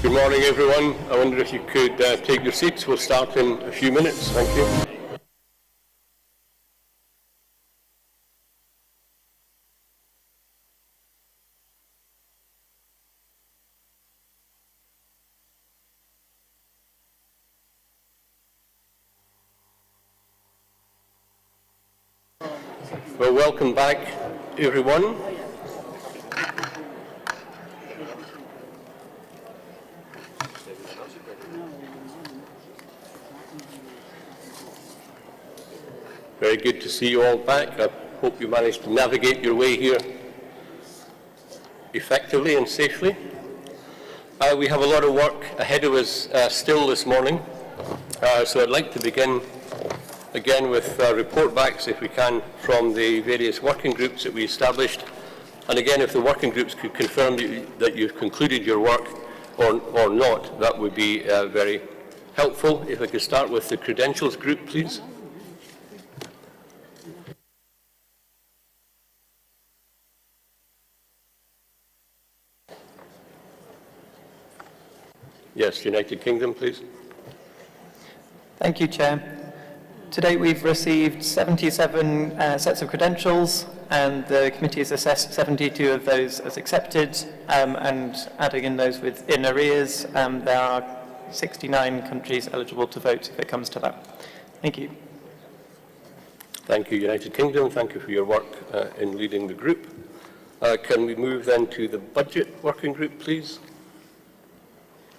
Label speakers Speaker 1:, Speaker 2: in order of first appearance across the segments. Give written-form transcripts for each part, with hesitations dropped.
Speaker 1: Good morning, everyone. I wonder if you could take your seats. We'll start in a few minutes. Thank you. Well, welcome back, everyone. Very good to see you all back. I hope you managed to navigate your way here effectively and safely. We have a lot of work ahead of us still this morning, so I'd like to begin again with report backs, if we can, from the various working groups that we established. And again, if the working groups could confirm that you've concluded your work or not, that would be very helpful. If I could start with the credentials group, please. Yes, United Kingdom, please.
Speaker 2: Thank you, Chair. To date, we've received 77 sets of credentials, and the committee has assessed 72 of those as accepted, and adding in those in arrears, there are 69 countries eligible to vote if it comes to that. Thank you.
Speaker 1: Thank you, United Kingdom. Thank you for your work in leading the group. Can we move then to the budget working group, please?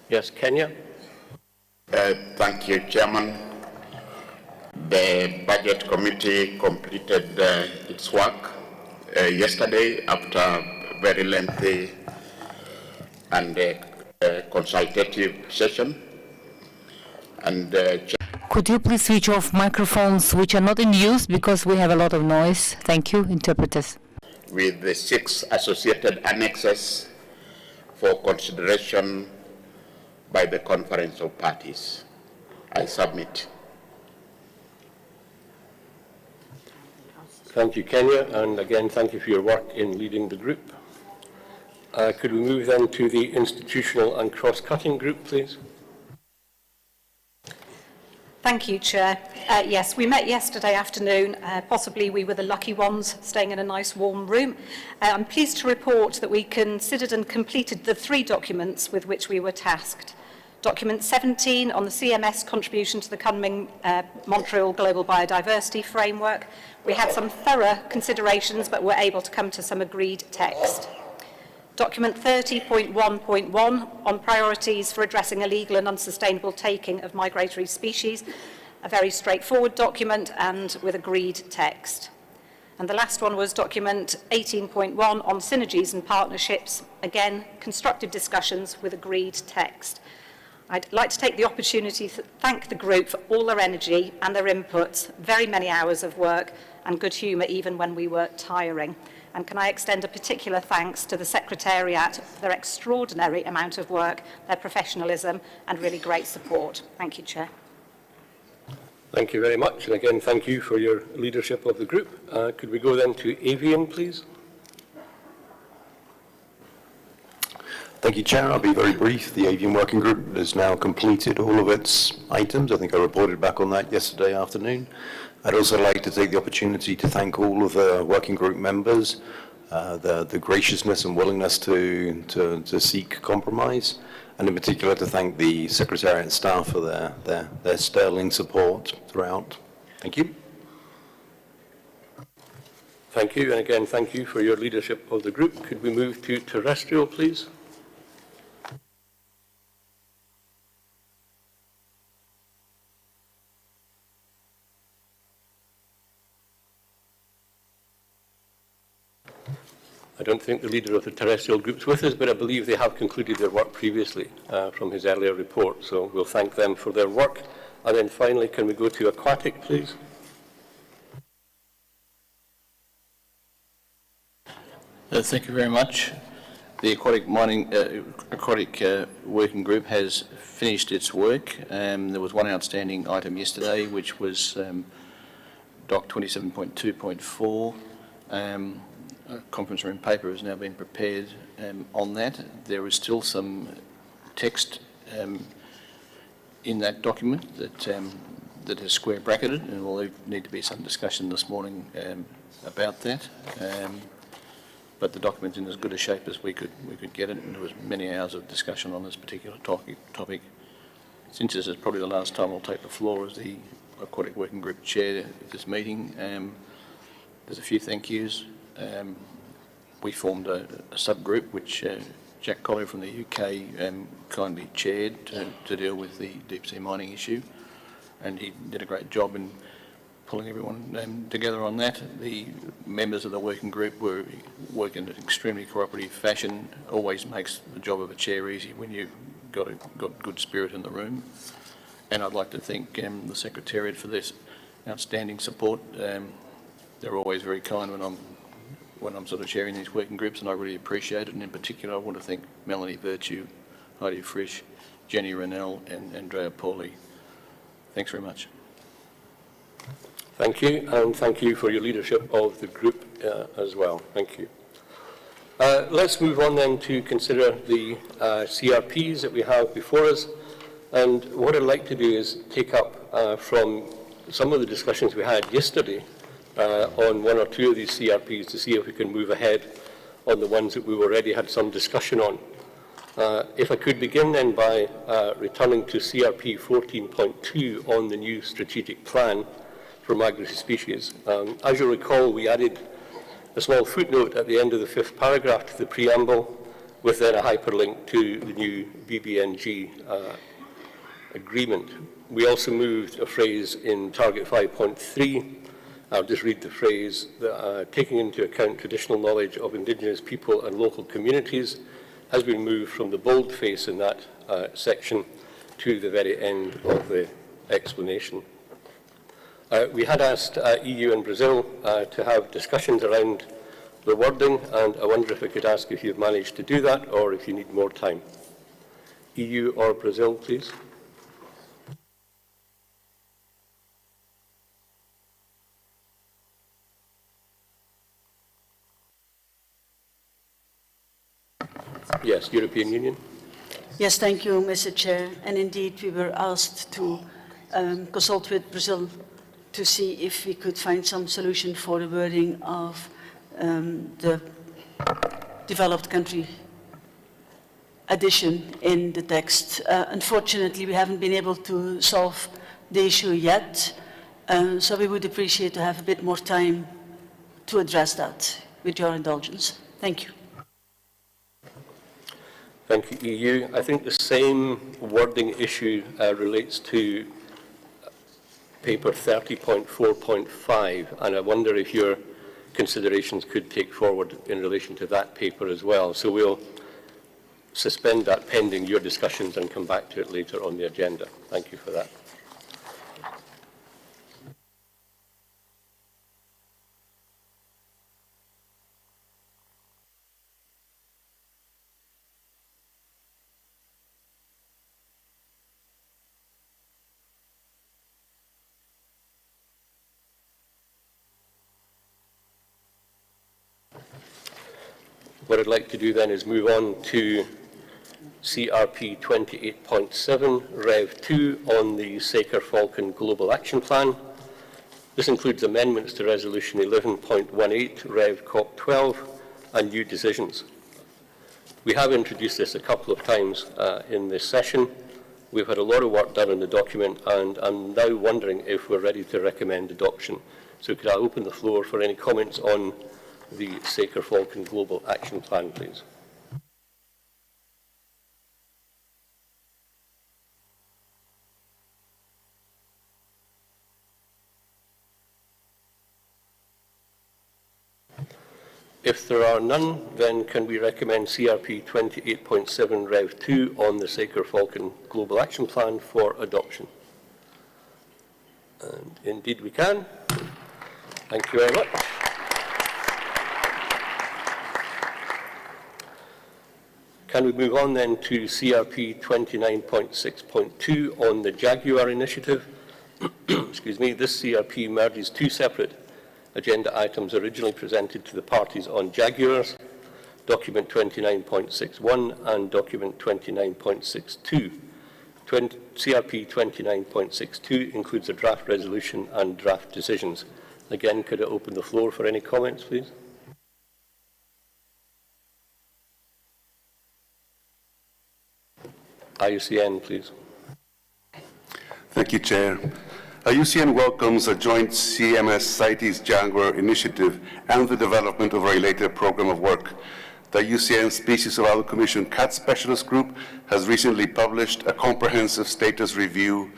Speaker 1: Yes, Kenya.
Speaker 3: Thank you, Chairman. The Budget Committee completed its work yesterday after a very lengthy and consultative session. And
Speaker 4: could you please switch off microphones which are not in use because we have a lot of noise? Thank you, interpreters.
Speaker 3: With the 6 associated annexes for consideration by the Conference of Parties. I submit.
Speaker 1: Thank you, Kenya, and again, thank you for your work in leading the group. Could we move then to the institutional and cross-cutting group, please?
Speaker 5: Thank you, Chair. Yes, we met yesterday afternoon. Possibly we were the lucky ones staying in a nice warm room. I'm pleased to report that we considered and completed the 3 documents with which we were tasked. Document 17 on the CMS contribution to the Kunming Montreal Global Biodiversity Framework. We had some thorough considerations, but were able to come to some agreed text. Document 30.1.1 on priorities for addressing illegal and unsustainable taking of migratory species. A very straightforward document and with agreed text. And the last one was document 18.1 on synergies and partnerships. Again, constructive discussions with agreed text. I'd like to take the opportunity to thank the group for all their energy and their inputs, very many hours of work and good humour even when we were tiring. And can I extend a particular thanks to the Secretariat for their extraordinary amount of work, their professionalism and really great support. Thank you, Chair.
Speaker 1: Thank you very much, and again, thank you for your leadership of the group. Could we go then to Avian, please?
Speaker 6: Thank you, Chair. I'll be very brief. The Avian Working Group has now completed all of its items. I think I reported back on that yesterday afternoon. I'd also like to take the opportunity to thank all of the working group members, the graciousness and willingness to seek compromise, and in particular to thank the Secretariat staff for their sterling support throughout. Thank you.
Speaker 1: Thank you, and again, thank you for your leadership of the group. Could we move to terrestrial, please? I don't think the leader of the terrestrial group's with us, but I believe they have concluded their work previously from his earlier report, so we'll thank them for their work. And then finally, can we go to aquatic, please?
Speaker 7: Thank you very much. The aquatic working group has finished its work. There was one outstanding item yesterday, which was Doc 27.2.4. A conference room paper has now been prepared on that. There is still some text in that document that is square bracketed, and will need to be some discussion this morning about that. But the document's in as good a shape as we could get it, and there was many hours of discussion on this particular topic. Since this is probably the last time I'll take the floor as the Aquatic Working Group Chair of this meeting, there's a few thank yous. We formed a subgroup which Jack Colley from the UK kindly chaired to deal with the deep sea mining issue, and he did a great job in pulling everyone together on that. The members of the working group were working in an extremely cooperative fashion. Always makes the job of a chair easy when you've got good spirit in the room. And I'd like to thank the Secretariat for this outstanding support. They're always very kind when I'm sort of chairing these working groups, and I really appreciate it. And in particular, I want to thank Melanie Virtue, Heidi Frisch, Jenny Rennell, and Andrea Pauly. Thanks very much.
Speaker 1: Thank you, and thank you for your leadership of the group as well. Thank you. Let's move on then to consider the CRPs that we have before us. And what I'd like to do is take up from some of the discussions we had yesterday on one or two of these CRPs to see if we can move ahead on the ones that we've already had some discussion on. If I could begin then by returning to CRP 14.2 on the new strategic plan for migratory species. As you'll recall, we added a small footnote at the end of the 5th paragraph to the preamble, with then a hyperlink to the new BBNG agreement. We also moved a phrase in Target 5.3. I'll just read the phrase, taking into account traditional knowledge of Indigenous people and local communities, has been moved from the boldface in that section to the very end of the explanation. We had asked EU and Brazil to have discussions around the wording, and I wonder if I could ask if you've managed to do that or if you need more time. EU or Brazil, please. Yes, European Union.
Speaker 8: Yes, thank you, Mr. Chair. And indeed, we were asked to consult with Brazil to see if we could find some solution for the wording of the developed country addition in the text. Unfortunately, we haven't been able to solve the issue yet, so we would appreciate to have a bit more time to address that, with your indulgence. Thank you.
Speaker 1: Thank you, EU. I think the same wording issue relates to paper 30.4.5, and I wonder if your considerations could take forward in relation to that paper as well. So we'll suspend that pending your discussions and come back to it later on the agenda. Thank you for that. What I'd like to do then is move on to CRP 28.7, Rev 2 on the Saker-Falcon Global Action Plan. This includes amendments to Resolution 11.18, Rev COP12, and new decisions. We have introduced this a couple of times in this session. We've had a lot of work done on the document, and I'm now wondering if we're ready to recommend adoption. So could I open the floor for any comments on the Saker-Falcon Global Action Plan, please? If there are none, then can we recommend CRP 28.7 Rev 2 on the Saker-Falcon Global Action Plan for adoption? And indeed we can. Thank you very much. Can we move on then to CRP 29.6.2 on the Jaguar initiative? Excuse me, this CRP merges two separate agenda items originally presented to the parties on jaguars. document 29.61 and document 29.62. CRP 29.62 includes a draft resolution and draft decisions. Again, could I open the floor for any comments, please? IUCN, please.
Speaker 9: Thank you, Chair. IUCN welcomes a joint CMS CITES Jaguar initiative and the development of a related program of work. The IUCN Species of Owl Commission Cat Specialist Group has recently published a comprehensive status review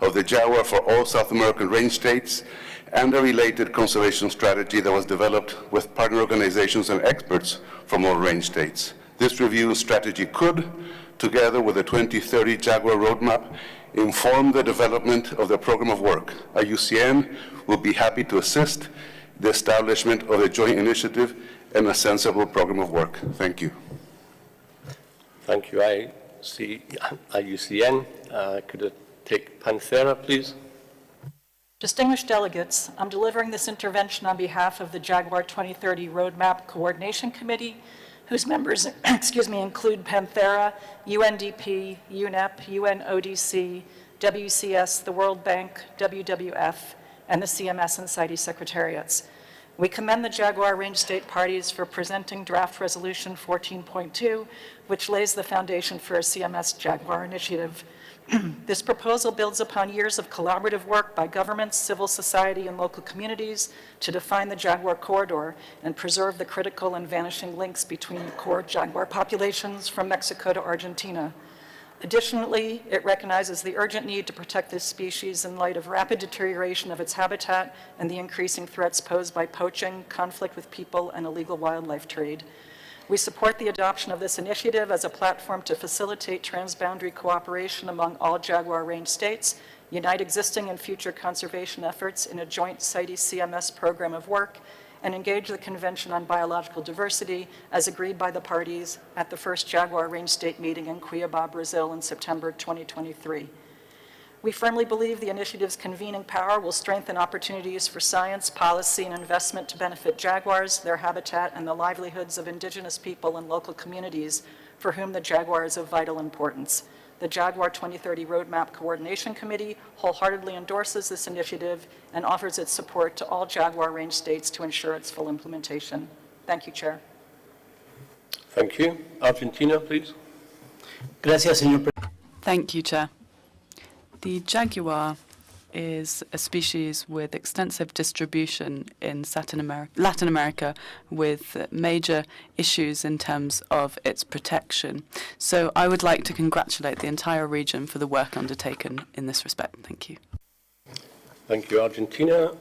Speaker 9: of the jaguar for all South American range states and a related conservation strategy that was developed with partner organizations and experts from all range states. This review strategy could, together with the 2030 Jaguar Roadmap, inform the development of the program of work. IUCN will be happy to assist the establishment of a joint initiative and a sensible program of work. Thank you.
Speaker 1: Thank you, IUCN. Could I take Panthera, please?
Speaker 10: Distinguished delegates, I'm delivering this intervention on behalf of the Jaguar 2030 Roadmap Coordination Committee, whose members include Panthera, UNDP, UNEP, UNODC, WCS, the World Bank, WWF, and the CMS and CITES secretariats. We commend the Jaguar Range State parties for presenting draft resolution 14.2, which lays the foundation for a CMS Jaguar initiative. This proposal builds upon years of collaborative work by governments, civil society, and local communities to define the jaguar corridor and preserve the critical and vanishing links between the core jaguar populations from Mexico to Argentina. Additionally, it recognizes the urgent need to protect this species in light of rapid deterioration of its habitat and the increasing threats posed by poaching, conflict with people, and illegal wildlife trade. We support the adoption of this initiative as a platform to facilitate transboundary cooperation among all jaguar range states, unite existing and future conservation efforts in a joint CITES CMS program of work, and engage the Convention on Biological Diversity as agreed by the parties at the first Jaguar Range State meeting in Cuiabá, Brazil in September 2023. We firmly believe the initiative's convening power will strengthen opportunities for science, policy, and investment to benefit jaguars, their habitat, and the livelihoods of indigenous people and local communities for whom the jaguar is of vital importance. The Jaguar 2030 Roadmap Coordination Committee wholeheartedly endorses this initiative and offers its support to all jaguar range states to ensure its full implementation. Thank you, Chair.
Speaker 1: Thank you. Argentina, please.
Speaker 11: Gracias, señor.
Speaker 12: Thank you, Chair. The jaguar is a species with extensive distribution in Latin America with major issues in terms of its protection. So I would like to congratulate the entire region for the work undertaken in this respect. Thank you.
Speaker 1: Thank you, Argentina.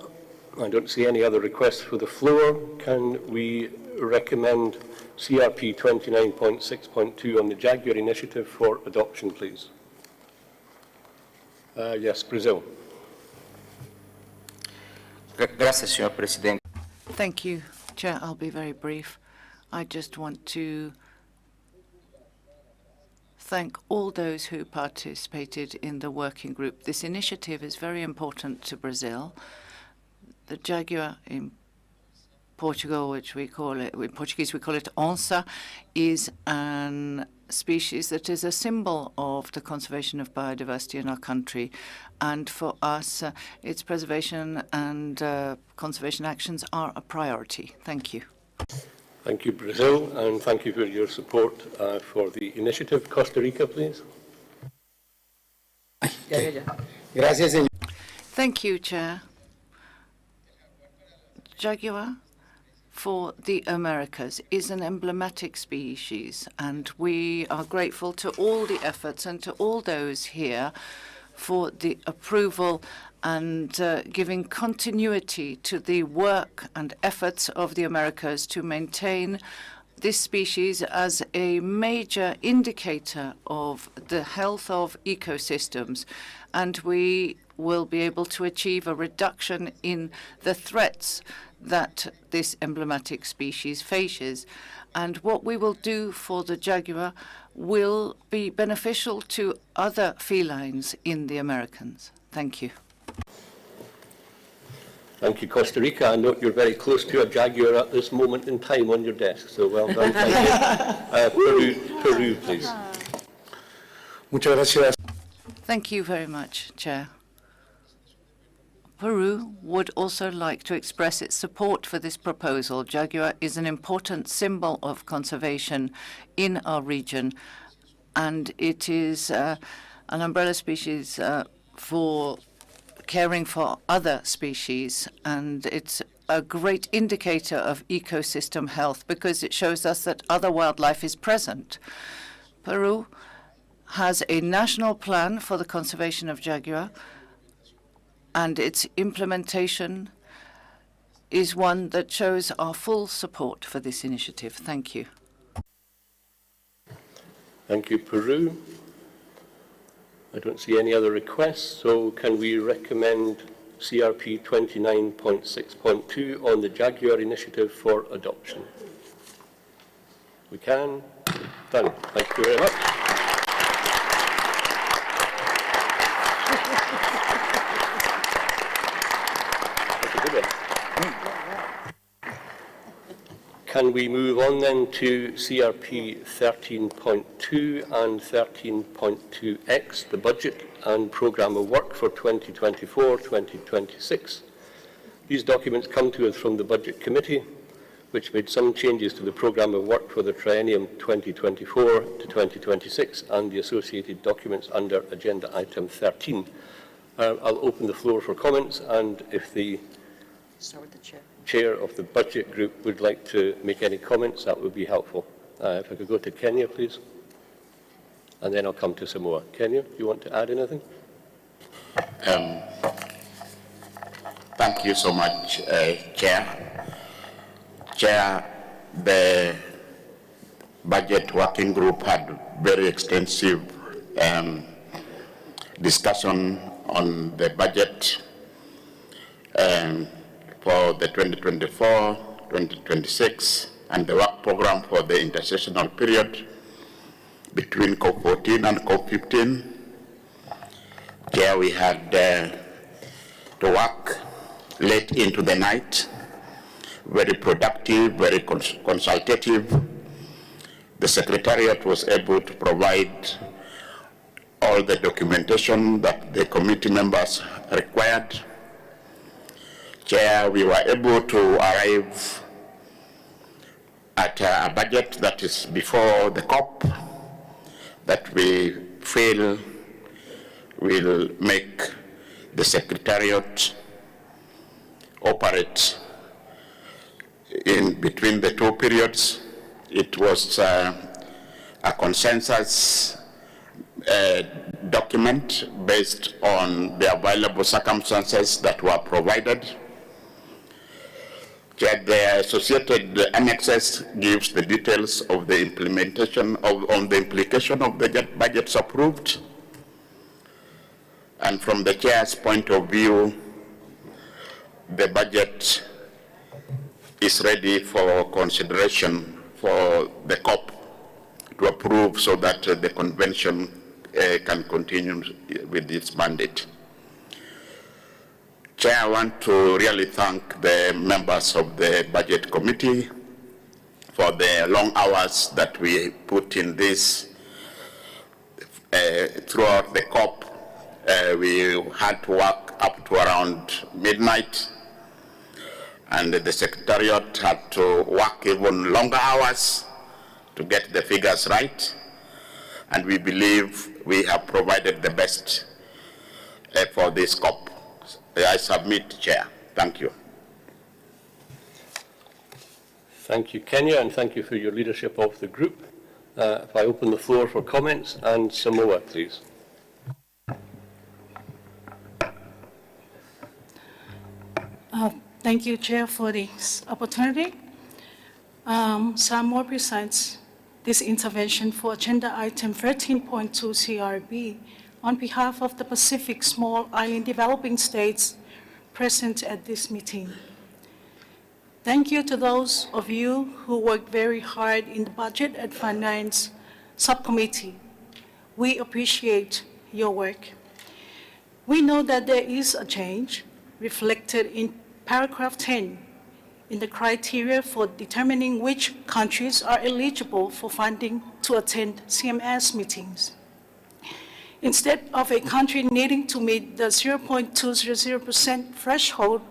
Speaker 1: I don't see any other requests for the floor. Can we recommend CRP 29.6.2 on the Jaguar initiative for adoption, please? Yes, Brazil.
Speaker 13: Gracias, señor presidente.
Speaker 14: Thank you, Chair. I'll be very brief. I just want to thank all those who participated in the working group. This initiative is very important to Brazil. The jaguar in Portugal, which we call it, in Portuguese we call it onça, is an species that is a symbol of the conservation of biodiversity in our country. And for us, its preservation and conservation actions are a priority. Thank you.
Speaker 1: Thank you, Brazil, and thank you for your support for the initiative. Costa Rica, please.
Speaker 14: Thank you, Chair. Jaguar for the Americas is an emblematic species, and we are grateful to all the efforts and to all those here for the approval and giving continuity to the work and efforts of the Americas to maintain this species as a major indicator of the health of ecosystems. And we will be able to achieve a reduction in the threats that this emblematic species faces. And what we will do for the jaguar will be beneficial to other felines in the Americas. Thank you.
Speaker 1: Thank you, Costa Rica. I note you're very close to a jaguar at this moment in time on your desk, so well done. Thank you. Peru, please.
Speaker 6: Muchas gracias.
Speaker 14: Thank you very much, Chair. Peru would also like to express its support for this proposal. Jaguar is an important symbol of conservation in our region, and it is an umbrella species for caring for other species, and it's a great indicator of ecosystem health because it shows us that other wildlife is present. Peru has a national plan for the conservation of jaguar, and its implementation is one that shows our full support for this initiative. Thank you.
Speaker 1: Thank you, Peru. I don't see any other requests, so can we recommend CRP 29.6.2 on the Jaguar initiative for adoption? We can. Done. Thank you very much. Can we move on then to CRP 13.2 and 13.2X, the budget and programme of work for 2024-2026? These documents come to us from the Budget Committee, which made some changes to the programme of work for the triennium 2024 to 2026 and the associated documents under Agenda Item 13. I'll open the floor for comments, and if the Chair of the Budget Group would like to make any comments, that would be helpful. If I could go to Kenya, please. And then I'll come to Samoa. Kenya, do you want to add anything?
Speaker 3: Thank you so much, Chair. Chair, the Budget Working Group had very extensive discussion on the budget for the 2024-2026 and the work program for the intersessional period between COP14 and COP15. Chair, we had to work late into the night, very productive, very consultative. The Secretariat was able to provide all the documentation that the committee members required. Chair, we were able to arrive at a budget that is before the COP, that we feel will make the Secretariat operate in between the two periods. It was a consensus document based on the available circumstances that were provided. The associated annexes gives the details of the implementation on the implication of the budgets approved. And from the Chair's point of view, the budget is ready for consideration for the COP to approve so that the convention can continue with its mandate. Chair, I want to really thank the members of the Budget Committee for the long hours that we put in this throughout the COP. We had to work up to around midnight, and the Secretariat had to work even longer hours to get the figures right, and we believe we have provided the best for this COP. I submit, Chair. Thank you.
Speaker 1: Thank you, Kenya, and thank you for your leadership of the group. If I open the floor for comments, and Samoa, please.
Speaker 15: Thank you, Chair, for this opportunity. Some more precise, this intervention for Agenda Item 13.2 CRB on behalf of the Pacific Small Island Developing States present at this meeting. Thank you to those of you who worked very hard in the Budget and Finance Subcommittee. We appreciate your work. We know that there is a change reflected in paragraph 10 in the criteria for determining which countries are eligible for funding to attend CMS meetings. Instead of a country needing to meet the 0.200% threshold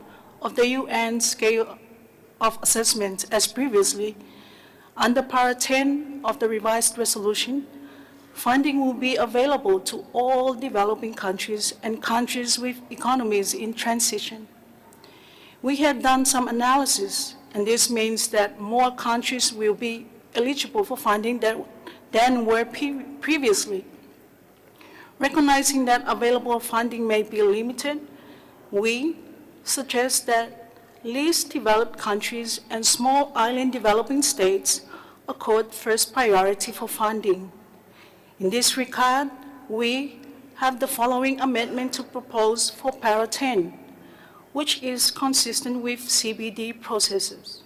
Speaker 15: of the UN scale of assessment as previously, under para 10 of the revised resolution, funding will be available to all developing countries and countries with economies in transition. We have done some analysis, and this means that more countries will be eligible for funding than were previously. Recognizing that available funding may be limited, we suggest that least developed countries and small island developing states accord first priority for funding. In this regard, we have the following amendment to propose for para 10, which is consistent with CBD processes.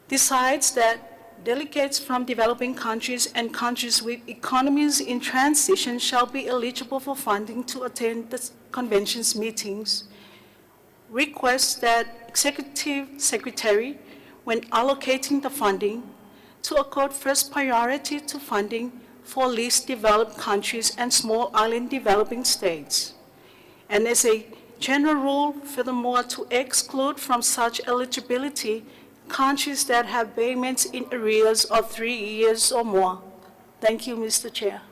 Speaker 15: Decides that delegates from developing countries and countries with economies in transition shall be eligible for funding to attend the convention's meetings. Requests that Executive Secretary, when allocating the funding, to accord first priority to funding for least developed countries and small island developing states. And as a general rule, furthermore, to exclude from such eligibility countries that have payments in arrears of 3 years or more. Thank you, Mr. Chair.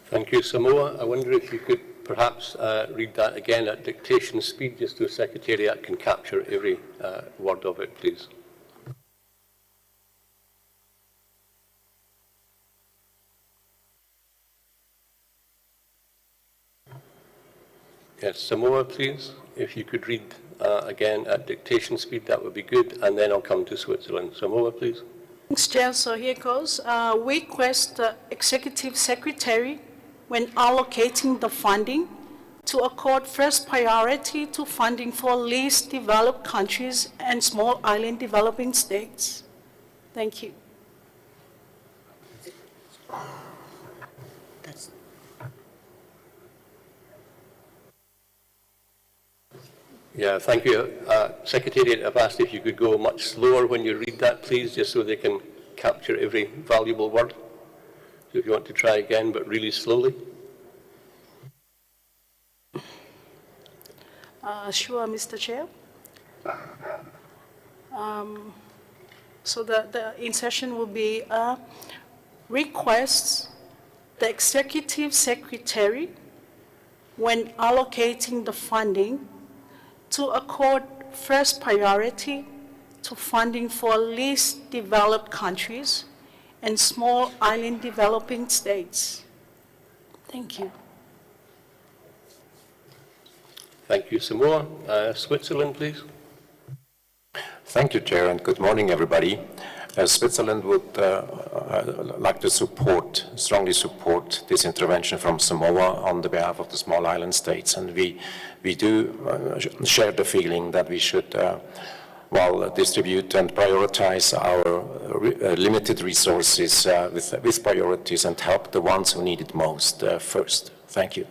Speaker 1: Thank you, Samoa. I wonder if you could perhaps read that again at dictation speed, just so the Secretariat can capture every word of it, please. Yes, Samoa, please. If you could read again at dictation speed, that would be good, and then I'll come to Switzerland. Samoa, please.
Speaker 15: Thanks, Chair. So here goes. We request the Executive Secretary, when allocating the funding, to accord first priority to funding for least developed countries and small island developing states. Thank you.
Speaker 1: Yeah, thank you. Secretariat, I've asked if you could go much slower when you read that, please, just so they can capture every valuable word. So if you want to try again, but really slowly.
Speaker 15: Sure, Mr. Chair. So the insertion will be requests the Executive Secretary, when allocating the funding, to accord first priority to funding for least developed countries and small island developing states. Thank you.
Speaker 1: Thank you, Samoa. Switzerland, please.
Speaker 16: Thank you, Chair, and good morning, everybody. Switzerland would like to strongly support this intervention from Samoa on the behalf of the small island states, and we do share the feeling that we should distribute and prioritize our limited resources with priorities and help the ones who need it most first. Thank you.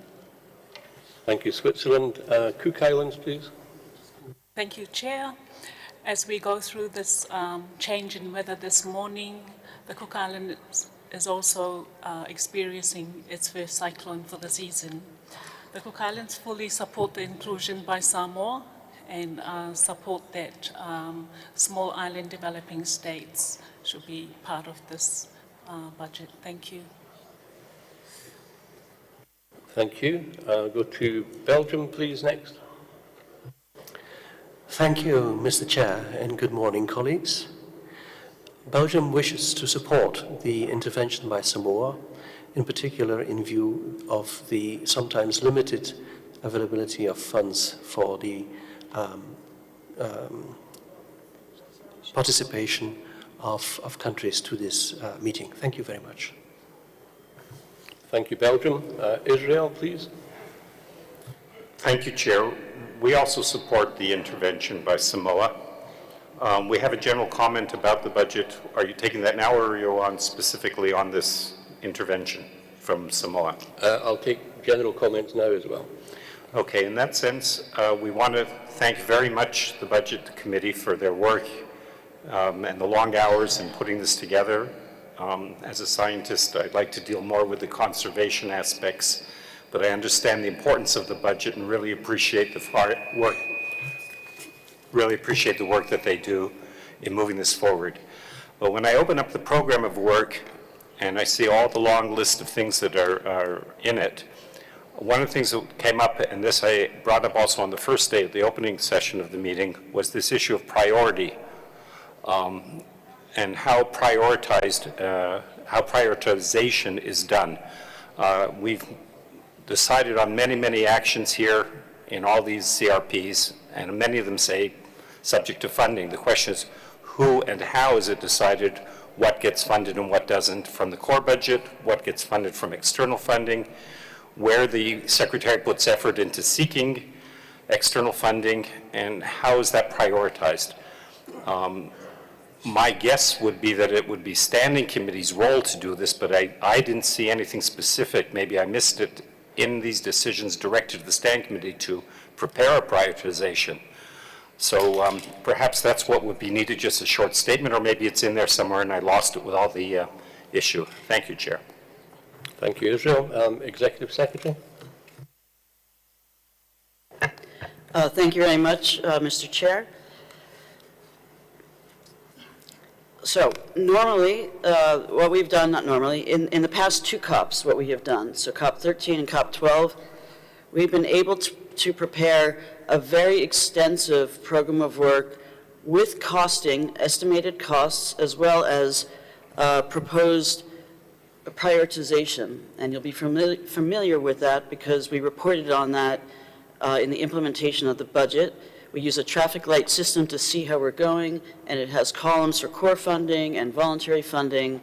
Speaker 1: Thank you, Switzerland. Cook Islands, please.
Speaker 17: Thank you, Chair. As we go through this change in weather this morning, the Cook Islands is also experiencing its first cyclone for the season. The Cook Islands fully support the inclusion by Samoa and support that small island developing states should be part of this budget. Thank you.
Speaker 1: Thank you. Go to Belgium, please, next.
Speaker 18: Thank you, Mr. Chair, and good morning, colleagues. Belgium wishes to support the intervention by Samoa, in particular in view of the sometimes limited availability of funds for the participation of countries to this meeting. Thank you very much.
Speaker 1: Thank you, Belgium. Israel, please.
Speaker 19: Thank you, Chair. We also support the intervention by Samoa. We have a general comment about the budget. Are you taking that now, or are you on specifically on this intervention from Samoa?
Speaker 1: I'll take general comments now as well.
Speaker 19: Okay, in that sense, we want to thank very much the Budget Committee for their work and the long hours in putting this together. As a scientist, I'd like to deal more with the conservation aspects, but I understand the importance of the budget and really appreciate the work that they do in moving this forward. But when I open up the program of work and I see all the long list of things that are in it, one of the things that came up, and this I brought up also on the first day of the opening session of the meeting, was this issue of priority and how prioritization is done. We've decided on many, many actions here in all these CRPs, and many of them say subject to funding. The question is who and how is it decided what gets funded and what doesn't from the core budget, what gets funded from external funding, where the Secretary puts effort into seeking external funding, and how is that prioritized. My guess would be that it would be Standing Committee's role to do this, but I didn't see anything specific, maybe I missed it, in these decisions directed to the Standing Committee to prepare a prioritization. So perhaps that's what would be needed, just a short statement, or maybe it's in there somewhere and I lost it with all the issue. Thank you, Chair.
Speaker 1: Thank you, Israel. Executive Secretary.
Speaker 20: Thank you very much, Mr. Chair. So normally, what we've done, not normally, in the past two COPs, what we have done, so COP13 and COP12, we've been able to prepare a very extensive program of work with costing, estimated costs, as well as proposed prioritization. And you'll be familiar with that because we reported on that in the implementation of the budget. We use a traffic light system to see how we're going, and it has columns for core funding and voluntary funding,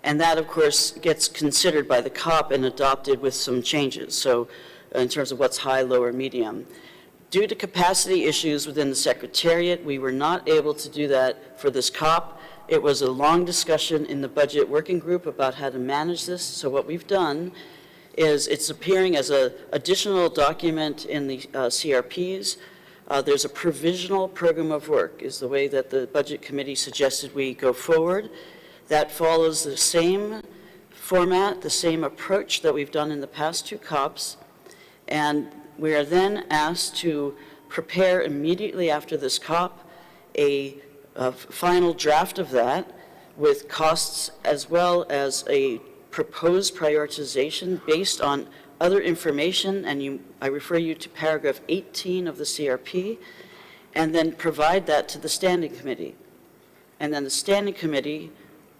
Speaker 20: and that, of course, gets considered by the COP and adopted with some changes, so in terms of what's high, low, or medium. Due to capacity issues within the Secretariat, we were not able to do that for this COP. It was a long discussion in the Budget Working Group about how to manage this, so what we've done is it's appearing as an additional document in the CRPs. There's a provisional program of work, is the way that the Budget Committee suggested we go forward. That follows the same format, the same approach that we've done in the past two COPs, and we are then asked to prepare immediately after this COP a final draft of that with costs as well as a proposed prioritization based on other information, and I refer you to paragraph 18 of the CRP, and then provide that to the Standing Committee. And then the Standing Committee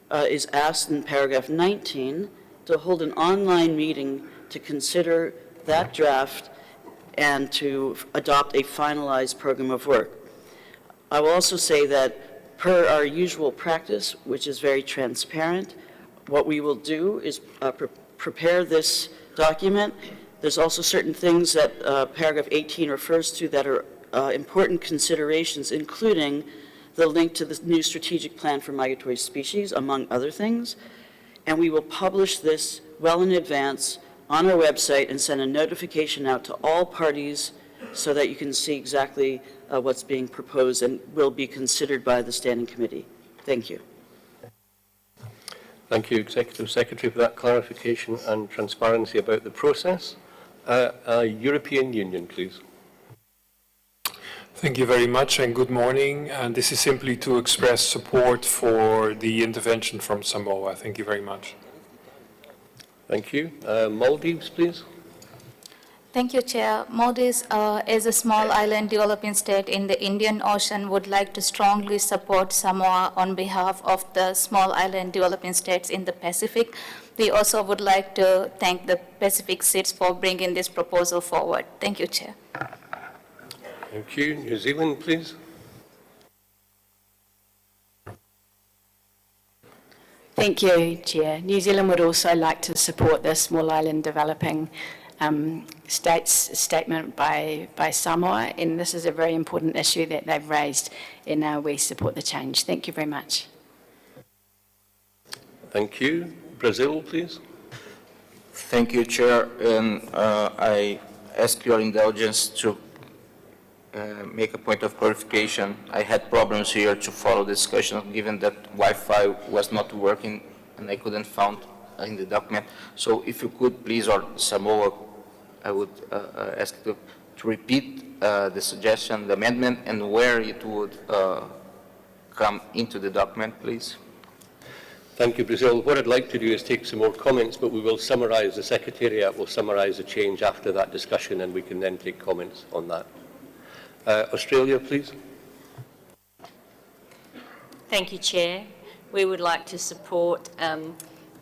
Speaker 20: is asked in paragraph 19 to hold an online meeting to consider that draft and to adopt a finalized program of work. I will also say that per our usual practice, which is very transparent, what we will do is prepare this document. There's also certain things that paragraph 18 refers to that are important considerations, including the link to the new strategic plan for migratory species, among other things. And we will publish this well in advance on our website and send a notification out to all parties so that you can see exactly what's being proposed and will be considered by the Standing Committee. Thank you.
Speaker 1: Thank you, Executive Secretary, for that clarification and transparency about the process. European Union, please.
Speaker 21: Thank you very much and good morning. And this is simply to express support for the intervention from Samoa. Thank you very much.
Speaker 1: Thank you. Maldives, please.
Speaker 22: Thank you, Chair. Maldives, as a small island developing state in the Indian Ocean, would like to strongly support Samoa on behalf of the small island developing states in the Pacific. We also would like to thank the Pacific states for bringing this proposal forward. Thank you, Chair.
Speaker 1: Thank you. New Zealand, please.
Speaker 23: Thank you, Chair. New Zealand would also like to support the small island developing states statement by Samoa, and this is a very important issue that they've raised, and we support the change. Thank you very much.
Speaker 1: Thank you. Brazil, please.
Speaker 13: Thank you, Chair. And I ask your indulgence to make a point of clarification. I had problems here to follow the discussion, given that Wi-Fi was not working and I couldn't find in the document. So if you could please, or Samoa, I would ask you to repeat the suggestion, the amendment, and where it would come into the document, please.
Speaker 1: Thank you, Brazil. What I'd like to do is take some more comments, but we will summarise, the Secretariat will summarise the change after that discussion, and we can then take comments on that. Australia, please.
Speaker 2: Thank you, Chair. We would like to support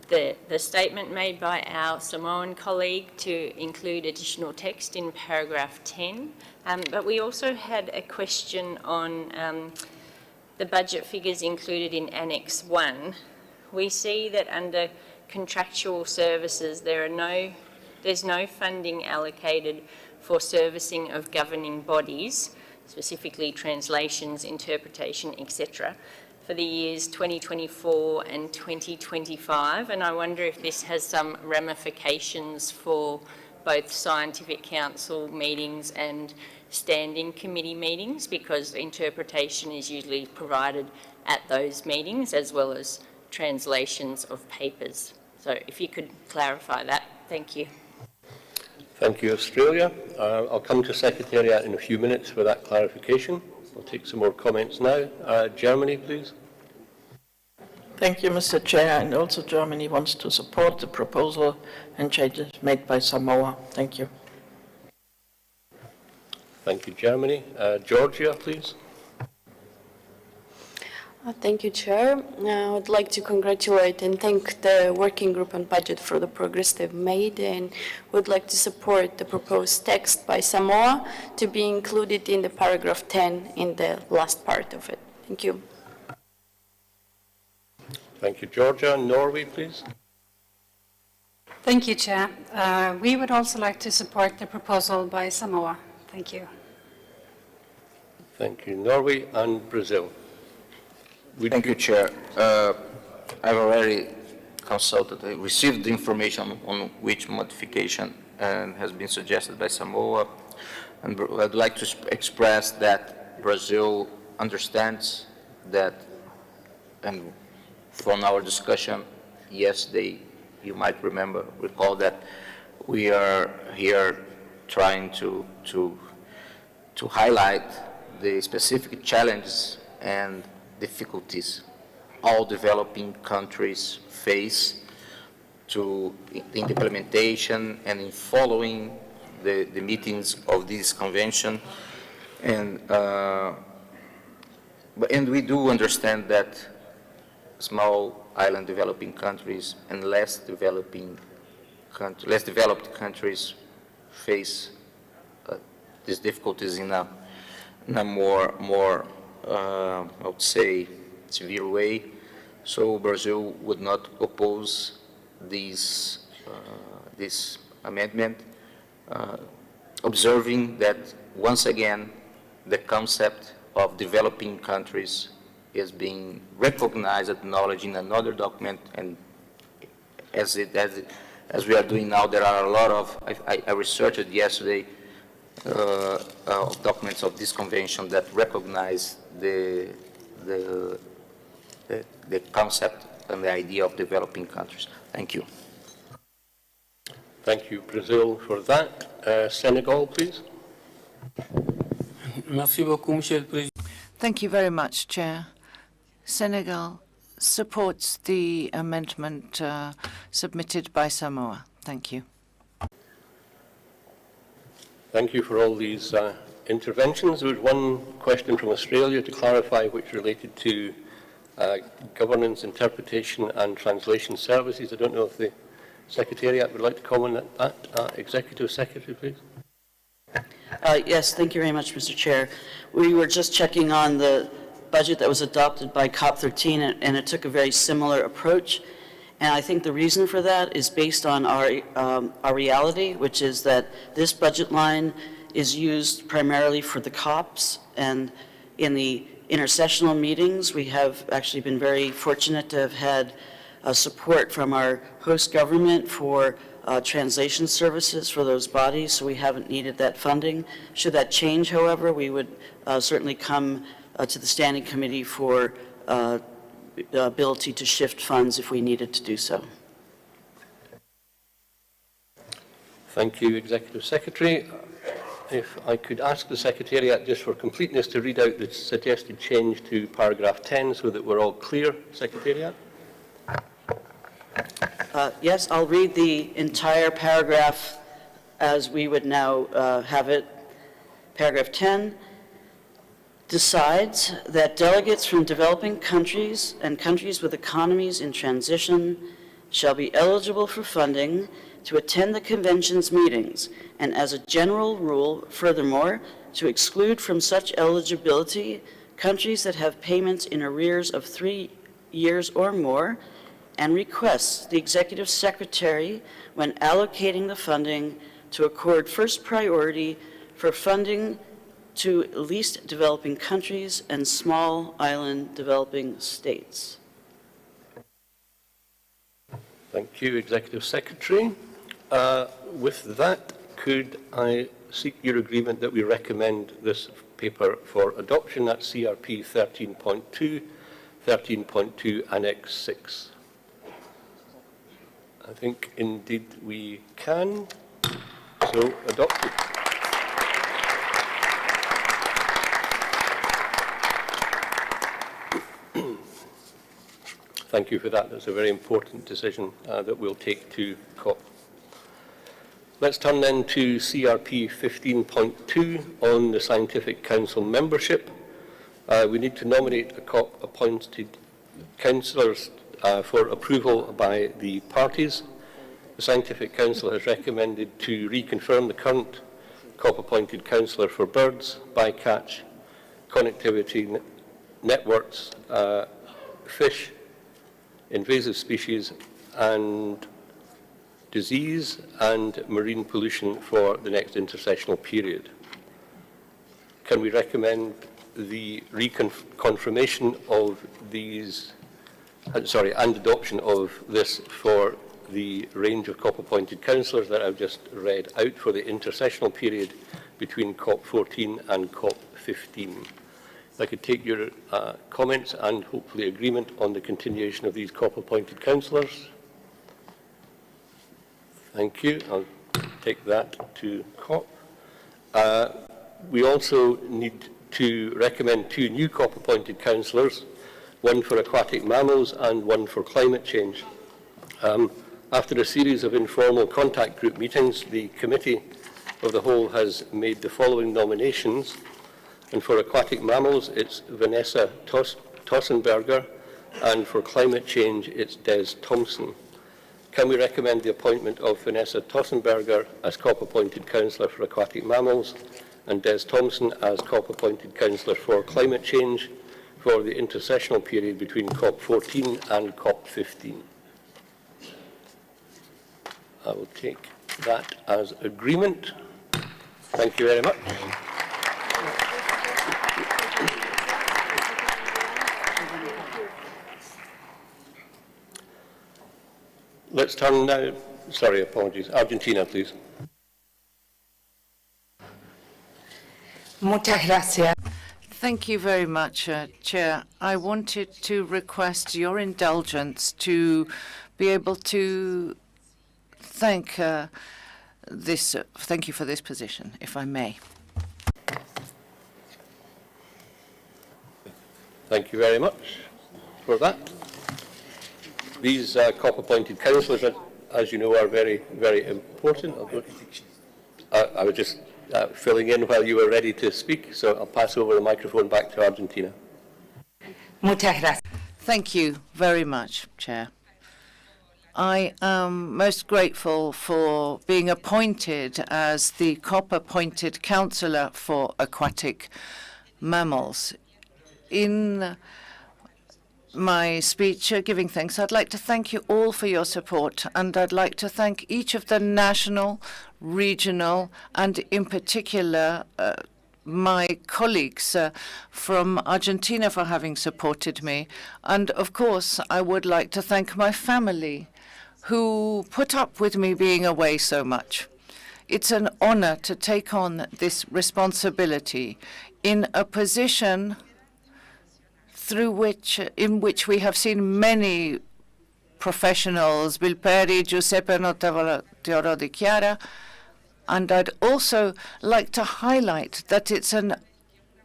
Speaker 2: the statement made by our Samoan colleague to include additional text in paragraph 10, but we also had a question on the budget figures included in Annex 1. We see that under contractual services there's no funding allocated for servicing of governing bodies, specifically translations, interpretation, etc., for the years 2024 and 2025, and I wonder if this has some ramifications for both scientific council meetings and standing committee meetings, because interpretation is usually provided at those meetings as well as translations of papers. So if you could clarify that, thank you.
Speaker 1: Thank you, Australia. I'll come to Secretariat in a few minutes for that clarification. We'll take some more comments now. Germany, please.
Speaker 4: Thank you, Mr. Chair, and also Germany wants to support the proposal and changes made by Samoa. Thank you.
Speaker 1: Thank you, Germany. Georgia, please.
Speaker 5: Thank you, Chair. I would like to congratulate and thank the Working Group on Budget for the progress they've made, and would like to support the proposed text by Samoa to be included in the paragraph 10 in the last part of it. Thank you.
Speaker 1: Thank you, Georgia. Norway, please.
Speaker 24: Thank you, Chair. We would also like to support the proposal by Samoa. Thank you.
Speaker 1: Thank you, Norway. And Brazil.
Speaker 13: Thank you, Chair. I've already consulted, I received the information on which modification has been suggested by Samoa, and I'd like to express that Brazil understands that, and from our discussion yesterday, you might recall that we are here trying to highlight the specific challenges and difficulties all developing countries face in the implementation and in following the meetings of this convention. And we do understand that small island developing countries and less developed countries face these difficulties in a more I would say, severe way. So Brazil would not oppose this amendment, observing that once again the concept of developing countries is being recognized, acknowledged in another document, and as we are doing now, there are a lot of, I researched yesterday, documents of this convention that recognize the concept and the idea of developing countries. Thank you.
Speaker 1: Thank you, Brazil, for that. Senegal, please.
Speaker 14: Thank you very much, Chair. Senegal supports the amendment submitted by Samoa. Thank you.
Speaker 1: Thank you for all these interventions. There was one question from Australia to clarify, which related to governance, interpretation and translation services. I don't know if the Secretariat would like to comment on that. Executive Secretary, please.
Speaker 20: Yes, thank you very much, Mr. Chair. We were just checking on the budget that was adopted by COP14, and it took a very similar approach. And I think the reason for that is based on our reality, which is that this budget line is used primarily for the COPs, and in the intersessional meetings, we have actually been very fortunate to have had support from our host government for translation services for those bodies, so we haven't needed that funding. Should that change, however, we would certainly come to the Standing Committee for the ability to shift funds if we needed to do so.
Speaker 1: Thank you, Executive Secretary. If I could ask the Secretariat, just for completeness, to read out the suggested change to paragraph 10 so that we're all clear, Secretariat.
Speaker 20: Yes, I'll read the entire paragraph as we would now have it. Paragraph 10 decides that delegates from developing countries and countries with economies in transition shall be eligible for funding to attend the convention's meetings, and as a general rule, furthermore, to exclude from such eligibility countries that have payments in arrears of 3 years or more, and requests the Executive Secretary, when allocating the funding, to accord first priority for funding to least developing countries and small island developing states.
Speaker 1: Thank you, Executive Secretary. With that, could I seek your agreement that we recommend this paper for adoption? That's CRP 13.2, 13.2 Annex 6. I think indeed we can. So adopted. Thank you for that. That's a very important decision that we'll take to COP. Let's turn then to CRP 15.2 on the Scientific Council membership. We need to nominate a COP appointed councillors for approval by the parties. The Scientific Council has recommended to reconfirm the current COP appointed councillor for birds, bycatch, connectivity networks, fish, invasive species and disease and marine pollution for the next intersessional period. Can we recommend the reconfirmation of these, and adoption of this for the range of COP-appointed councillors that I've just read out for the intersessional period between COP14 and COP15? If I could take your comments and hopefully agreement on the continuation of these COP-appointed councillors. Thank you. I'll take that to COP. We also need to recommend 2 new COP-appointed councillors, one for aquatic mammals and one for climate change. After a series of informal contact group meetings, the Committee of the Whole has made the following nominations. And for aquatic mammals, it's Vanessa Tossenberger, and for climate change, it's Des Thompson. Can we recommend the appointment of Vanessa Tossenberger as COP-appointed councillor for aquatic mammals and Des Thompson as COP-appointed councillor for climate change for the intersessional period between COP14 and COP15? I will take that as agreement. Thank you very much. Let's turn now, Argentina, please.
Speaker 14: Muchas gracias. Thank you very much, Chair. I wanted to request your indulgence to be able to thank you for this position, if I may.
Speaker 1: Thank you very much for that. These COP-appointed councillors, as you know, are very, very important. I was just filling in while you were ready to speak, so I'll pass over the microphone back to Argentina.
Speaker 14: Muchas gracias. Thank you very much, Chair. I am most grateful for being appointed as the COP-appointed councillor for aquatic mammals. In my speech giving thanks, I'd like to thank you all for your support, and I'd like to thank each of the national, regional, and in particular my colleagues from Argentina for having supported me. And of course, I would like to thank my family who put up with me being away so much. It's an honor to take on this responsibility in a position in which we have seen many professionals, Bilperi, Giuseppe Teoro Di Chiara, and I'd also like to highlight that it's an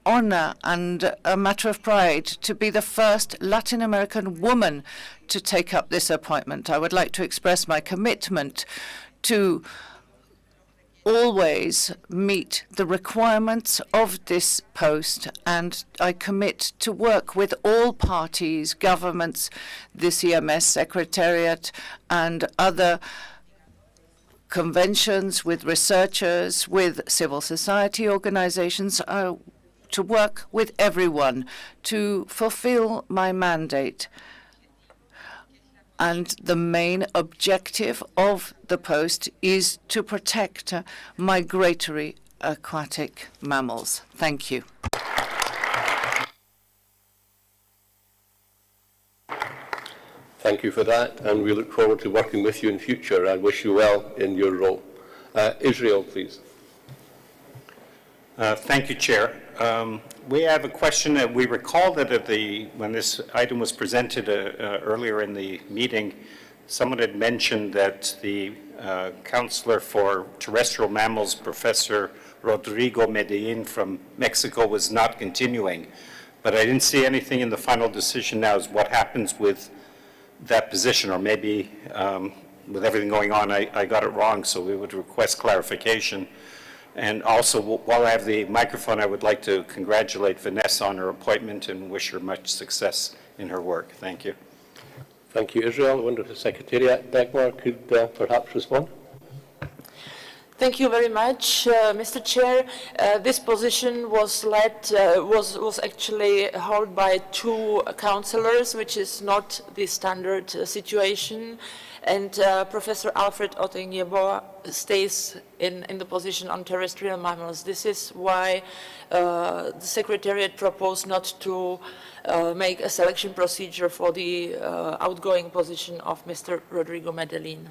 Speaker 14: honor and a matter of pride to be the first Latin American woman to take up this appointment. I would like to express my commitment to always meet the requirements of this post, and I commit to work with all parties, governments, the CMS Secretariat, and other conventions, with researchers, with civil society organizations, to work with everyone to fulfill my mandate. And the main objective of the post is to protect migratory aquatic mammals. Thank you.
Speaker 1: Thank you for that, and we look forward to working with you in future. I wish you well in your role. Israel, please.
Speaker 19: Thank you, Chair. We have a question that we recall that when this item was presented earlier in the meeting, someone had mentioned that the counselor for terrestrial mammals, Professor Rodrigo Medellin from Mexico, was not continuing. But I didn't see anything in the final decision now as what happens with that position, or maybe with everything going on, I got it wrong, so we would request clarification. And also, while I have the microphone, I would like to congratulate Vanessa on her appointment and wish her much success in her work. Thank you.
Speaker 1: Thank you, Israel. I wonder if the Secretariat, Dagmar, could perhaps respond?
Speaker 7: Thank you very much, Mr. Chair. This position was actually held by two councillors, which is not the standard situation. And Professor Alfred Otten-Yeboah stays in the position on terrestrial mammals. This is why the Secretariat proposed not to make a selection procedure for the outgoing position of Mr. Rodrigo Medellin.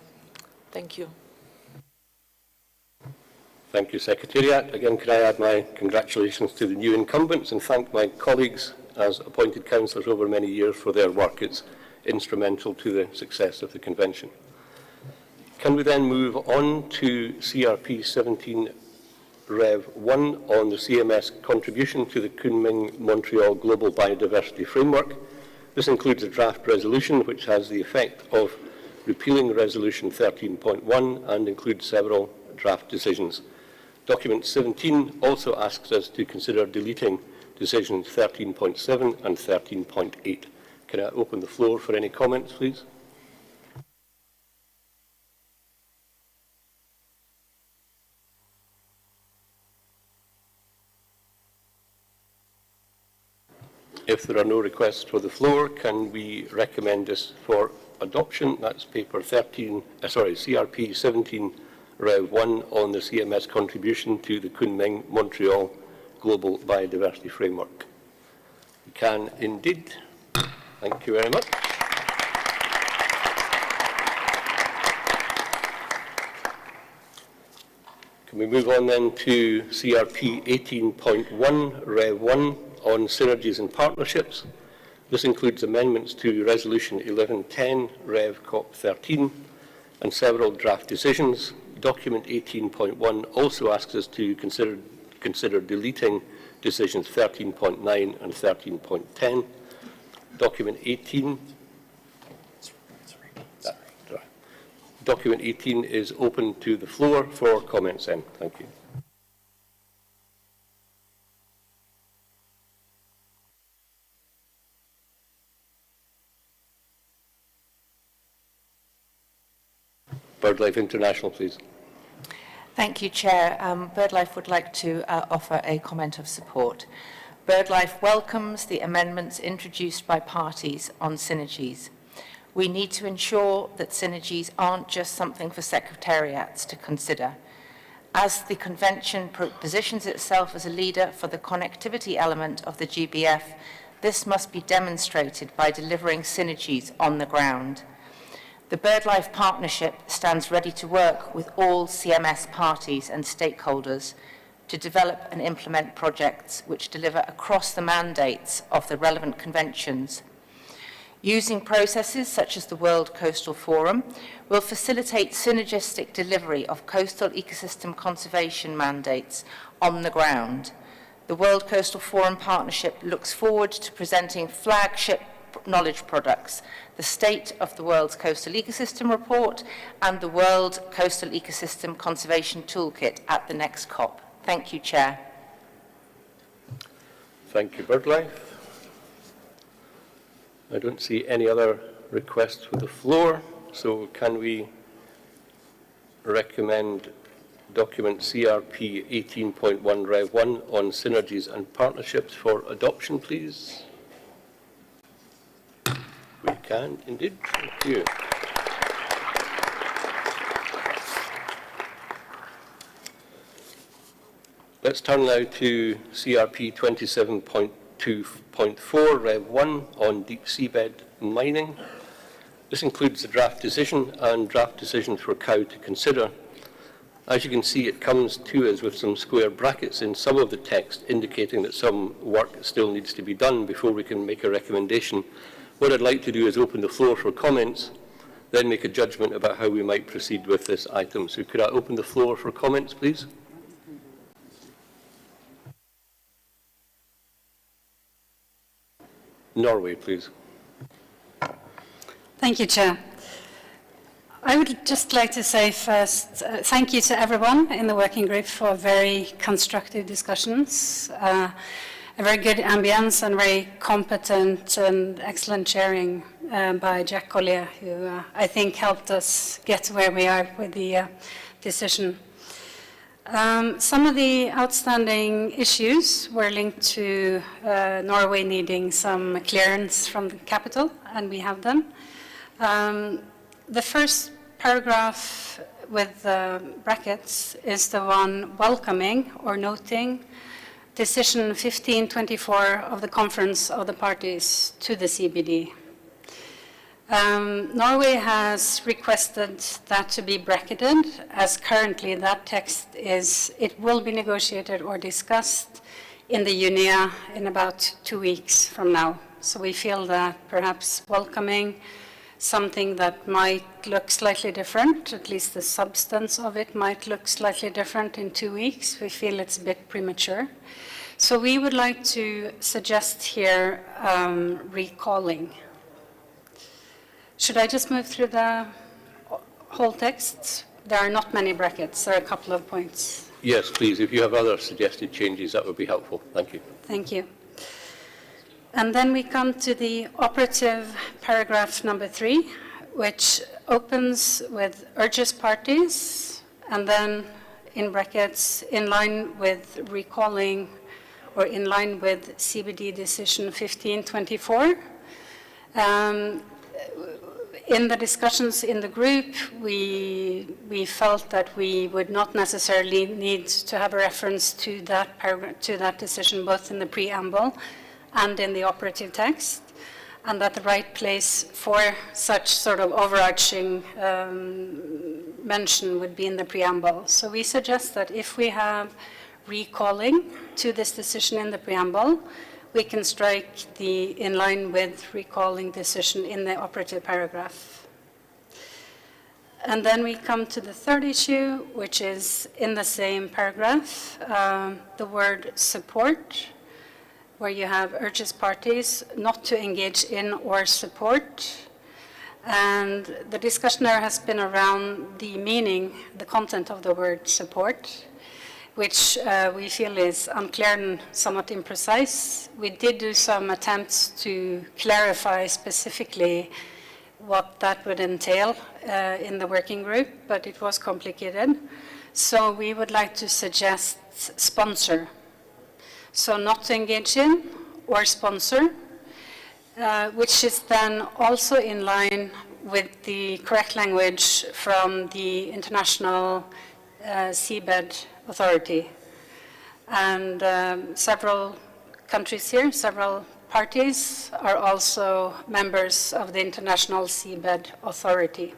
Speaker 7: Thank you.
Speaker 1: Thank you, Secretariat. Again, can I add my congratulations to the new incumbents and thank my colleagues as appointed councillors over many years for their work. It's instrumental to the success of the convention. Can we then move on to CRP 17 Rev 1 on the CMS contribution to the Kunming-Montreal Global Biodiversity Framework? This includes a draft resolution which has the effect of repealing Resolution 13.1 and includes several draft decisions. Document 17 also asks us to consider deleting decisions 13.7 and 13.8. Can I open the floor for any comments, please? If there are no requests for the floor, can we recommend this for adoption? That's paper CRP 17 Rev 1 on the CMS contribution to the Kunming-Montreal Global Biodiversity Framework. We can indeed. Thank you very much. Can we move on then to CRP 18.1 Rev 1 on synergies and partnerships? This includes amendments to Resolution 1110 Rev COP14 and several draft decisions. Document 18.1 also asks us to consider deleting decisions 13.9 and 13.10. Document 18. Document 18 is open to the floor for comments then. Thank you. BirdLife International, please.
Speaker 8: Thank you, Chair. BirdLife would like to offer a comment of support. BirdLife welcomes the amendments introduced by parties on synergies. We need to ensure that synergies aren't just something for secretariats to consider. As the Convention positions itself as a leader for the connectivity element of the GBF, this must be demonstrated by delivering synergies on the ground. The BirdLife Partnership stands ready to work with all CMS parties and stakeholders to develop and implement projects which deliver across the mandates of the relevant conventions. Using processes such as the World Coastal Forum will facilitate synergistic delivery of coastal ecosystem conservation mandates on the ground. The World Coastal Forum Partnership looks forward to presenting flagship knowledge products, the State of the World's Coastal Ecosystem Report and the World Coastal Ecosystem Conservation Toolkit at the next COP. Thank you, Chair.
Speaker 1: Thank you, BirdLife. I don't see any other requests for the floor, so can we recommend document CRP 18.1 Rev 1 on synergies and partnerships for adoption, please? We can indeed. Thank you. Let's turn now to CRP 27.2.4 Rev 1 on deep seabed mining. This includes the draft decision and draft decision for COW to consider. As you can see, it comes to us with some square brackets in some of the text indicating that some work still needs to be done before we can make a recommendation. What I'd like to do is open the floor for comments, then make a judgment about how we might proceed with this item. So could I open the floor for comments, please? Norway, please.
Speaker 24: Thank you, Chair. I would just like to say first, thank you to everyone in the working group for very constructive discussions, a very good ambience and very competent and excellent chairing by Jack Collier, who I think helped us get to where we are with the decision. Some of the outstanding issues were linked to Norway needing some clearance from the capital, and we have them. The first paragraph with brackets is the one welcoming or noting Decision 1524 of the Conference of the Parties to the CBD. Norway has requested that to be bracketed, as currently that text is, it will be negotiated or discussed in the UNEA in about 2 weeks from now. So we feel that perhaps welcoming something that might look slightly different, at least the substance of it might look slightly different in 2 weeks. We feel it's a bit premature. So we would like to suggest here recalling. Should I just move through the whole text? There are not many brackets, there are a couple of points.
Speaker 1: Yes, please. If you have other suggested changes, that would be helpful. Thank you.
Speaker 24: Thank you. And then we come to the operative paragraph number 3, which opens with urges parties, and then in brackets, in line with recalling or in line with CBD decision 1524. In the discussions in the group, we felt that we would not necessarily need to have a reference to that paragraph, to that decision, both in the preamble and in the operative text, and that the right place for such sort of overarching mention would be in the preamble. So we suggest that if we have recalling to this decision in the preamble, we can strike the in line with recalling decision in the operative paragraph. And then we come to the third issue, which is in the same paragraph, the word support, where you have urges parties not to engage in or support. And the discussion there has been around the meaning, the content of the word support, which we feel is unclear and somewhat imprecise. We did do some attempts to clarify specifically what that would entail in the working group, but it was complicated. So we would like to suggest sponsor. So not to engage in or sponsor, which is then also in line with the correct language from the International Seabed Authority. And several countries here, several parties are also members of the International Seabed Authority.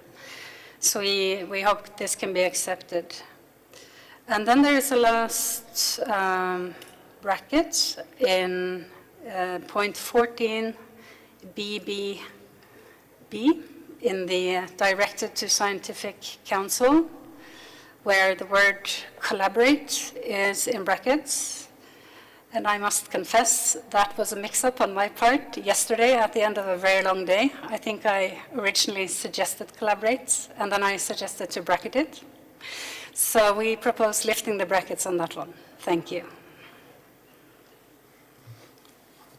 Speaker 24: So we hope this can be accepted. And then there is a last bracket in point 14 BBB in the Directed to Scientific Council, where the word collaborate is in brackets. And I must confess that was a mix-up on my part yesterday at the end of a very long day. I think I originally suggested collaborate, and then I suggested to bracket it. So we propose lifting the brackets on that one. Thank you.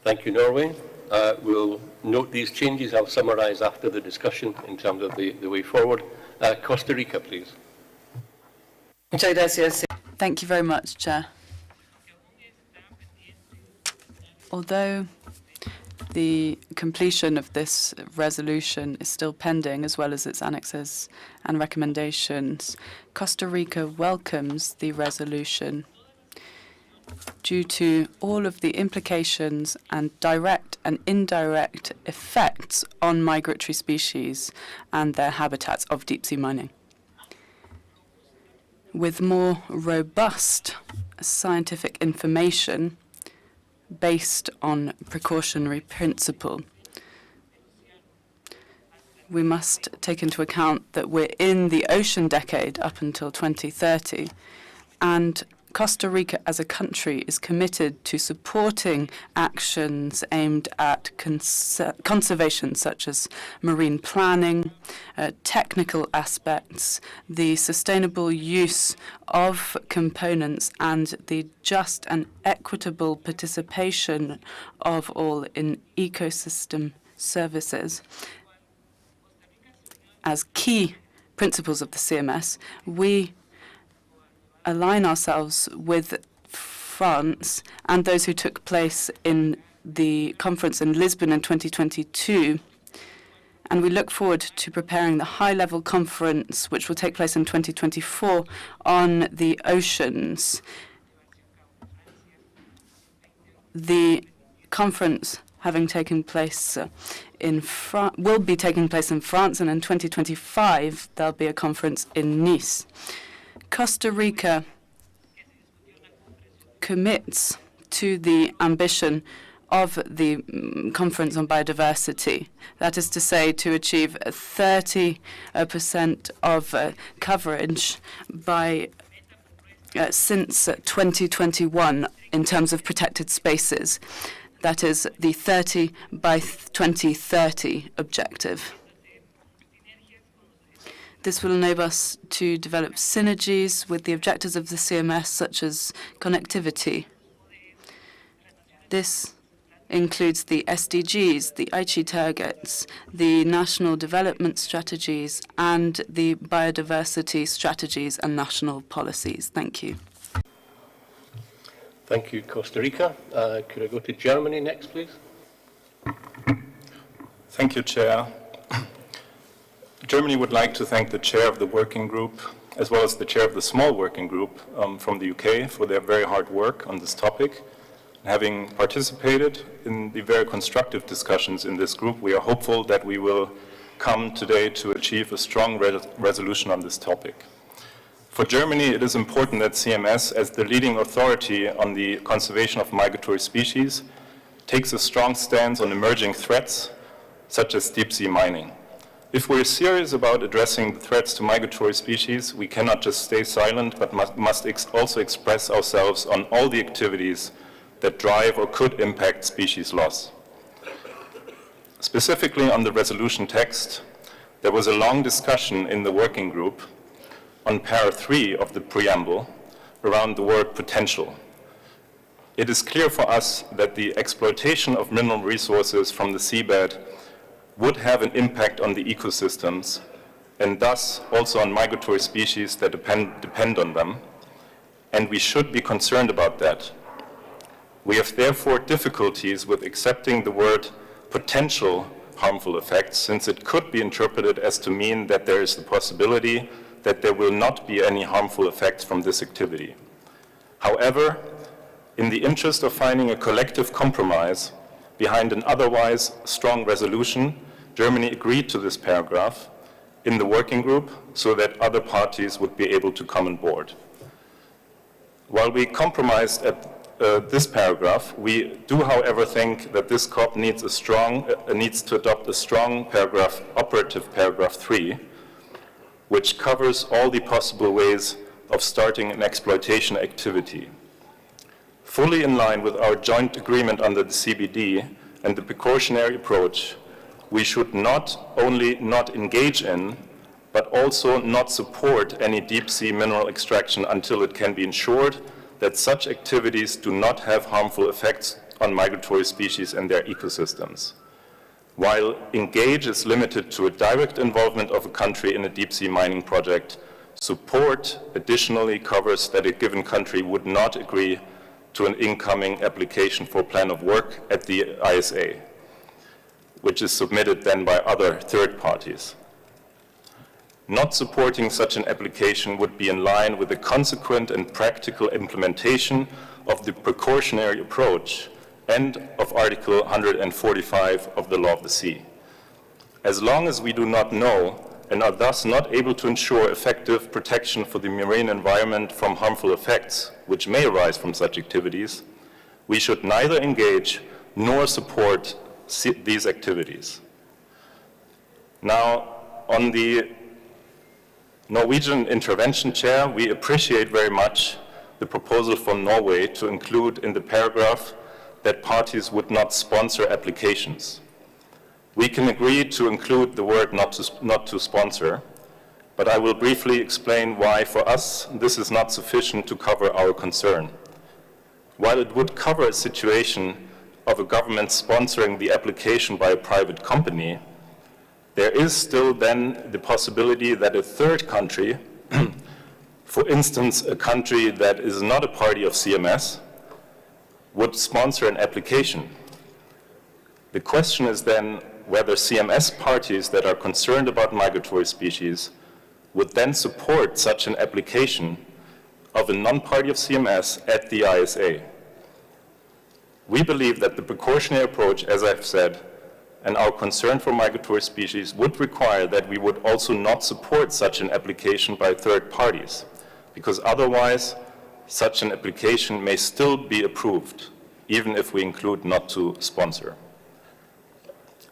Speaker 1: Thank you, Norway. We'll note these changes. I'll summarize after the discussion in terms of the way forward. Costa Rica, please.
Speaker 9: Thank you very much, Chair. Although the completion of this resolution is still pending, as well as its annexes and recommendations, Costa Rica welcomes the resolution due to all of the implications and direct and indirect effects on migratory species and their habitats of deep-sea mining. With more robust scientific information based on precautionary principle, we must take into account that we're in the ocean decade up until 2030, and Costa Rica as a country is committed to supporting actions aimed at conservation, such as marine planning, technical aspects, the sustainable use of components, and the just and equitable participation of all in ecosystem services. As key principles of the CMS, we align ourselves with France and those who took place in the conference in Lisbon in 2022, and we look forward to preparing the high-level conference which will take place in 2024 on the oceans. The conference having taken place will be taking place in France, and in 2025 there'll be a conference in Nice. Costa Rica commits to the ambition of the Conference on Biodiversity, that is to say, to achieve 30% of coverage by since 2021 in terms of protected spaces. That is the 30 by 2030 objective. This will enable us to develop synergies with the objectives of the CMS, such as connectivity. This includes the SDGs, the Aichi targets, the national development strategies, and the biodiversity strategies and national policies. Thank you.
Speaker 1: Thank you, Costa Rica. Could I go to Germany next, please?
Speaker 10: Thank you, Chair. Germany would like to thank the chair of the working group, as well as the chair of the small working group from the UK for their very hard work on this topic. Having participated in the very constructive discussions in this group, we are hopeful that we will come today to achieve a strong resolution on this topic. For Germany, it is important that CMS, as the leading authority on the conservation of migratory species, takes a strong stance on emerging threats, such as deep-sea mining. If we're serious about addressing the threats to migratory species, we cannot just stay silent, but must also express ourselves on all the activities that drive or could impact species loss. Specifically on the resolution text, there was a long discussion in the working group on para 3 of the preamble around the word potential. It is clear for us that the exploitation of mineral resources from the seabed would have an impact on the ecosystems, and thus also on migratory species that depend on them, and we should be concerned about that. We have therefore difficulties with accepting the word potential harmful effects, since it could be interpreted as to mean that there is the possibility that there will not be any harmful effects from this activity. However, in the interest of finding a collective compromise, behind an otherwise strong resolution, Germany agreed to this paragraph in the working group so that other parties would be able to come on board. While we compromised at this paragraph, we do, however, think that this COP needs to adopt a strong paragraph, operative paragraph 3, which covers all the possible ways of starting an exploitation activity. Fully in line with our joint agreement under the CBD and the precautionary approach, we should not only not engage in, but also not support any deep-sea mineral extraction until it can be ensured that such activities do not have harmful effects on migratory species and their ecosystems. While engage is limited to a direct involvement of a country in a deep-sea mining project, support additionally covers that a given country would not agree to an incoming application for plan of work at the ISA, which is submitted then by other third parties. Not supporting such an application would be in line with the consequent and practical implementation of the precautionary approach and of Article 145 of the Law of the Sea. As long as we do not know and are thus not able to ensure effective protection for the marine environment from harmful effects which may arise from such activities, we should neither engage nor support these activities. Now, on the Norwegian intervention chair, we appreciate very much the proposal from Norway to include in the paragraph that parties would not sponsor applications. We can agree to include the word not to sponsor, but I will briefly explain why for us this is not sufficient to cover our concern. While it would cover a situation of a government sponsoring the application by a private company, there is still then the possibility that a third country, for instance, a country that is not a party of CMS, would sponsor an application. The question is then whether CMS parties that are concerned about migratory species would then support such an application of a non-party of CMS at the ISA. We believe that the precautionary approach, as I've said, and our concern for migratory species would require that we would also not support such an application by third parties, because otherwise such an application may still be approved, even if we include not to sponsor.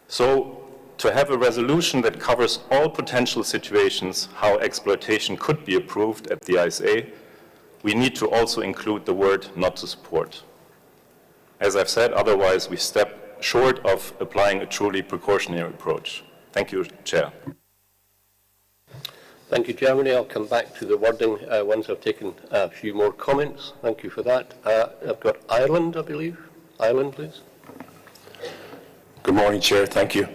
Speaker 10: So, to have a resolution that covers all potential situations how exploitation could be approved at the ISA, we need to also include the word not to support. As I've said, otherwise we step short of applying a truly precautionary approach. Thank you, Chair.
Speaker 1: Thank you, Germany. I'll come back to the wording once I've taken a few more comments. Thank you for that. I've got Ireland, I believe. Ireland, please.
Speaker 3: Good morning, Chair. Thank you.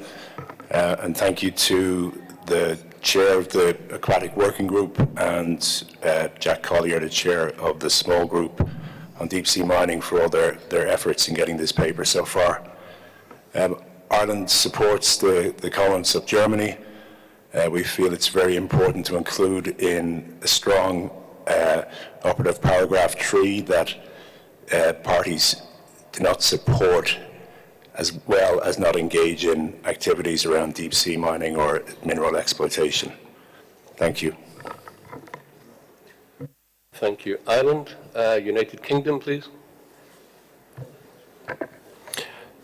Speaker 3: And thank you to the Chair of the Aquatic Working Group and Jack Collier, the Chair of the Small Group on Deep Sea Mining, for all their efforts in getting this paper so far. Ireland supports the comments of Germany. We feel it's very important to include in a strong operative paragraph 3 that parties do not support as well as not engage in activities around deep sea mining or mineral exploitation. Thank you.
Speaker 1: Thank you. Ireland, United Kingdom, please.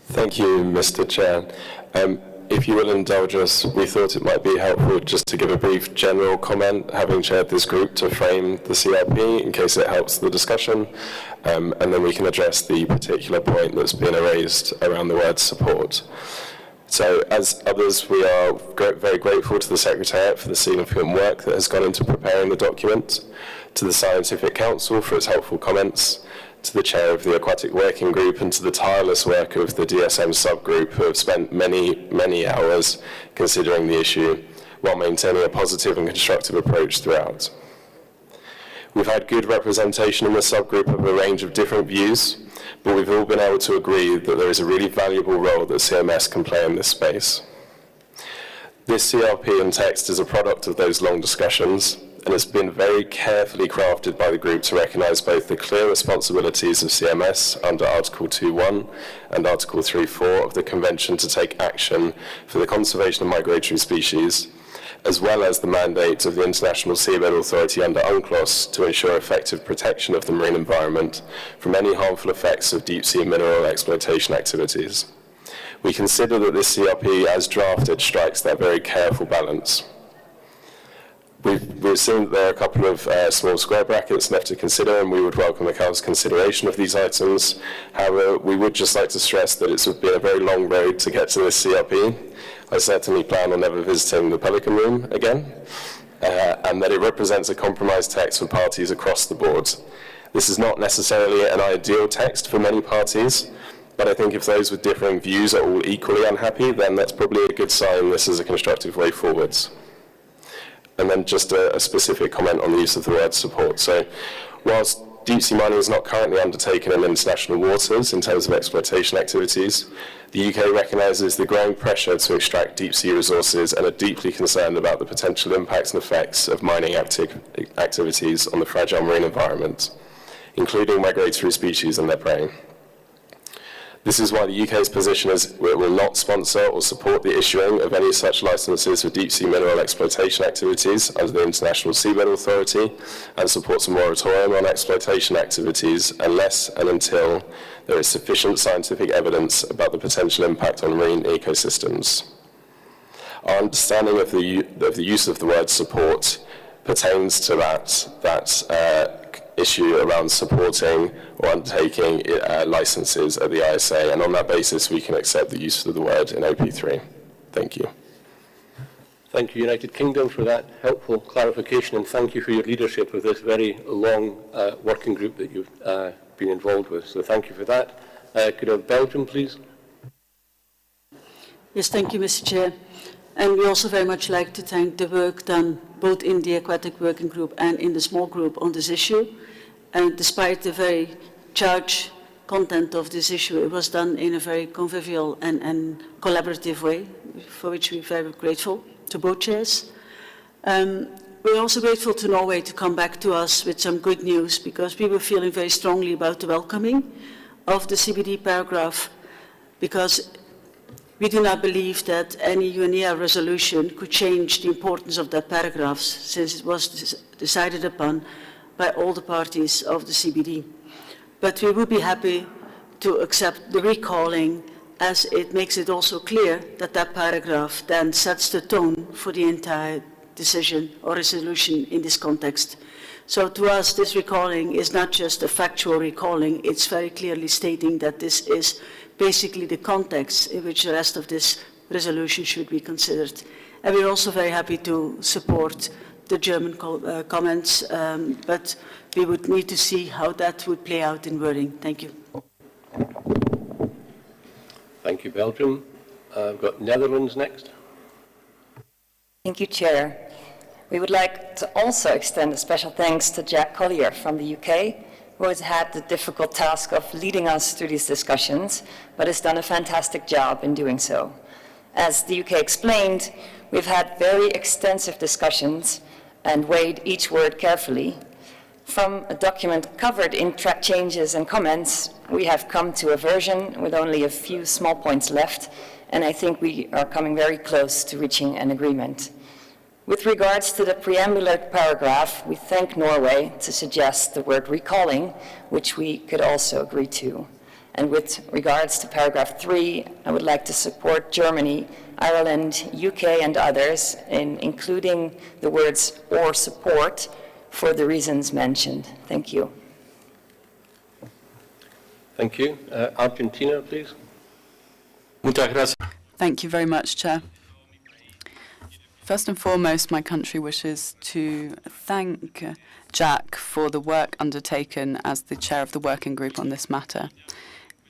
Speaker 6: Thank you, Mr. Chair. If you will indulge us, we thought it might be helpful just to give a brief general comment, having chaired this group, to frame the CRP in case it helps the discussion, and then we can address the particular point that's been raised around the word support. So, as others, we are very grateful to the Secretariat for the significant work that has gone into preparing the document, to the Scientific Council for its helpful comments, to the Chair of the Aquatic Working Group, and to the tireless work of the DSM subgroup, who have spent many hours considering the issue while maintaining a positive and constructive approach throughout. We've had good representation in the subgroup of a range of different views, but we've all been able to agree that there is a really valuable role that CMS can play in this space. This CRP and text is a product of those long discussions, and it's been very carefully crafted by the group to recognise both the clear responsibilities of CMS under Article 2.1 and Article 3.4 of the Convention to take action for the conservation of migratory species, as well as the mandate of the International Seabed Authority under UNCLOS to ensure effective protection of the marine environment from any harmful effects of deep-sea mineral exploitation activities. We consider that this CRP, as drafted, strikes that very careful balance. We've seen that there are a couple of small square brackets left to consider, and we would welcome the Council's consideration of these items. However, we would just like to stress that it's been a very long road to get to this CRP. I certainly plan on never visiting the Pelican Room again, and that it represents a compromise text for parties across the board. This is not necessarily an ideal text for many parties, but I think if those with differing views are all equally unhappy, then that's probably a good sign this is a constructive way forwards. And then just a specific comment on the use of the word support. So whilst deep-sea mining is not currently undertaken in international waters in terms of exploitation activities, the UK recognises the growing pressure to extract deep-sea resources and are deeply concerned about the potential impacts and effects of mining activities on the fragile marine environment, including migratory species and their prey. This is why the UK's position is it will not sponsor or support the issuing of any such licences for deep-sea mineral exploitation activities under the International Seabed Authority, and supports a moratorium on exploitation activities unless and until there is sufficient scientific evidence about the potential impact on marine ecosystems. Our understanding of the use of the word support pertains to that issue around supporting or undertaking licenses at the ISA, and on that basis we can accept the use of the word in OP3. Thank you.
Speaker 1: Thank you, United Kingdom, for that helpful clarification, and thank you for your leadership of this very long working group that you've been involved with. So thank you for that. Could I have Belgium, please?
Speaker 11: Yes, thank you, Mr. Chair. And we also very much like to thank the work done both in the Aquatic Working Group and in the small group on this issue. And despite the very charged content of this issue, it was done in a very convivial and collaborative way, for which we're very grateful to both chairs. We're also grateful to Norway to come back to us with some good news, because we were feeling very strongly about the welcoming of the CBD paragraph, because we do not believe that any UNEA resolution could change the importance of that paragraph, since it was decided upon by all the parties of the CBD. But we would be happy to accept the recalling, as it makes it also clear that that paragraph then sets the tone for the entire decision or resolution in this context. So to us, this recalling is not just a factual recalling, it's very clearly stating that this is basically the context in which the rest of this resolution should be considered. And we're also very happy to support the German comments, but we would need to see how that would play out in wording. Thank you.
Speaker 1: Thank you, Belgium. I've got Netherlands next.
Speaker 12: Thank you, Chair. We would like to also extend a special thanks to Jack Collier from the UK, who has had the difficult task of leading us through these discussions, but has done a fantastic job in doing so. As the UK explained, we've had very extensive discussions and weighed each word carefully. From a document covered in track changes and comments, we have come to a version with only a few small points left, and I think we are coming very close to reaching an agreement. With regards to the preambular paragraph, we thank Norway to suggest the word recalling, which we could also agree to. And with regards to paragraph 3, I would like to support Germany, Ireland, UK, and others in including the words or support for the reasons mentioned. Thank you.
Speaker 1: Thank you. Argentina, please.
Speaker 9: Thank you very much, Chair. First and foremost, my country wishes to thank Jack for the work undertaken as the chair of the working group on this matter.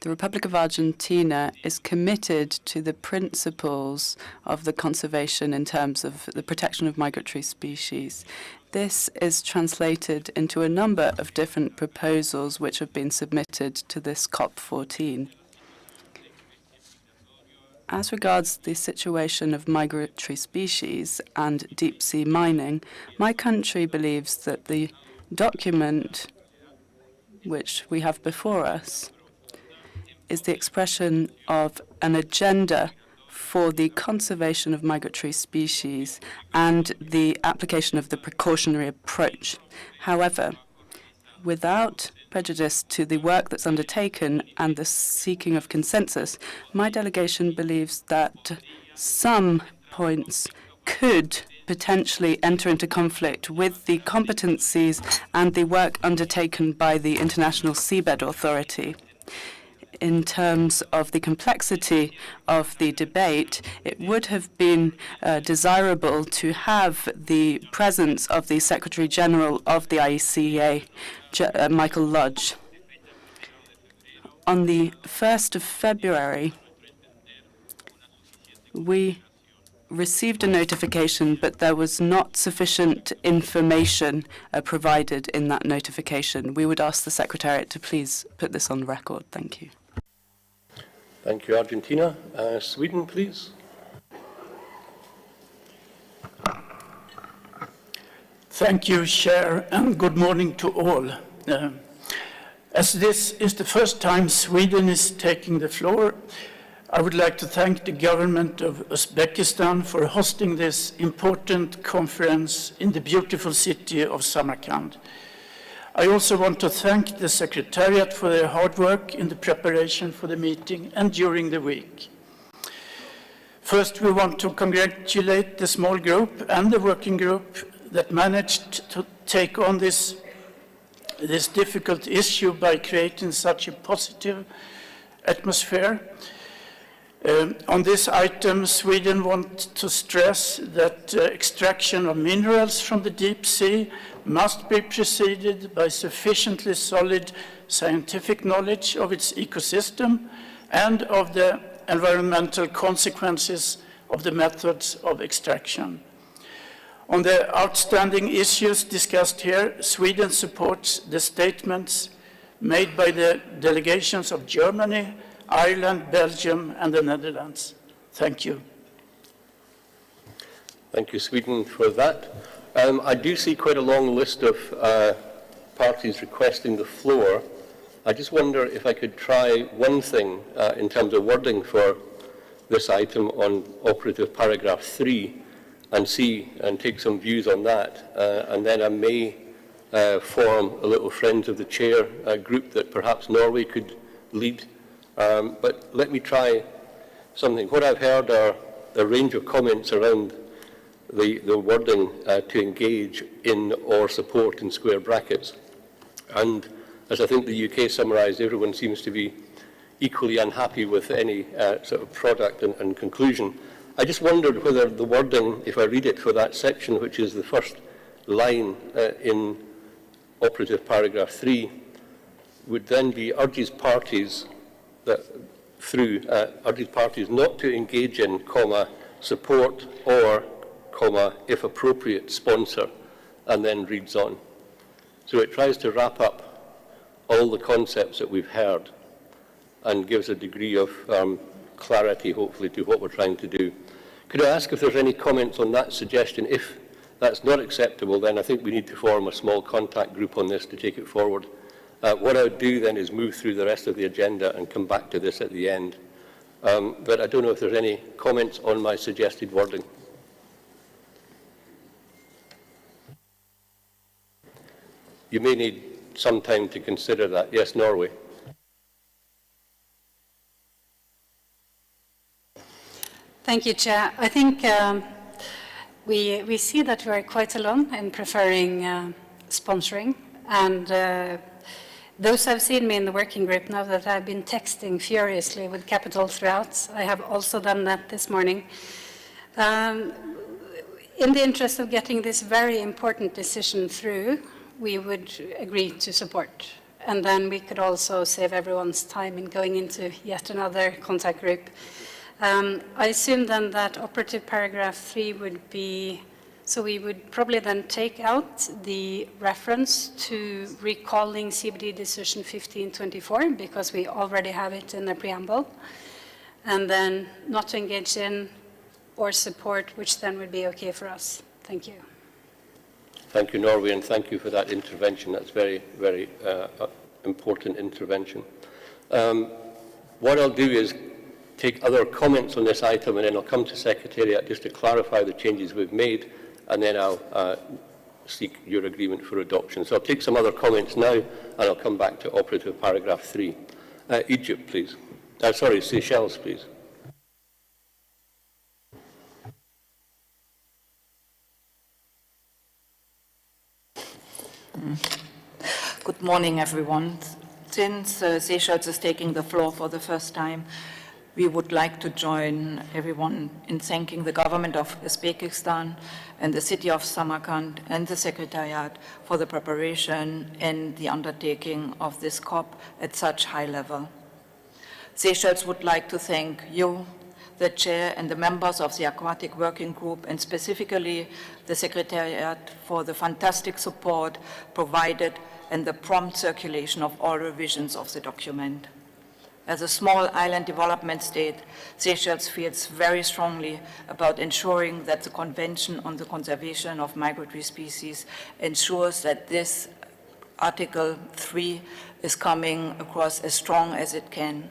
Speaker 9: The Republic of Argentina is committed to the principles of the conservation in terms of the protection of migratory species. This is translated into a number of different proposals which have been submitted to this COP14. As regards the situation of migratory species and deep-sea mining, my country believes that the document which we have before us is the expression of an agenda for the conservation of migratory species and the application of the precautionary approach. However, without prejudice to the work that's undertaken and the seeking of consensus, my delegation believes that some points could potentially enter into conflict with the competencies and the work undertaken by the International Seabed Authority. In terms of the complexity of the debate, it would have been desirable to have the presence of the Secretary General of the IECA, Michael Lodge. On the 1st of February, we received a notification, but there was not sufficient information provided in that notification. We would ask the Secretariat to please put this on record. Thank you.
Speaker 1: Thank you, Argentina. Sweden, please.
Speaker 15: Thank you, Chair, and good morning to all. As this is the first time Sweden is taking the floor, I would like to thank the government of Uzbekistan for hosting this important conference in the beautiful city of Samarkand. I also want to thank the Secretariat for their hard work in the preparation for the meeting and during the week. First, we want to congratulate the small group and the working group that managed to take on this difficult issue by creating such a positive atmosphere. On this item, Sweden wants to stress that extraction of minerals from the deep sea must be preceded by sufficiently solid scientific knowledge of its ecosystem and of the environmental consequences of the methods of extraction. On the outstanding issues discussed here, Sweden supports the statements made by the delegations of Germany, Ireland, Belgium, and the Netherlands. Thank you.
Speaker 1: Thank you, Sweden, for that. I do see quite a long list of parties requesting the floor. I just wonder if I could try one thing in terms of wording for this item on operative paragraph 3 and see and take some views on that. And then I may form a little Friends of the Chair group that perhaps Norway could lead. But let me try something. What I've heard are a range of comments around the wording to engage in or support in square brackets. And as I think the UK summarised, everyone seems to be equally unhappy with any sort of product and conclusion. I just wondered whether the wording, if I read it for that section, which is the first line in operative paragraph 3, would then be urges parties urges parties not to engage in, support or, if appropriate, sponsor, and then reads on. So it tries to wrap up all the concepts that we've heard and gives a degree of clarity, hopefully, to what we're trying to do. Could I ask if there's any comments on that suggestion? If that's not acceptable, then I think we need to form a small contact group on this to take it forward. What I would do then is move through the rest of the agenda and come back to this at the end. But I don't know if there's any comments on my suggested wording. You may need some time to consider that. Yes, Norway.
Speaker 24: Thank you, Chair. I think we see that we are quite alone in preferring sponsoring, and those who have seen me in the working group know that I've been texting furiously with capital throughout. I have also done that this morning. In the interest of getting this very important decision through, we would agree to support. And then we could also save everyone's time in going into yet another contact group. I assume then that operative paragraph 3 would be, so we would probably then take out the reference to recalling CBD decision 1524 because we already have it in the preamble. and then not to engage in or support, which then would be okay for us. Thank you.
Speaker 1: Thank you, Norway, and thank you for that intervention. That's very, very important intervention. What I'll do is take other comments on this item, and then I'll come to Secretariat just to clarify the changes we've made, and then I'll seek your agreement for adoption. So I'll take some other comments now, and I'll come back to operative paragraph 3. Egypt, please. Sorry, Seychelles, please.
Speaker 16: Good morning, everyone. Since Seychelles is taking the floor for the first time, we would like to join everyone in thanking the government of Uzbekistan and the city of Samarkand and the Secretariat for the preparation and the undertaking of this COP at such high level. Seychelles would like to thank you, the chair and the members of the Aquatic Working Group, and specifically the Secretariat for the fantastic support provided and the prompt circulation of all revisions of the document. As a small island development state, Seychelles feels very strongly about ensuring that the Convention on the Conservation of Migratory Species ensures that this Article 3 is coming across as strong as it can.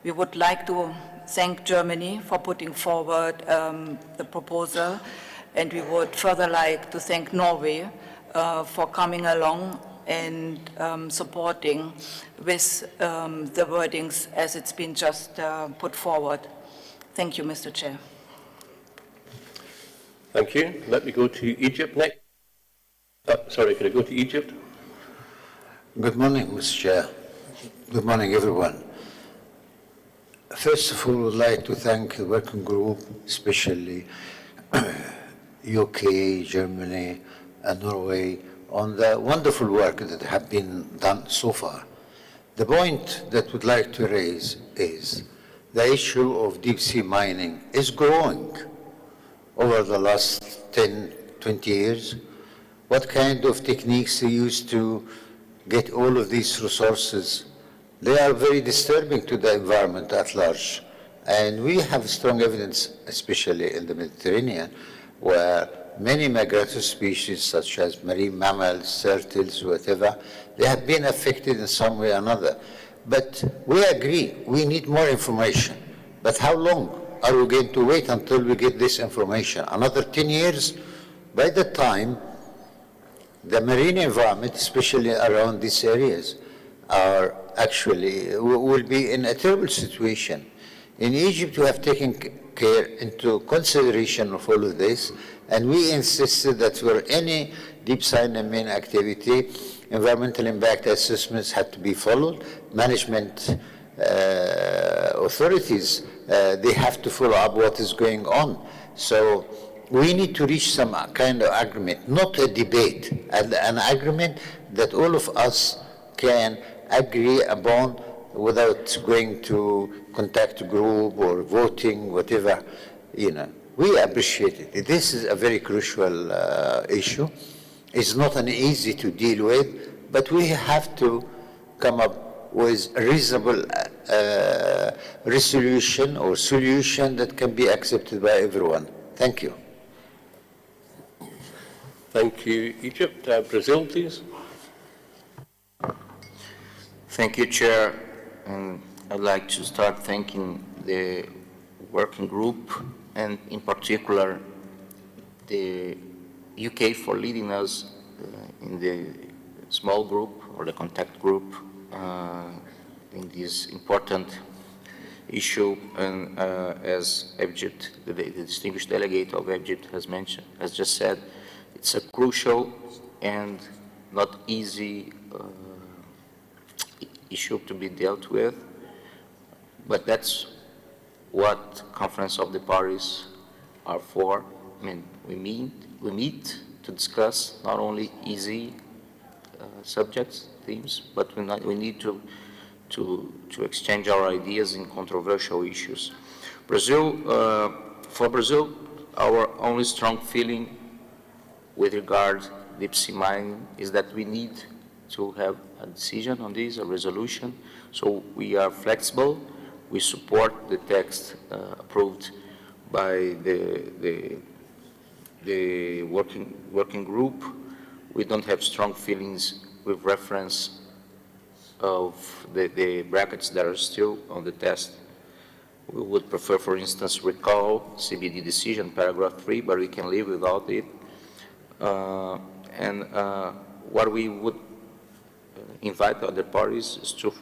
Speaker 16: We would like to thank Germany for putting forward the proposal, and we would further like to thank Norway for coming along and supporting with the wordings as it's been just put forward. Thank you, Mr. Chair.
Speaker 1: Thank you. Let me go to Egypt next. Sorry, can I go to Egypt?
Speaker 17: Good morning, Mr. Chair. Good morning, everyone. First of all, I would like to thank the working group, especially UK, Germany, and Norway, on the wonderful work that have been done so far. The point that we'd like to raise is the issue of deep sea mining is growing over the last 10, 20 years. What kind of techniques they use to get all of these resources? They are very disturbing to the environment at large. And we have strong evidence, especially in the Mediterranean, where many migratory species, such as marine mammals, turtles, whatever, they have been affected in some way or another. But we agree, we need more information. But how long are we going to wait until we get this information? Another 10 years? By the time the marine environment, especially around these areas, are actually, will be in a terrible situation. In Egypt, we have taken care into consideration of all of this, and we insisted that for any deep sea mining activity, environmental impact assessments had to be followed. Management authorities, they have to follow up what is going on. So we need to reach some kind of agreement, not a debate, an agreement that all of us can agree upon without going to contact a group or voting, whatever, you know. We appreciate it. This is a very crucial issue. It's not an easy to deal with, but we have to come up with a reasonable resolution or solution that can be accepted by everyone. Thank you.
Speaker 1: Thank you, Egypt. Brazil, please.
Speaker 13: Thank you, Chair. And I'd like to start thanking the working group and in particular the UK for leading us in the small group or the contact group in this important issue. And as Egypt, the distinguished delegate of Egypt has just said, it's a crucial and not easy issue to be dealt with, but that's what Conference of the Parties are for. I mean, we meet to discuss not only easy subjects, themes, but we need to exchange our ideas in controversial issues. For Brazil, our only strong feeling with regard to deep sea mining is that we need to have a decision on this, a resolution. So we are flexible, we support the text approved by the working group. We don't have strong feelings with reference of the brackets that are still on the test. We would prefer, for instance, recall CBD decision, paragraph 3, but we can live without it. What we would invite other parties is to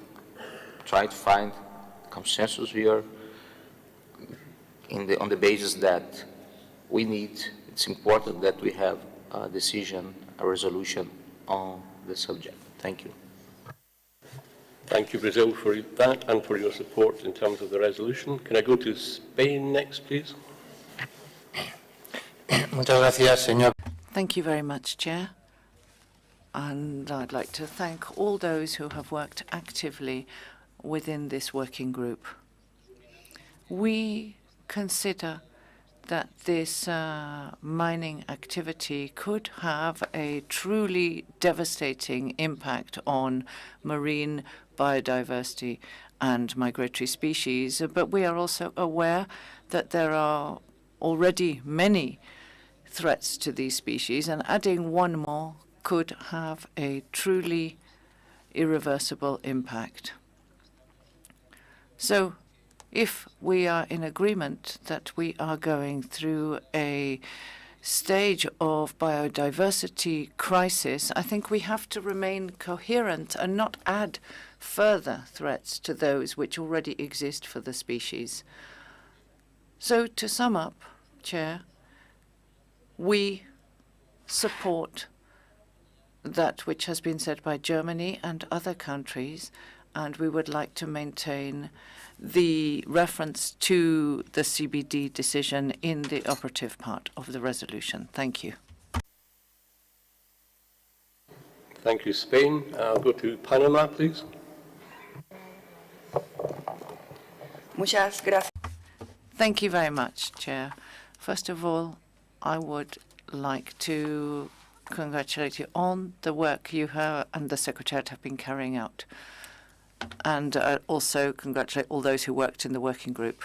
Speaker 13: try to find consensus here on the basis that it's important that we have a decision, a resolution on the subject. Thank you.
Speaker 1: Thank you, Brazil, for that and for your support in terms of the resolution. Can I go to Spain next, please?
Speaker 14: Muchas gracias, señor. Thank you very much, Chair. And I'd like to thank all those who have worked actively within this working group. We consider that this mining activity could have a truly devastating impact on marine biodiversity and migratory species, but we are also aware that there are already many threats to these species, and adding one more could have a truly irreversible impact. So if we are in agreement that we are going through a stage of biodiversity crisis, I think we have to remain coherent and not add further threats to those which already exist for the species. So to sum up, Chair, we support that which has been said by Germany and other countries, and we would like to maintain the reference to the CBD decision in the operative part of the resolution. Thank you.
Speaker 1: Thank you, Spain. I'll go to Panama, please.
Speaker 14: Muchas gracias. Thank you very much, Chair. First of all, I would like to congratulate you on the work you have and the Secretariat have been carrying out. And also congratulate all those who worked in the working group.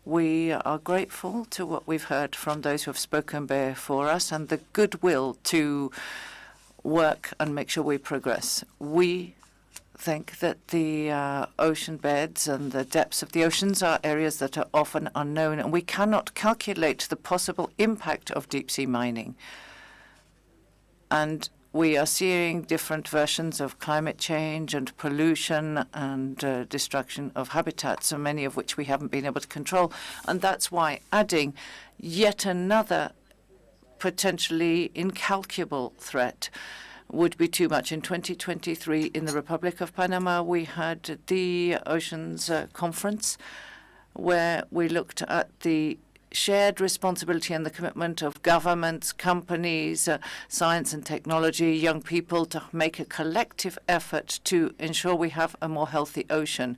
Speaker 14: We are grateful to what we've heard from those who have spoken before us and the goodwill to work and make sure we progress. We think that the ocean beds and the depths of the oceans are areas that are often unknown, and we cannot calculate the possible impact of deep-sea mining. And we are seeing different versions of climate change and pollution and destruction of habitats, so many of which we haven't been able to control. And that's why adding yet another potentially incalculable threat would be too much. In 2023, in the Republic of Panama, we had the Oceans Conference, where we looked at the shared responsibility and the commitment of governments, companies, science and technology, young people, to make a collective effort to ensure we have a more healthy ocean.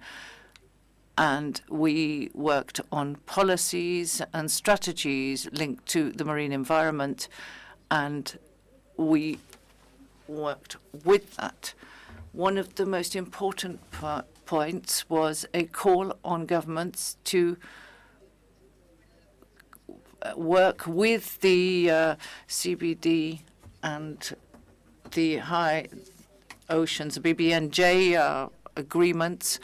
Speaker 14: And we worked on policies and strategies linked to the marine environment, and we worked with that. One of the most important points was a call on governments to work with the CBD and the high oceans, BBNJ agreements,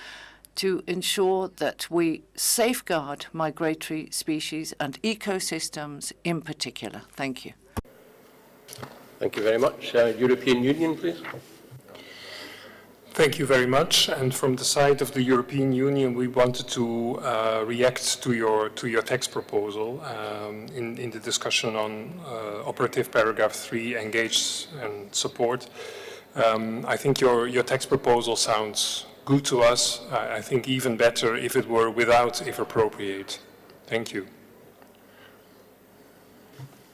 Speaker 14: to ensure that we safeguard migratory species and ecosystems in particular. Thank you.
Speaker 1: Thank you very much. European Union, please.
Speaker 18: Thank you very much. And from the side of the European Union, we wanted to react to your text proposal in the discussion on operative paragraph 3, engage and support. I think your text proposal sounds good to us. I think even better if it were without if appropriate. Thank you.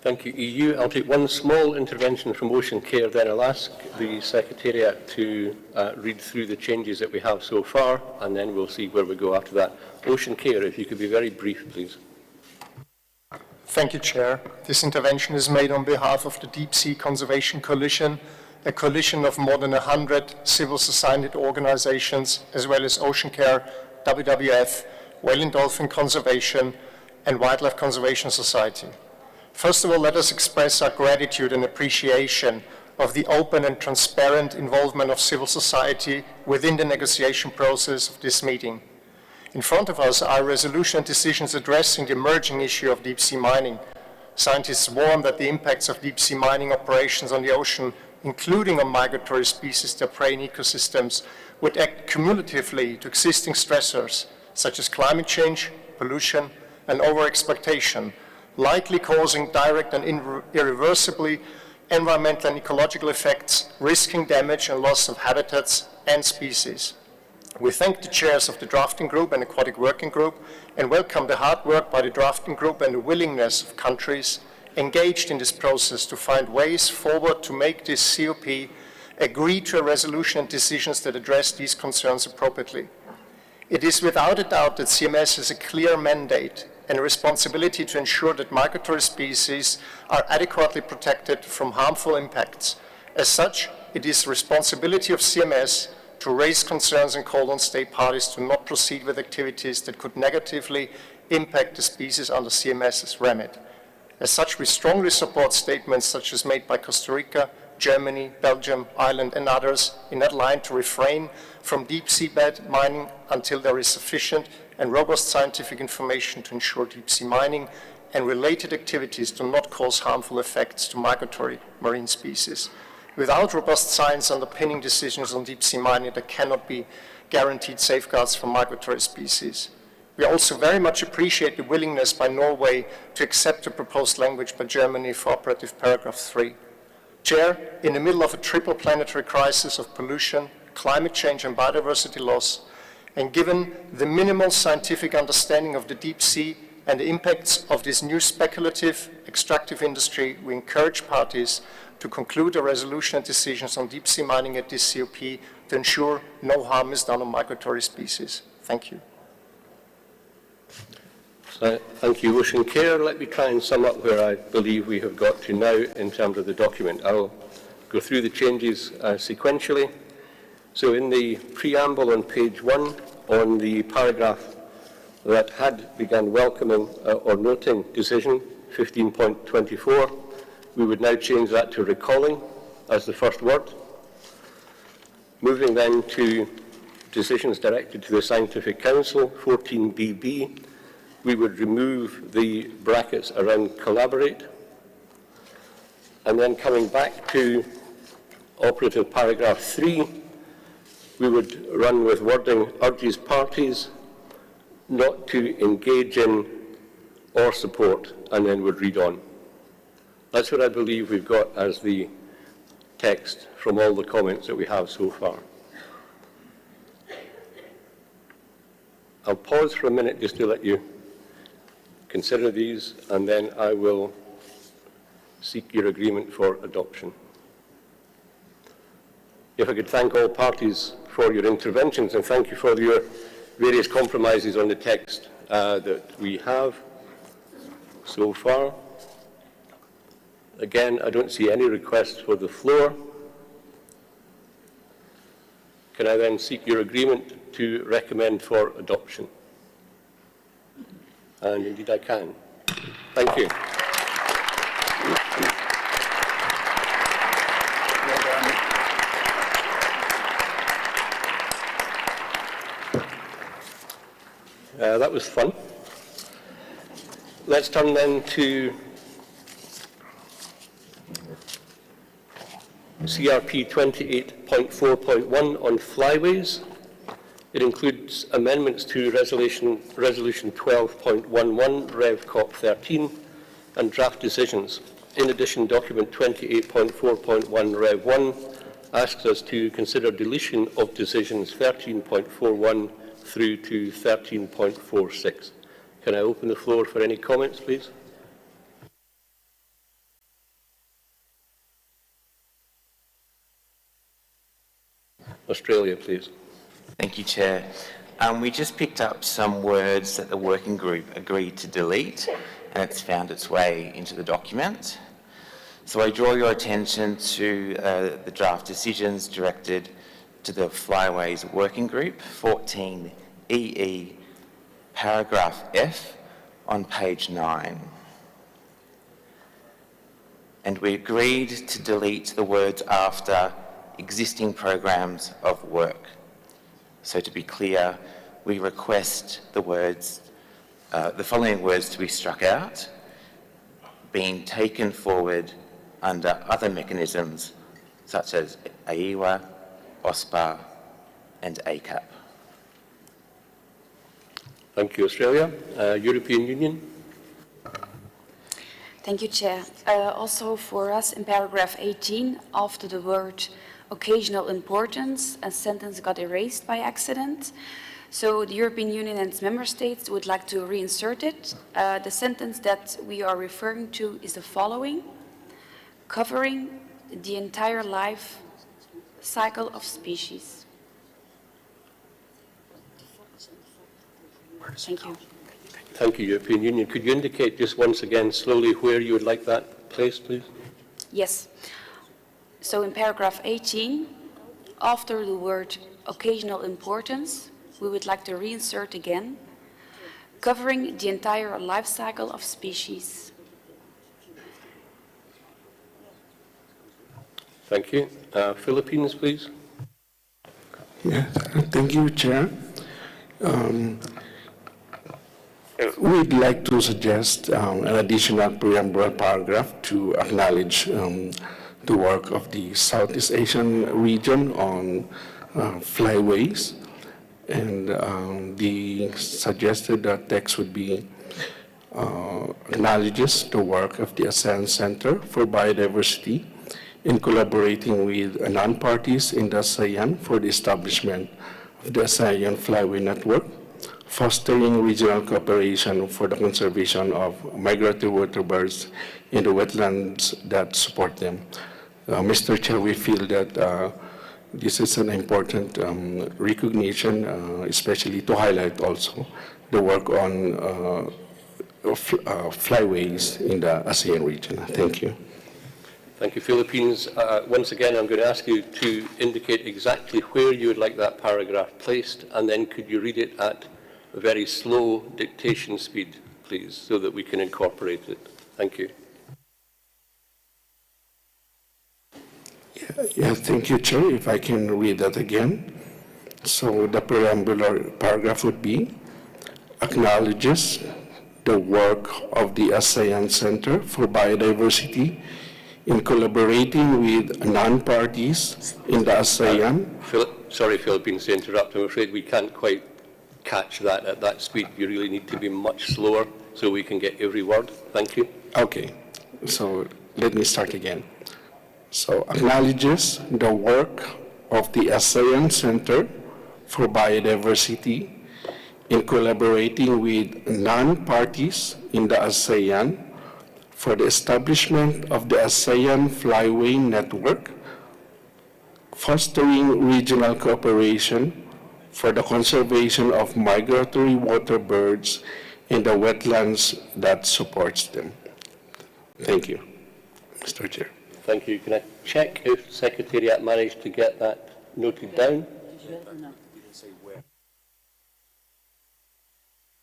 Speaker 1: Thank you, EU. I'll take one small intervention from Ocean Care, then I'll ask the Secretariat to read through the changes that we have so far, and then we'll see where we go after that. Ocean Care, if you could be very brief, please.
Speaker 21: Thank you, Chair. This intervention is made on behalf of the Deep Sea Conservation Coalition, a coalition of more than 100 civil society organizations, as well as Ocean Care WWF, Whale and Dolphin Conservation, and Wildlife Conservation Society. First of all, let us express our gratitude and appreciation of the open and transparent involvement of civil society within the negotiation process of this meeting. In front of us are resolution and decisions addressing the emerging issue of deep-sea mining. Scientists warn that the impacts of deep-sea mining operations on the ocean, including on migratory species that prey in ecosystems, would act cumulatively to existing stressors, such as climate change, pollution, and overexploitation, likely causing direct and irreversibly environmental and ecological effects, risking damage and loss of habitats and species. We thank the chairs of the drafting group and aquatic working group and welcome the hard work by the drafting group and the willingness of countries engaged in this process to find ways forward to make this COP agree to a resolution and decisions that address these concerns appropriately. It is without a doubt that CMS has a clear mandate and a responsibility to ensure that migratory species are adequately protected from harmful impacts. As such, it is the responsibility of CMS to raise concerns and call on state parties to not proceed with activities that could negatively impact the species under CMS's remit. As such, we strongly support statements such as made by Costa Rica, Germany, Belgium, Ireland, and others in that line to refrain from deep seabed mining until there is sufficient and robust scientific information to ensure deep sea mining and related activities do not cause harmful effects to migratory marine species. Without robust science underpinning decisions on deep sea mining, there cannot be guaranteed safeguards for migratory species. We also very much appreciate the willingness by Norway to accept the proposed language by Germany for operative paragraph 3. Chair, in the middle of a triple planetary crisis of pollution, climate change, and biodiversity loss, and given the minimal scientific understanding of the deep sea and the impacts of this new speculative extractive industry, we encourage parties to conclude a resolution and decisions on deep sea mining at this COP to ensure no harm is done on migratory species. Thank you.
Speaker 1: Thank you, Ocean Care. Let me try and sum up where I believe we have got to now in terms of the document. I'll go through the changes sequentially. So in the preamble on page 1, on the paragraph that had begun welcoming or noting decision 15.24, we would now change that to recalling as the first word. Moving then to decisions directed to the Scientific Council, 14BB, we would remove the brackets around collaborate. And then coming back to operative paragraph 3, we would run with wording urges parties not to engage in or support, and then would read on. That's what I believe we've got as the text from all the comments that we have so far. I'll pause for a minute just to let you consider these, and then I will seek your agreement for adoption. If I could thank all parties for your interventions, and thank you for your various compromises on the text that we have so far. Again, I don't see any requests for the floor. Can I then seek your agreement to recommend for adoption? And indeed I can. Thank you. That was fun. Let's turn then to CRP 28.4.1 on flyways. It includes amendments to Resolution 12.11, Rev COP14, and draft decisions. In addition, document 28.4.1, Rev 1, asks us to consider deletion of decisions 13.41 through to 13.46. Can I open the floor for any comments, please? Australia, please.
Speaker 2: Thank you, Chair. We just picked up some words that the working group agreed to delete, and it's found its way into the document. So I draw your attention to the draft decisions directed to the Flyways Working Group, 14 EE paragraph F on page 9. And we agreed to delete the words after existing programs of work. So to be clear, we request the words, the following words to be struck out: being taken forward under other mechanisms such as AIWA, OSPA and ACAP.
Speaker 1: Thank you, Australia. European Union.
Speaker 4: Thank you, Chair. Also for us, in paragraph 18, after the word occasional importance, a sentence got erased by accident. So the European Union and its member states would like to reinsert it. The sentence that we are referring to is the following: covering the entire life cycle of species. Thank you.
Speaker 1: Thank you, European Union. Could you indicate just once again slowly where you would like that placed, please?
Speaker 4: Yes. So in paragraph 18, after the word occasional importance, we would like to reinsert again, covering the entire life cycle of species.
Speaker 1: Thank you. Philippines, please.
Speaker 5: Yes, thank you, Chair. We'd like to suggest an additional preamble paragraph to acknowledge the work of the Southeast Asian region on flyways, and the suggested text would be acknowledges the work of the ASEAN Center for Biodiversity in collaborating with non-parties in the ASEAN for the establishment of the ASEAN Flyway Network, fostering regional cooperation for the conservation of migratory water birds in the wetlands that support them. Mr. Chair, we feel that this is an important recognition, especially to highlight also the work on flyways in the ASEAN region. Thank you.
Speaker 1: Thank you, Philippines. Once again, I'm going to ask you to indicate exactly where you would like that paragraph placed, and then could you read it at a very slow dictation speed, please, so that we can incorporate it. Thank you.
Speaker 5: Yeah, thank you, Chair. If I can read that again. So the preambular paragraph would be, acknowledges the work of the ASEAN Center for Biodiversity in collaborating with non-parties in the ASEAN.
Speaker 1: Sorry, Philippines, to interrupt. I'm afraid we can't quite catch that at that speed. You really need to be much slower so we can get every word. Thank you.
Speaker 5: Okay, so let me start again. So acknowledges the work of the ASEAN Center for Biodiversity in collaborating with non-parties in the ASEAN for the establishment of the ASEAN Flyway Network, fostering regional cooperation for the conservation of migratory water birds in the wetlands that supports them. Thank you, Mr. Chair.
Speaker 1: Thank you. Can I check if Secretariat managed to get that noted down?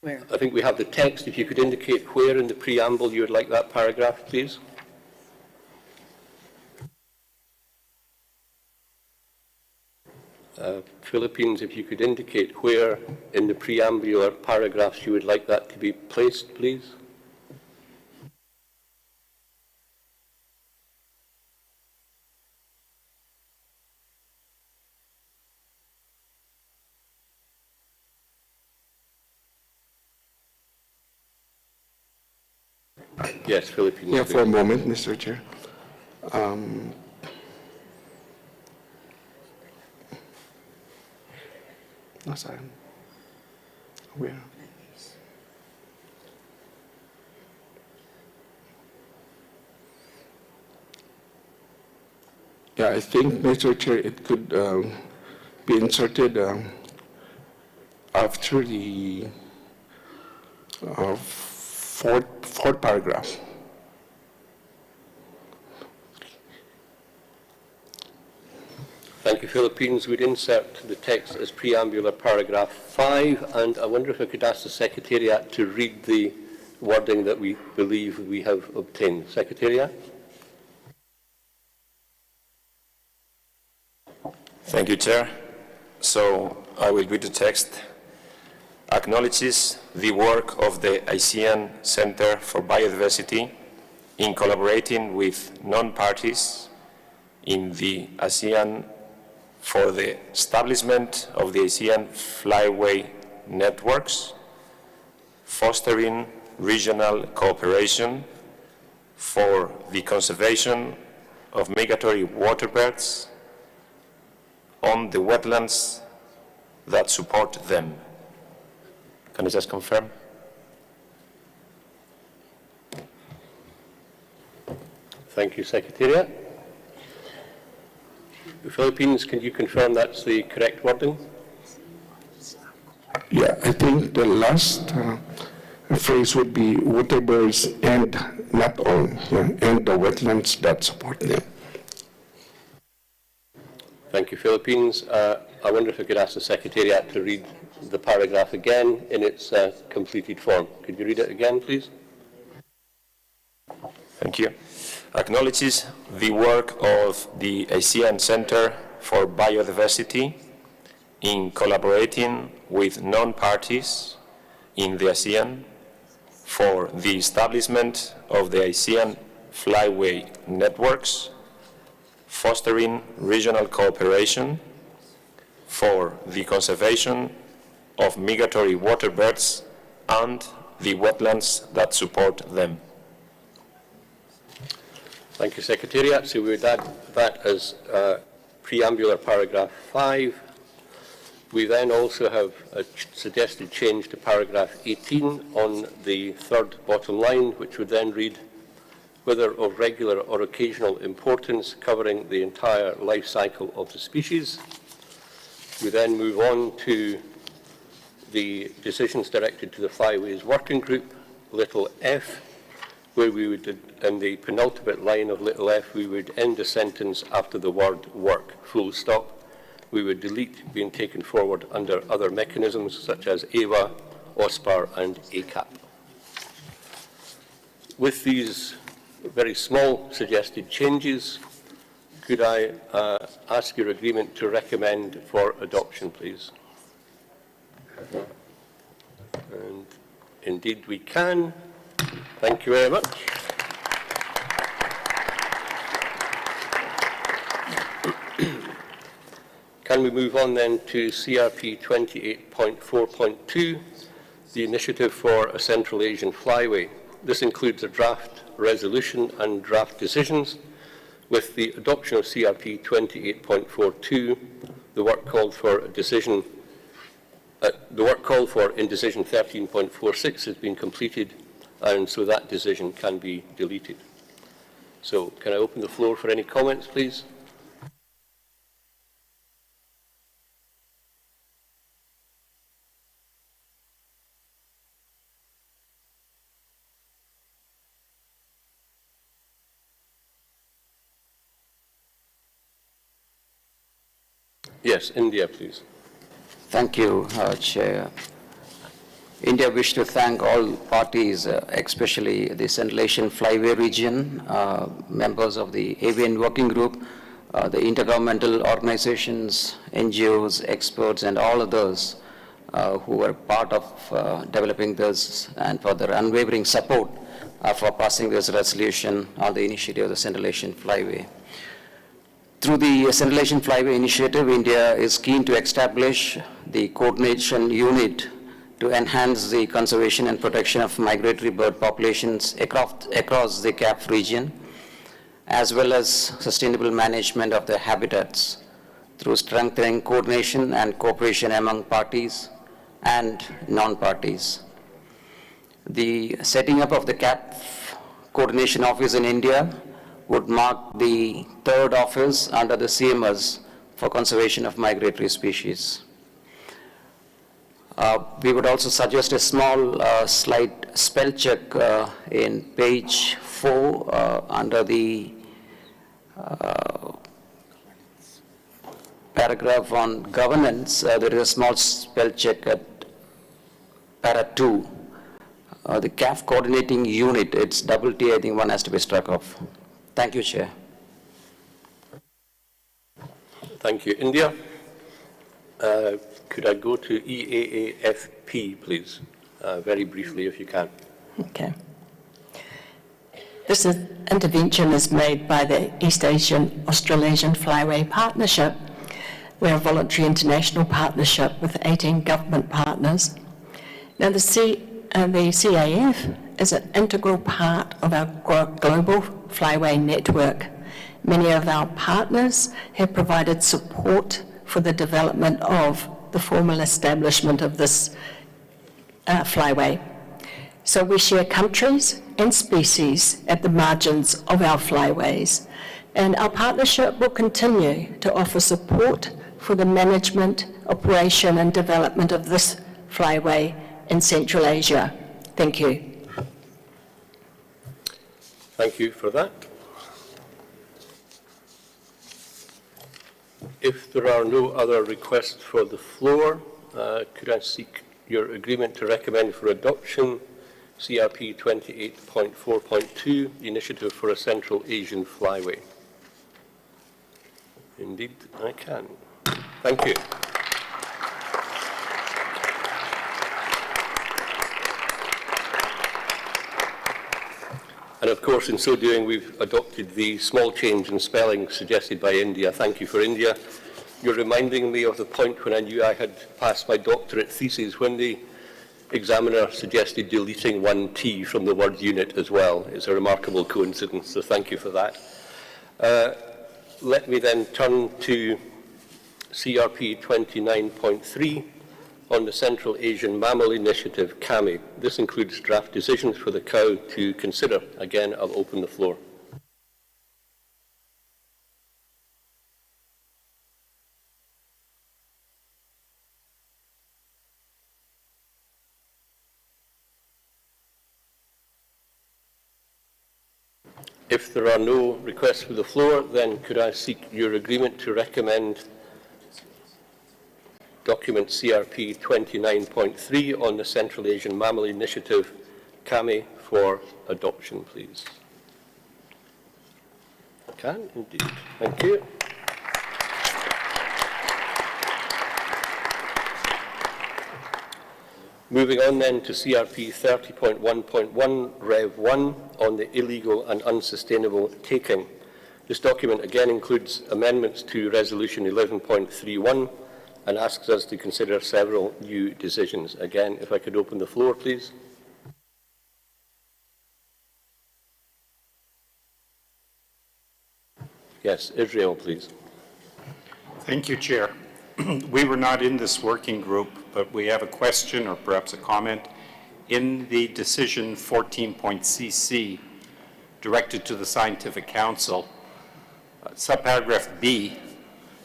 Speaker 20: Where?
Speaker 1: I think we have the text. If you could indicate where in the preamble you would like that paragraph, please. Philippines, if you could indicate where in the preambular paragraphs you would like that to be placed, please. Yes, Philippines.
Speaker 5: Yeah, for a moment, Mr. Chair. No, sorry. Where? Yeah, I think, Mr. Chair, it could be inserted after the fourth paragraph.
Speaker 1: Thank you, Philippines. We'd insert the text as preambular paragraph 5, and I wonder if I could ask the Secretariat to read the wording that we believe we have obtained. Secretariat?
Speaker 6: Thank you, Chair. So I will read the text. Acknowledges the work of the ASEAN Center for Biodiversity in collaborating with non-parties in the ASEAN for the establishment of the ASEAN Flyway networks, fostering regional cooperation for the conservation of migratory waterbirds on the wetlands that support them. Can I just confirm?
Speaker 1: Thank you, Secretariat. The Philippines, can you confirm that's the correct wording?
Speaker 5: Yeah, I think the last phrase would be waterbirds and not all, and the wetlands that support them.
Speaker 1: Thank you, Philippines. I wonder if I could ask the Secretariat to read the paragraph again in its completed form. Could you read it again, please?
Speaker 6: Thank you. Acknowledges the work of the ASEAN Center for Biodiversity in collaborating with non-parties in the ASEAN for the establishment of the ASEAN Flyway networks, fostering regional cooperation for the conservation of migratory waterbirds and the wetlands that support them.
Speaker 1: Thank you, Secretariat. So we would add that as preambular paragraph 5. We then also have a suggested change to paragraph 18 on the third bottom line, which would then read, whether of regular or occasional importance, covering the entire life cycle of the species. We then move on to the decisions directed to the Flyways Working Group, little f, where we would, in the penultimate line of little f, we would end a sentence after the word work, full stop. We would delete being taken forward under other mechanisms such as AWA, OSPAR and ACAP. With these very small suggested changes, could I ask your agreement to recommend for adoption, please? And indeed we can. Thank you very much. Can we move on then to CRP 28.4.2, the Initiative for a Central Asian Flyway. This includes a draft resolution and draft decisions. With the adoption of CRP 28.42, the work called for in decision 13.46 has been completed, and so that decision can be deleted. So can I open the floor for any comments, please? Yes, India, please.
Speaker 7: Thank you, Chair. India wishes to thank all parties, especially the Central Asian Flyway region, members of the AVN Working Group, the intergovernmental organizations, NGOs, experts, and all others who were part of developing this, and for their unwavering support for passing this resolution on the initiative of the Central Asian Flyway. Through the Central Asian Flyway initiative, India is keen to establish the coordination unit to enhance the conservation and protection of migratory bird populations across the CAP region, as well as sustainable management of the habitats through strengthening coordination and cooperation among parties and non-parties. The setting up of the CAP coordination office in India would mark the third office under the CMS for conservation of migratory species. We would also suggest a small slight spell check in page 4 under the paragraph on governance, there is a small spell check at para 2. The CAF coordinating unit, it's double T, I think one has to be struck off. Thank you, Chair.
Speaker 1: Thank you. India, could I go to EAAFP, please? Very briefly, if you can.
Speaker 8: Okay. This intervention is made by the East Asian Australasian Flyway Partnership. We're a voluntary international partnership with 18 government partners. Now the CAF is an integral part of our global flyway network. Many of our partners have provided support for the development of the formal establishment of this flyway. So we share countries and species at the margins of our flyways, and our partnership will continue to offer support for the management, operation and development of this flyway in Central Asia. Thank you.
Speaker 1: Thank you for that. If there are no other requests for the floor, could I seek your agreement to recommend for adoption CRP 28.4.2, the Initiative for a Central Asian Flyway? Indeed, I can. Thank you. And of course, in so doing, we've adopted the small change in spelling suggested by India. Thank you for India. You're reminding me of the point when I knew I had passed my doctorate thesis, when the examiner suggested deleting one T from the word unit as well. It's a remarkable coincidence, so thank you for that. Let me then turn to CRP 29.3 on the Central Asian Mammal Initiative, CAMI. This includes draft decisions for the cow to consider. Again, I'll open the floor. If there are no requests for the floor, then could I seek your agreement to recommend document CRP 29.3 on the Central Asian Mammal Initiative, CAMI, for adoption, please? I can, indeed. Thank you. Moving on then to CRP 30.1.1, Rev 1, on the illegal and unsustainable taking. This document again includes amendments to Resolution 11.31 and asks us to consider several new decisions. Again, if I could open the floor, please. Yes, Israel, please.
Speaker 19: Thank you, Chair. We were not in this working group, but we have a question or perhaps a comment. In the decision 14.cc directed to the Scientific Council, subparagraph B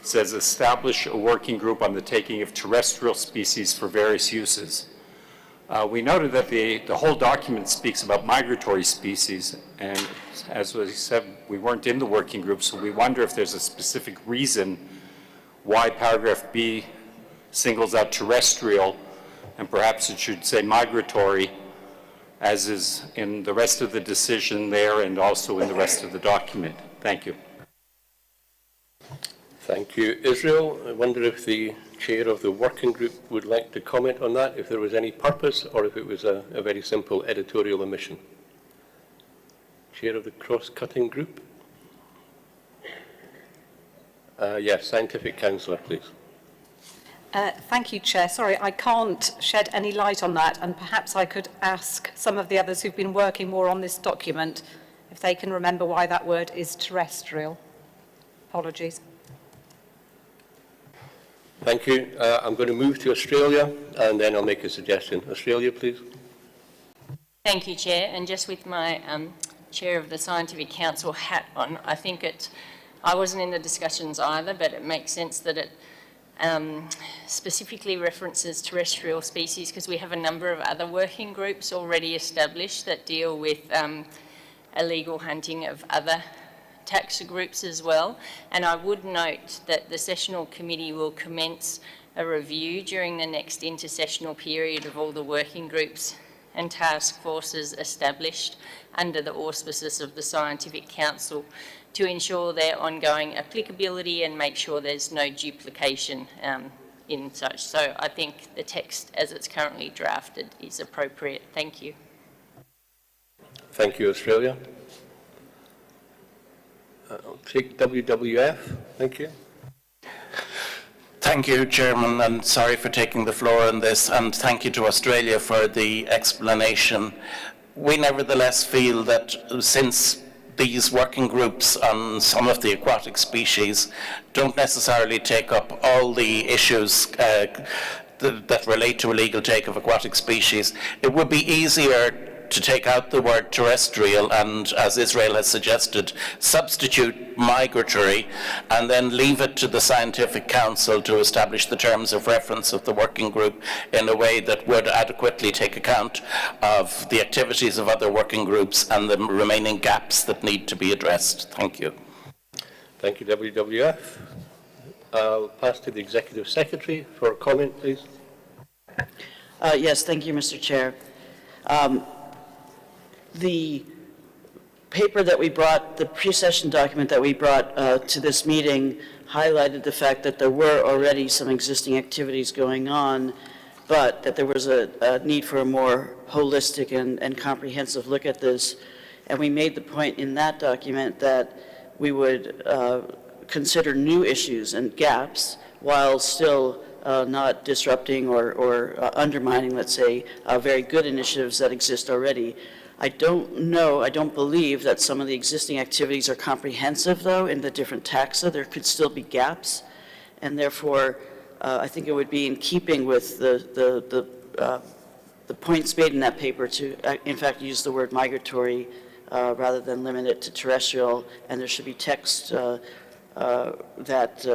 Speaker 19: says establish a working group on the taking of terrestrial species for various uses. We noted that the whole document speaks about migratory species, and as we said, we weren't in the working group, so we wonder if there's a specific reason why paragraph B singles out terrestrial, and perhaps it should say migratory, as is in the rest of the decision there and also in the rest of the document. Thank you.
Speaker 1: Thank you, Israel. I wonder if the chair of the working group would like to comment on that, if there was any purpose or if it was a very simple editorial omission. Chair of the cross-cutting group? Yes, Scientific Councillor, please.
Speaker 22: Thank you, Chair. Sorry, I can't shed any light on that, and perhaps I could ask some of the others who've been working more on this document if they can remember why that word is terrestrial. Apologies.
Speaker 1: Thank you. I'm going to move to Australia, and then I'll make a suggestion. Australia, please.
Speaker 23: Thank you, Chair. And just with my Chair of the Scientific Council hat on, I think I wasn't in the discussions either, but it makes sense that it specifically references terrestrial species because we have a number of other working groups already established that deal with illegal hunting of other taxa groups as well. And I would note that the sessional committee will commence a review during the next intersessional period of all the working groups and task forces established under the auspices of the Scientific Council to ensure their ongoing applicability and make sure there's no duplication in such. So I think the text as it's currently drafted is appropriate. Thank you.
Speaker 1: Thank you, Australia. I'll take WWF. Thank you.
Speaker 3: Thank you, Chairman, and sorry for taking the floor on this, and thank you to Australia for the explanation. We nevertheless feel that since these working groups on some of the aquatic species don't necessarily take up all the issues that relate to illegal take of aquatic species, it would be easier to take out the word terrestrial and, as Israel has suggested, substitute migratory and then leave it to the Scientific Council to establish the terms of reference of the working group in a way that would adequately take account of the activities of other working groups and the remaining gaps that need to be addressed. Thank you.
Speaker 1: Thank you, WWF. I'll pass to the Executive Secretary for a comment, please.
Speaker 20: Yes, thank you, Mr. Chair. The paper that we brought, the pre-session document that we brought to this meeting highlighted the fact that there were already some existing activities going on, but that there was a need for a more holistic and comprehensive look at this. And we made the point in that document that we would consider new issues and gaps while still not disrupting or undermining, let's say, very good initiatives that exist already. I don't believe that some of the existing activities are comprehensive, though, in the different taxa. There could still be gaps, and therefore, I think it would be in keeping with the points made in that paper to, in fact, use the word migratory rather than limit it to terrestrial, and there should be text that,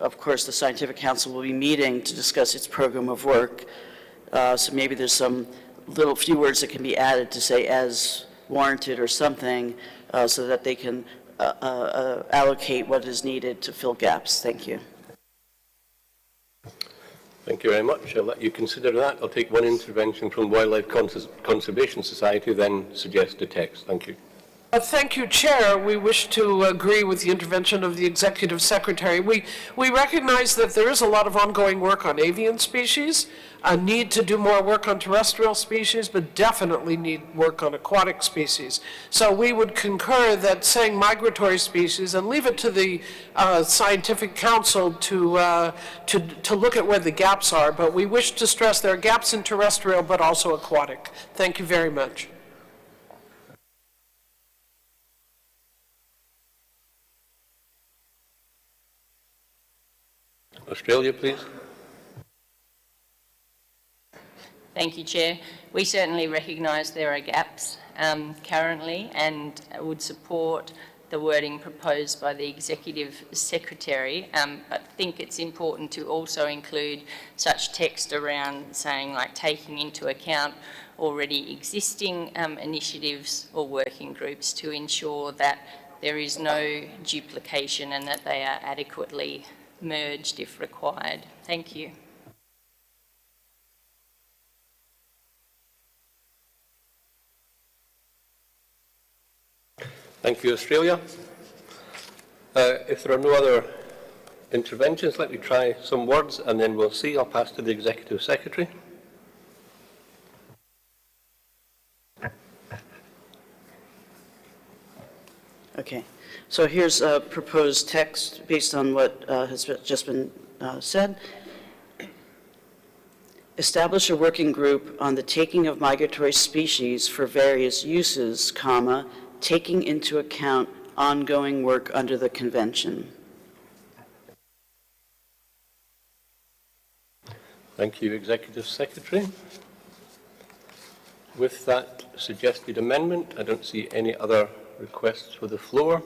Speaker 20: of course, the Scientific Council will be meeting to discuss its program of work. So maybe there's some little few words that can be added to say as warranted or something so that they can allocate what is needed to fill gaps. Thank you.
Speaker 1: Thank you very much. I'll let you consider that. I'll take one intervention from Wildlife Conservation Society, then suggest the text. Thank you.
Speaker 10: Thank you, Chair. We wish to agree with the intervention of the Executive Secretary. We recognize that there is a lot of ongoing work on avian species, a need to do more work on terrestrial species, but definitely need work on aquatic species. So we would concur that saying migratory species and leave it to the Scientific Council to look at where the gaps are, but we wish to stress there are gaps in terrestrial but also aquatic. Thank you very much.
Speaker 1: Australia, please.
Speaker 23: Thank you, Chair. We certainly recognise there are gaps currently and would support the wording proposed by the Executive Secretary, but think it's important to also include such text around saying, like, taking into account already existing initiatives or working groups to ensure that there is no duplication and that they are adequately merged if required. Thank you.
Speaker 1: Thank you, Australia. If there are no other interventions, let me try some words and then we'll see. I'll pass to the Executive Secretary.
Speaker 20: Okay. So here's a proposed text based on what has just been said. Establish a working group on the taking of migratory species for various uses, comma, taking into account ongoing work under the Convention.
Speaker 1: Thank you, Executive Secretary. With that suggested amendment, I don't see any other requests for the floor.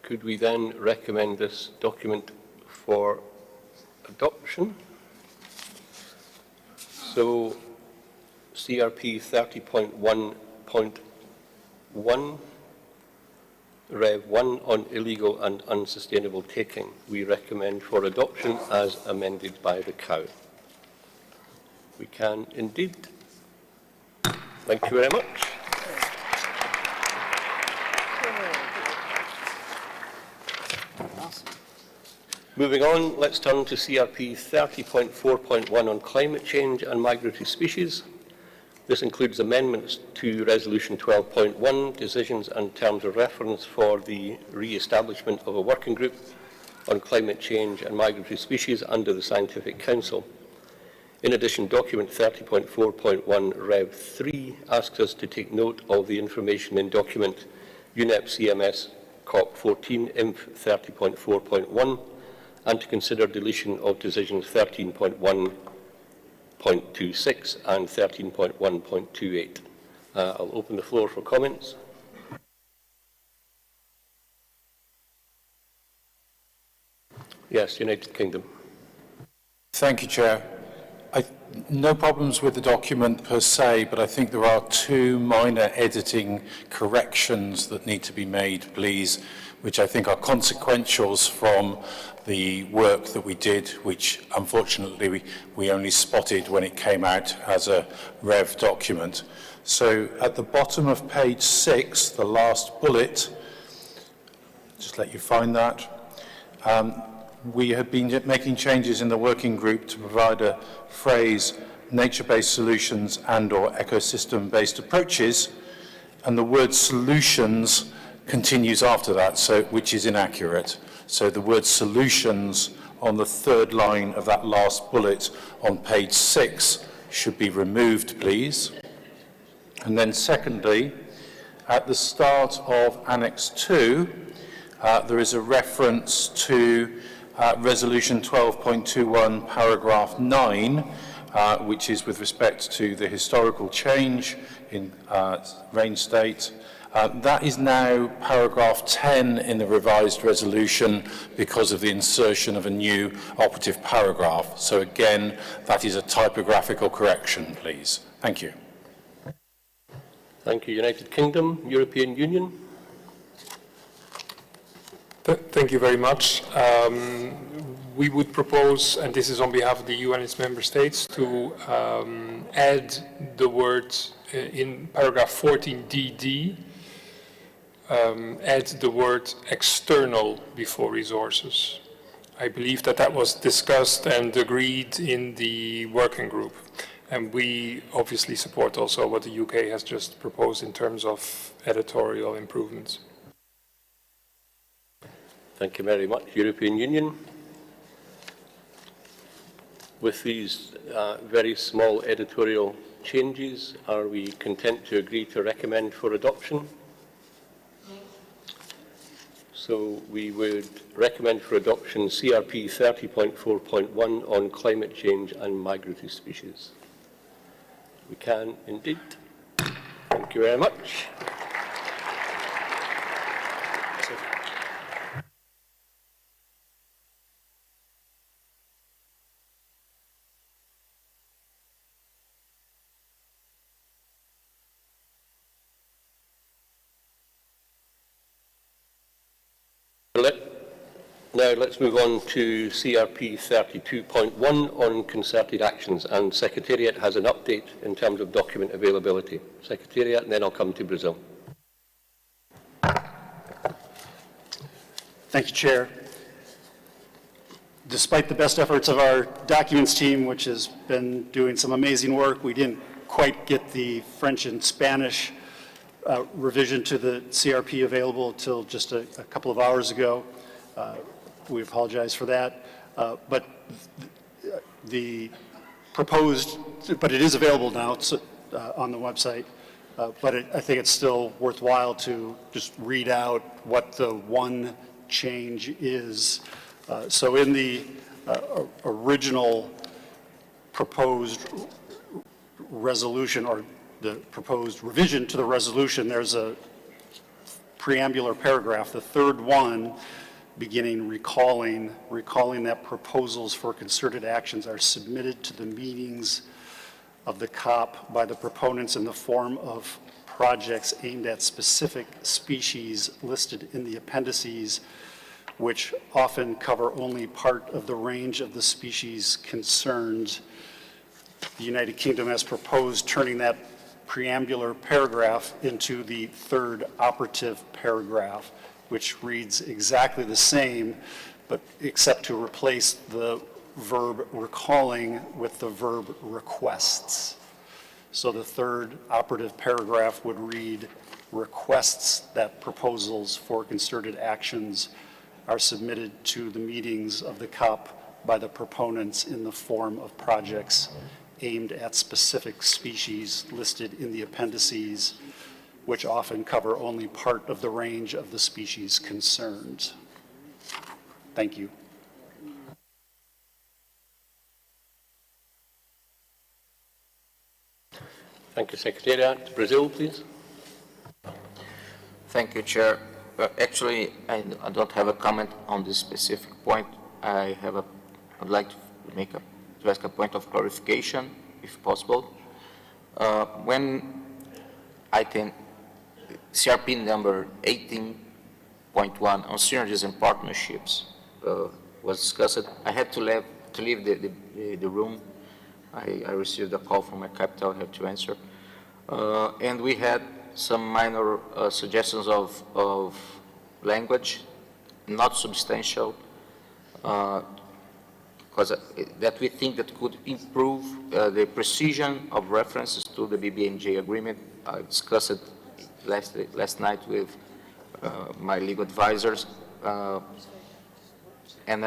Speaker 1: Could we then recommend this document for adoption? So, CRP 30.1.1, Rev 1 on illegal and unsustainable taking. We recommend for adoption as amended by the COW. We can indeed. Thank you very much. Moving on, let's turn to CRP 30.4.1 on climate change and migratory species. This includes amendments to Resolution 12.1, decisions and terms of reference for the re-establishment of a working group on climate change and migratory species under the Scientific Council. In addition, document 30.4.1 Rev 3 asks us to take note of the information in document UNEP CMS COP14 INF 30.4.1 and to consider deletion of decisions 13.1.26 and 13.1.28. I'll open the floor for comments. Yes, United Kingdom.
Speaker 9: Thank you, Chair. No problems with the document per se, but I think there are two minor editing corrections that need to be made, please, which I think are consequentials from the work that we did, which unfortunately we only spotted when it came out as a Rev document. So at the bottom of page 6, the last bullet, just let you find that, we have been making changes in the working group to provide a phrase, nature-based solutions and/or ecosystem-based approaches, and the word solutions continues after that, so which is inaccurate. So the word solutions on the third line of that last bullet on page 6 should be removed, please. And then secondly, at the start of Annex 2, there is a reference to Resolution 12.21, paragraph 9, which is with respect to the historical change in range state. That is now paragraph 10 in the revised resolution because of the insertion of a new operative paragraph. So again, that is a typographical correction, please. Thank you.
Speaker 1: Thank you. United Kingdom, European Union.
Speaker 18: Thank you very much. We would propose, and this is on behalf of the EU and its member states, to add the word in paragraph 14DD, add the word external before resources. I believe that that was discussed and agreed in the working group. And we obviously support also what the UK has just proposed in terms of editorial improvements.
Speaker 1: Thank you very much. European Union. With these very small editorial changes, are we content to agree to recommend for adoption? So we would recommend for adoption CRP 30.4.1 on climate change and migratory species. We can indeed. Thank you very much. Now let's move on to CRP 32.1 on concerted actions, and Secretariat has an update in terms of document availability. Secretariat, and then I'll come to Brazil.
Speaker 11: Thank you, Chair. Despite the best efforts of our documents team, which has been doing some amazing work, we didn't quite get the French and Spanish revision to the CRP available until just a couple of hours ago. We apologize for that, but the proposed, but it is available now on the website, but I think it's still worthwhile to just read out what the one change is. So in the original proposed resolution, or the proposed revision to the resolution, there's a preambular paragraph, the third one, beginning recalling that proposals for concerted actions are submitted to the meetings of the COP by the proponents in the form of projects aimed at specific species listed in the appendices, which often cover only part of the range of the species concerned. The United Kingdom has proposed turning that preambular paragraph into the third operative paragraph, which reads exactly the same, but except to replace the verb recalling with the verb requests. So the third operative paragraph would read, requests that proposals for concerted actions are submitted to the meetings of the COP by the proponents in the form of projects aimed at specific species listed in the appendices, which often cover only part of the range of the species concerned. Thank you.
Speaker 1: Thank you, Secretariat. Brazil, please.
Speaker 13: Thank you, Chair. Actually, I don't have a comment on this specific point. I'd like to ask a point of clarification, if possible. When item CRP number 18.1 on synergies and partnerships was discussed, I had to leave the room. I received a call from my capital, I have to answer. And we had some minor suggestions of language, not substantial, because that we think that could improve the precision of references to the BBNJ agreement. I discussed it last night with my legal advisors, and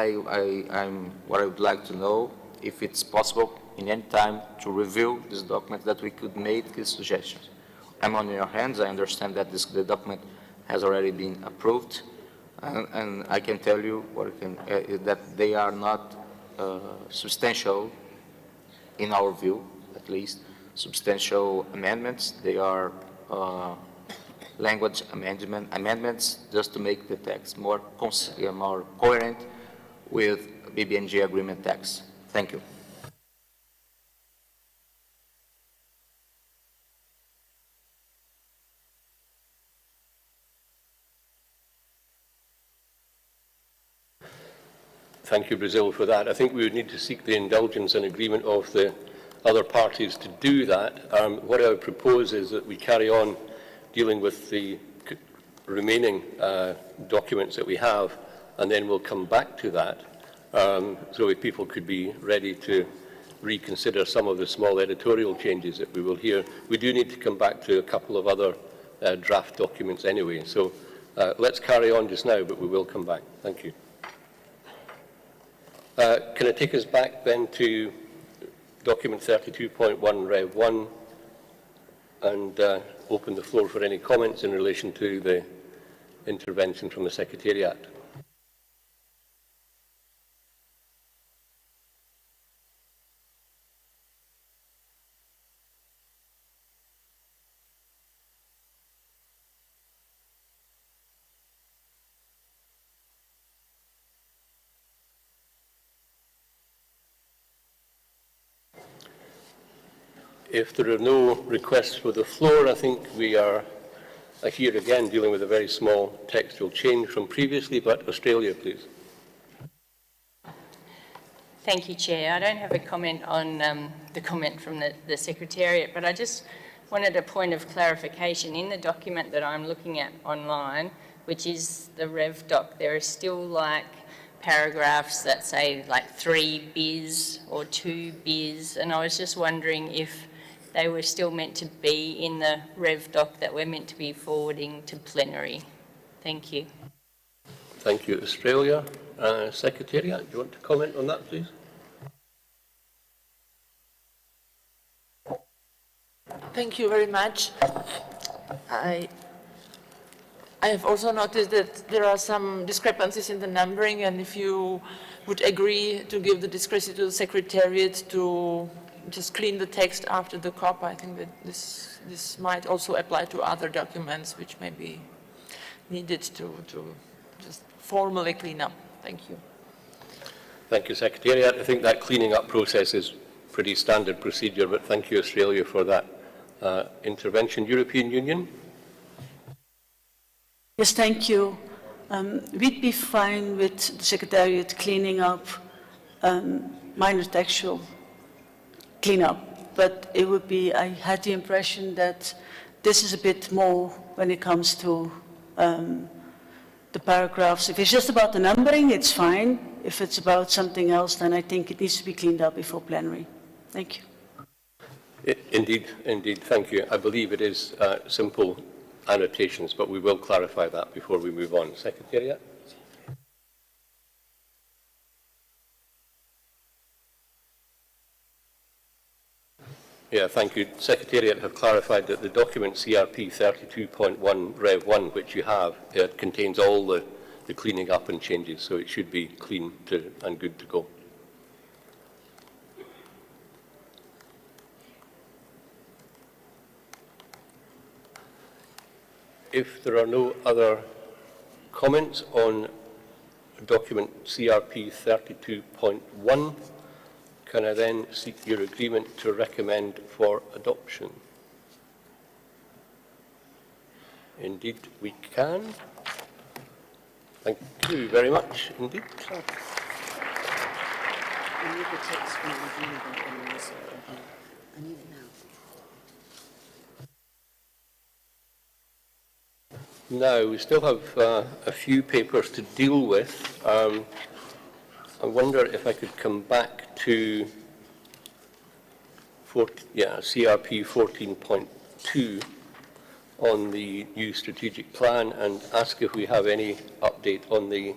Speaker 13: what I would like to know, if it's possible in any time to review this document, that we could make these suggestions. I'm on your hands. I understand that the document has already been approved, and I can tell you that they are not substantial, in our view, at least, substantial amendments. They are language amendments just to make the text more coherent with BBNJ agreement text. Thank you.
Speaker 1: Thank you, Brazil, for that. I think we would need to seek the indulgence and agreement of the other parties to do that. What I would propose is that we carry on dealing with the remaining documents that we have, and then we'll come back to that, so if people could be ready to reconsider some of the small editorial changes that we will hear. We do need to come back to a couple of other draft documents anyway, so let's carry on just now, but we will come back. Thank you. Can I take us back then to document 32.1 Rev 1 and open the floor for any comments in relation to the intervention from the Secretariat? If there are no requests for the floor, I think we are here again dealing with a very small textual change from previously, but Australia, please.
Speaker 23: Thank you, Chair. I don't have a comment on the comment from the Secretariat, but I just wanted a point of clarification. In the document that I'm looking at online, which is the Rev Doc, there are still like paragraphs that say like 3 bis or 2 bis, and I was just wondering if they were still meant to be in the Rev Doc that we're meant to be forwarding to plenary. Thank you.
Speaker 1: Thank you, Australia. Secretariat, do you want to comment on that, please?
Speaker 12: Thank you very much. I have also noticed that there are some discrepancies in the numbering, and if you would agree to give the discretion to the Secretariat to just clean the text after the COP, I think that this might also apply to other documents which may be needed to just formally clean up. Thank you.
Speaker 1: Thank you, Secretariat. I think that cleaning up process is pretty standard procedure, but thank you, Australia, for that intervention. European Union?
Speaker 15: Yes, thank you. We'd be fine with the Secretariat cleaning up minor textual cleanup, but it would be, I had the impression that this is a bit more when it comes to the paragraphs. If it's just about the numbering, it's fine. If it's about something else, then I think it needs to be cleaned up before plenary. Thank you.
Speaker 1: Indeed, thank you. I believe it is simple annotations, but we will clarify that before we move on. Secretariat? Yeah, thank you. Secretariat have clarified that the document CRP 32.1 Rev 1, which you have, it contains all the cleaning up and changes, so it should be clean and good to go. If there are no other comments on document CRP 32.1, can I then seek your agreement to recommend for adoption? Indeed, we can. Thank you very much indeed. Now, we still have a few papers to deal with. I wonder if I could come back to CRP 14.2 on the new strategic plan and ask if we have any update on the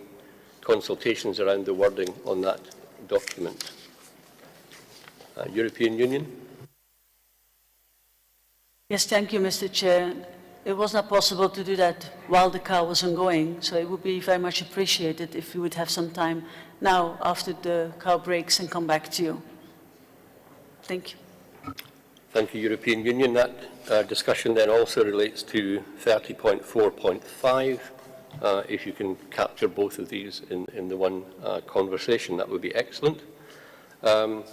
Speaker 1: consultations around the wording on that document. European Union?
Speaker 15: Yes, thank you, Mr. Chair. It was not possible to do that while the COW was ongoing, so it would be very much appreciated if we would have some time now after the COW breaks and come back to you. Thank you.
Speaker 1: Thank you, European Union. That discussion then also relates to 30.4.5. If you can capture both of these in the one conversation, that would be excellent. Let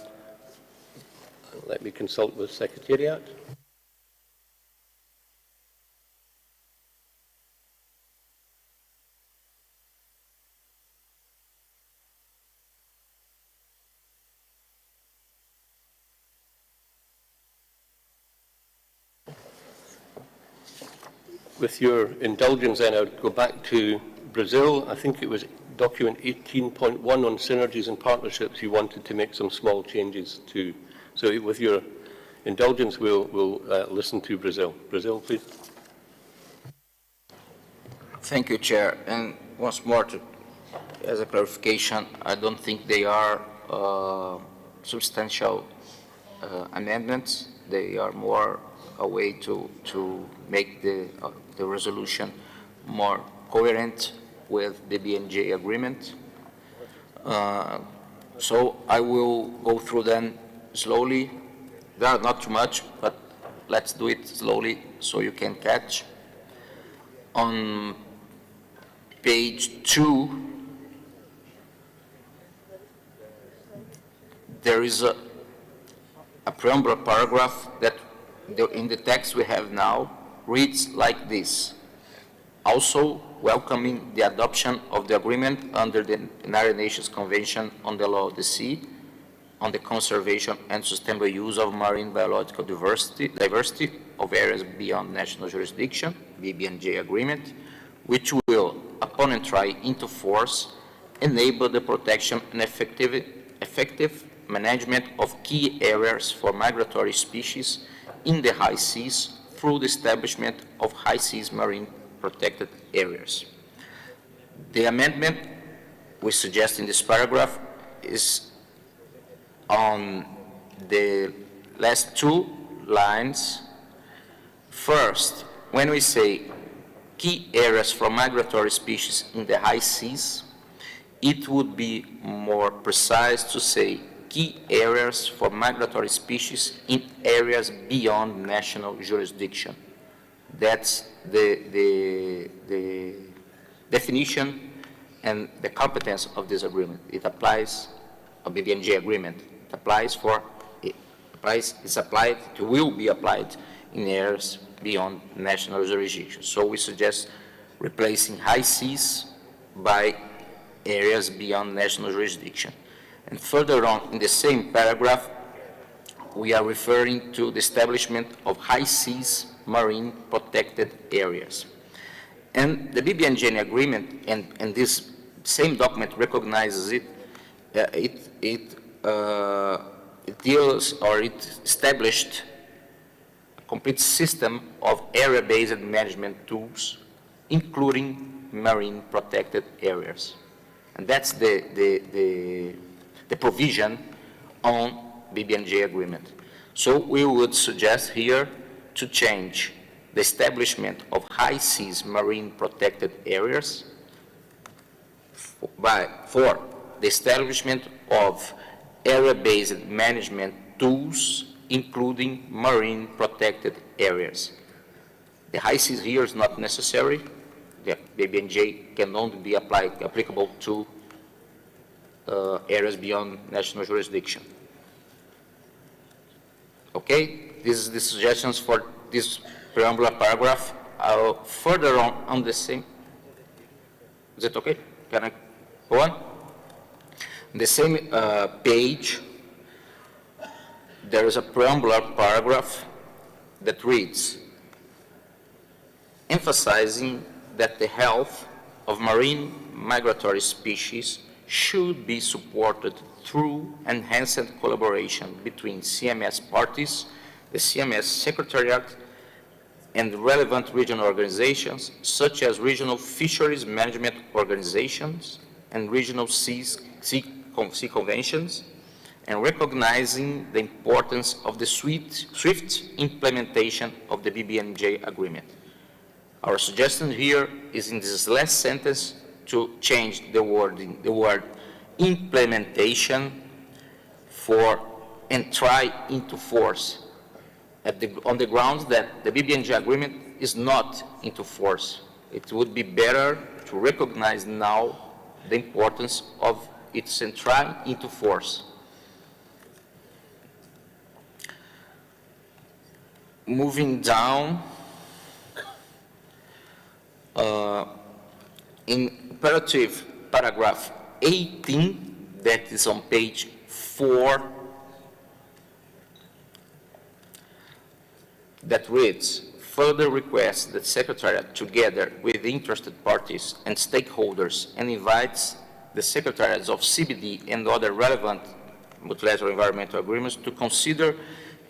Speaker 1: me consult with Secretariat. With your indulgence, then, I would go back to Brazil. I think it was document 18.1 on synergies and partnerships you wanted to make some small changes to. So with your indulgence, we'll listen to Brazil. Brazil, please.
Speaker 13: Thank you, Chair. And once more, as a clarification, I don't think they are substantial amendments. They are more a way to make the resolution more coherent with the BNJ agreement. So I will go through them slowly. There are not too much, but let's do it slowly so you can catch. On page 2, there is a preamble paragraph that in the text we have now reads like this: also welcoming the adoption of the agreement under the United Nations Convention on the Law of the Sea on the conservation and sustainable use of marine biological diversity of areas beyond national jurisdiction, BBNJ agreement, which will, upon entry into force, enable the protection and effective management of key areas for migratory species in the high seas through the establishment of high seas marine protected areas. The amendment we suggest in this paragraph is on the last two lines. First, when we say key areas for migratory species in the high seas, it would be more precise to say key areas for migratory species in areas beyond national jurisdiction. That's the definition and the competence of this agreement. It applies, a BBNJ agreement, it applies for, it will be applied in areas beyond national jurisdiction. So we suggest replacing high seas by areas beyond national jurisdiction. And further on in the same paragraph, we are referring to the establishment of high seas marine protected areas. And the BBNJ agreement and this same document recognizes it. It deals, or it established a complete system of area-based management tools, including marine protected areas. And that's the provision on BBNJ agreement. So we would suggest here to change the establishment of high seas marine protected areas for the establishment of area-based management tools, including marine protected areas. The high seas here is not necessary. The BBNJ can only be applicable to areas beyond national jurisdiction. Okay, this is the suggestions for this preambular paragraph. Further on the same, is it okay? Can I go on? On the same page, there is a preambular paragraph that reads, emphasizing that the health of marine migratory species should be supported through enhanced collaboration between CMS parties, the CMS Secretariat, and relevant regional organizations, such as regional fisheries management organizations and regional sea conventions, and recognizing the importance of the swift implementation of the BBNJ agreement. Our suggestion here is in this last sentence to change the word implementation for entry into force on the grounds that the BBNJ agreement is not into force. It would be better to recognize now the importance of its entry into force. Moving down, in imperative paragraph 18, that is on page 4, that reads, further requests that Secretariat, together with interested parties and stakeholders, and invites the Secretariats of CBD and other relevant multilateral environmental agreements to consider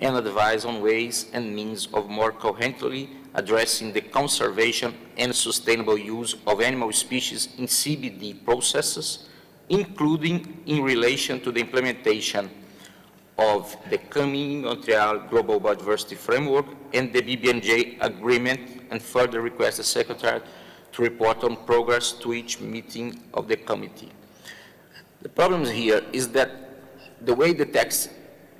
Speaker 13: and advise on ways and means of more coherently addressing the conservation and sustainable use of animal species in CBD processes, including in relation to the implementation of the coming Montreal Global Biodiversity Framework and the BBNJ agreement, and further request the Secretary to report on progress to each meeting of the committee. The problem here is that the way the text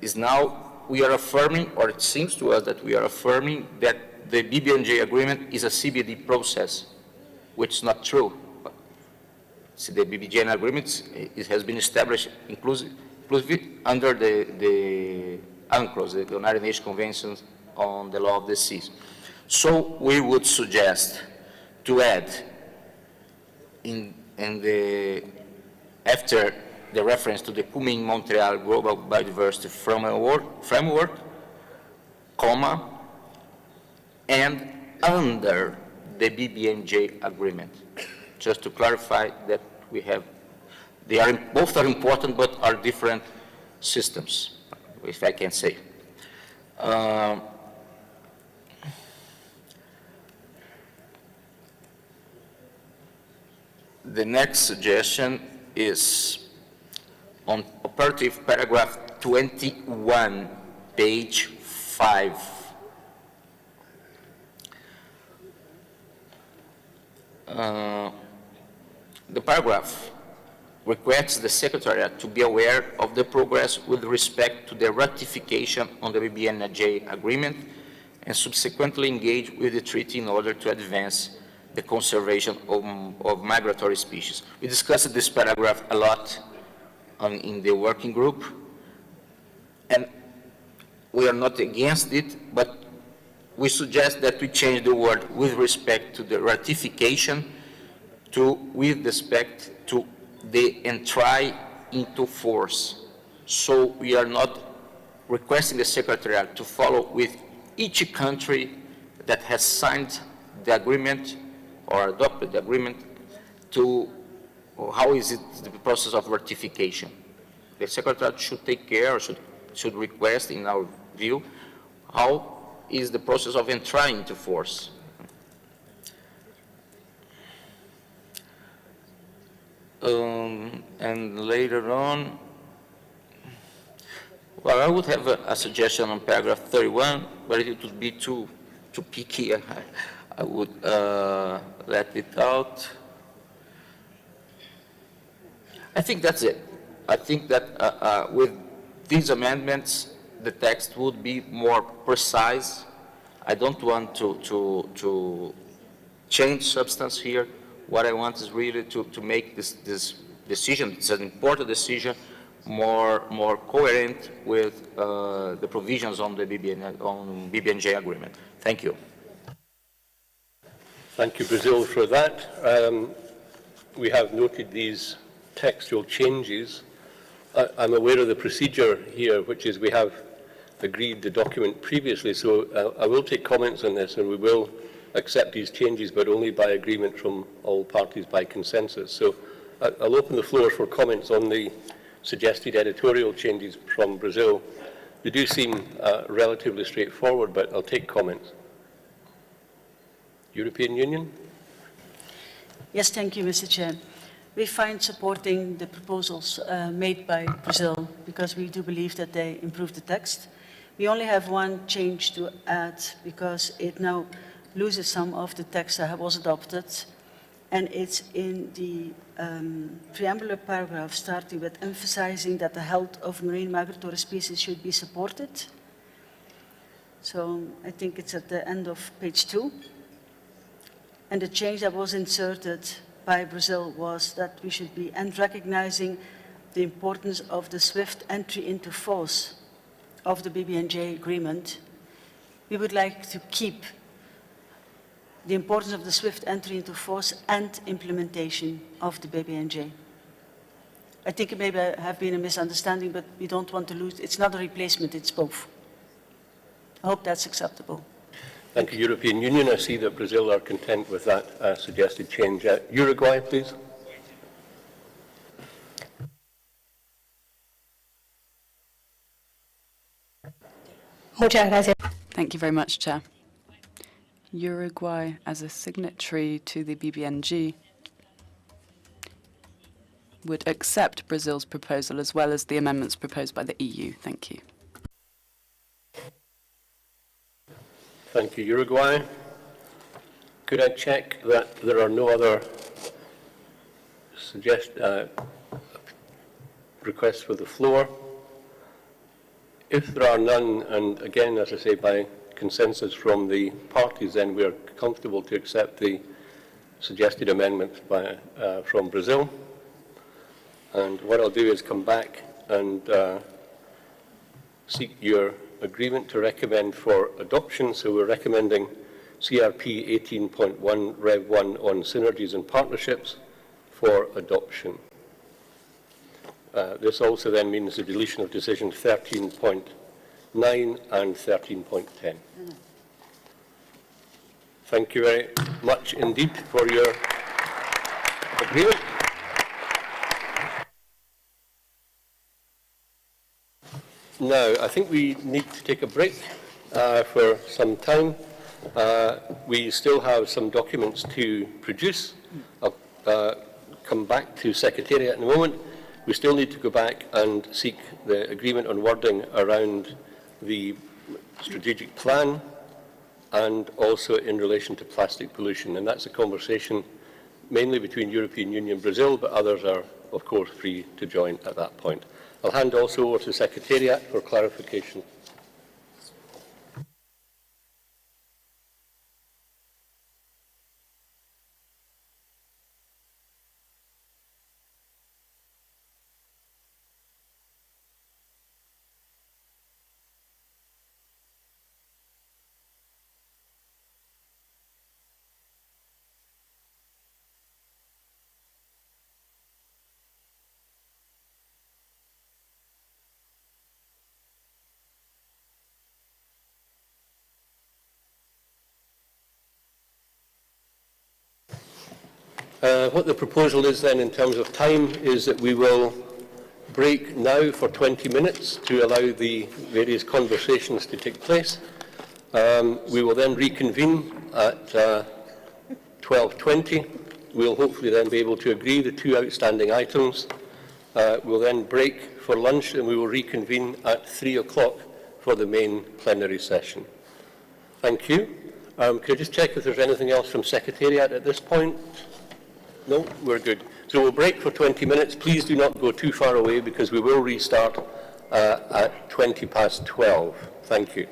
Speaker 13: is now, we are affirming, or it seems to us that we are affirming, that the BBNJ agreement is a CBD process, which is not true. See, the BBNJ agreement has been established inclusively under the UNCLOS, the United Nations Convention on the Law of the Seas. So we would suggest to add after the reference to the Kunming-Montreal Global Biodiversity Framework, comma, and under the BBNJ agreement. Just to clarify that we have, both are important but are different systems, if I can say. The next suggestion is on operative paragraph 21, page 5. The paragraph requests the Secretariat to be aware of the progress with respect to the ratification on the BBNJ agreement and subsequently engage with the treaty in order to advance the conservation of migratory species. We discussed this paragraph a lot in the working group, and we are not against it, but we suggest that we change the word with respect to the ratification to with respect to the entry into force. So we are not requesting the Secretariat to follow with each country that has signed the agreement or adopted the agreement to how is it the process of ratification. The Secretariat should take care or should request, in our view, how is the process of entering into force. And later on, well, I would have a suggestion on paragraph 31, but it would be too picky. I would let it out. I think that's it. I think that with these amendments, the text would be more precise. I don't want to change substance here. What I want is really to make this decision, it's an important decision, more coherent with the provisions on the BBNJ agreement. Thank you.
Speaker 1: Thank you, Brazil, for that. We have noted these textual changes. I'm aware of the procedure here, which is we have agreed the document previously, so I will take comments on this and we will accept these changes, but only by agreement from all parties by consensus. So I'll open the floor for comments on the suggested editorial changes from Brazil. They do seem relatively straightforward, but I'll take comments. European Union?
Speaker 15: Yes, thank you, Mr. Chair. We find supporting the proposals made by Brazil because we do believe that they improve the text. We only have one change to add because it now loses some of the text that was adopted, and it's in the preamble paragraph starting with emphasizing that the health of marine migratory species should be supported. So I think it's at the end of page 2. And the change that was inserted by Brazil was that we should be recognizing the importance of the swift entry into force of the BBNJ agreement. We would like to keep the importance of the swift entry into force and implementation of the BBNJ. I think it may have been a misunderstanding, but we don't want to lose. It's not a replacement, it's both. I hope that's acceptable.
Speaker 1: Thank you, European Union. I see that Brazil are content with that suggested change. Uruguay, please.
Speaker 14: Thank you very much, Chair. Uruguay, as a signatory to the BBNG, would accept Brazil's proposal as well as the amendments proposed by the EU. Thank you.
Speaker 1: Thank you, Uruguay. Could I check that there are no other requests for the floor? If there are none, and again, as I say, by consensus from the parties, then we are comfortable to accept the suggested amendment from Brazil. And what I'll do is come back and seek your agreement to recommend for adoption. So we're recommending CRP 18.1 Rev 1 on synergies and partnerships for adoption. This also then means the deletion of decision 13.9 and 13.10. Thank you very much indeed for your agreement. Now, I think we need to take a break for some time. We still have some documents to produce. I'll come back to Secretariat in a moment. We still need to go back and seek the agreement on wording around the strategic plan and also in relation to plastic pollution. And that's a conversation mainly between European Union and Brazil, but others are, of course, free to join at that point. I'll hand also over to Secretariat for clarification. What the proposal is then in terms of time is that we will break now for 20 minutes to allow the various conversations to take place. We will then reconvene at 12:20. We'll hopefully then be able to agree the two outstanding items. We'll then break for lunch and we will reconvene at 3 o'clock for the main plenary session. Thank you. Could I just check if there's anything else from Secretariat at this point? No, we're good. So we'll break for 20 minutes. Please do not go too far away because we will restart at 12:20. Thank you.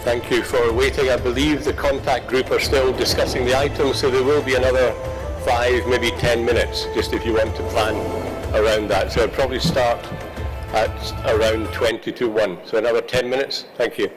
Speaker 1: Thank you for waiting. I believe the contact group are still discussing the items, so there will be another 5, maybe 10 minutes, just if you want to plan around that. So I'll probably start at around 20 to 1. So another 10 minutes. Thank you.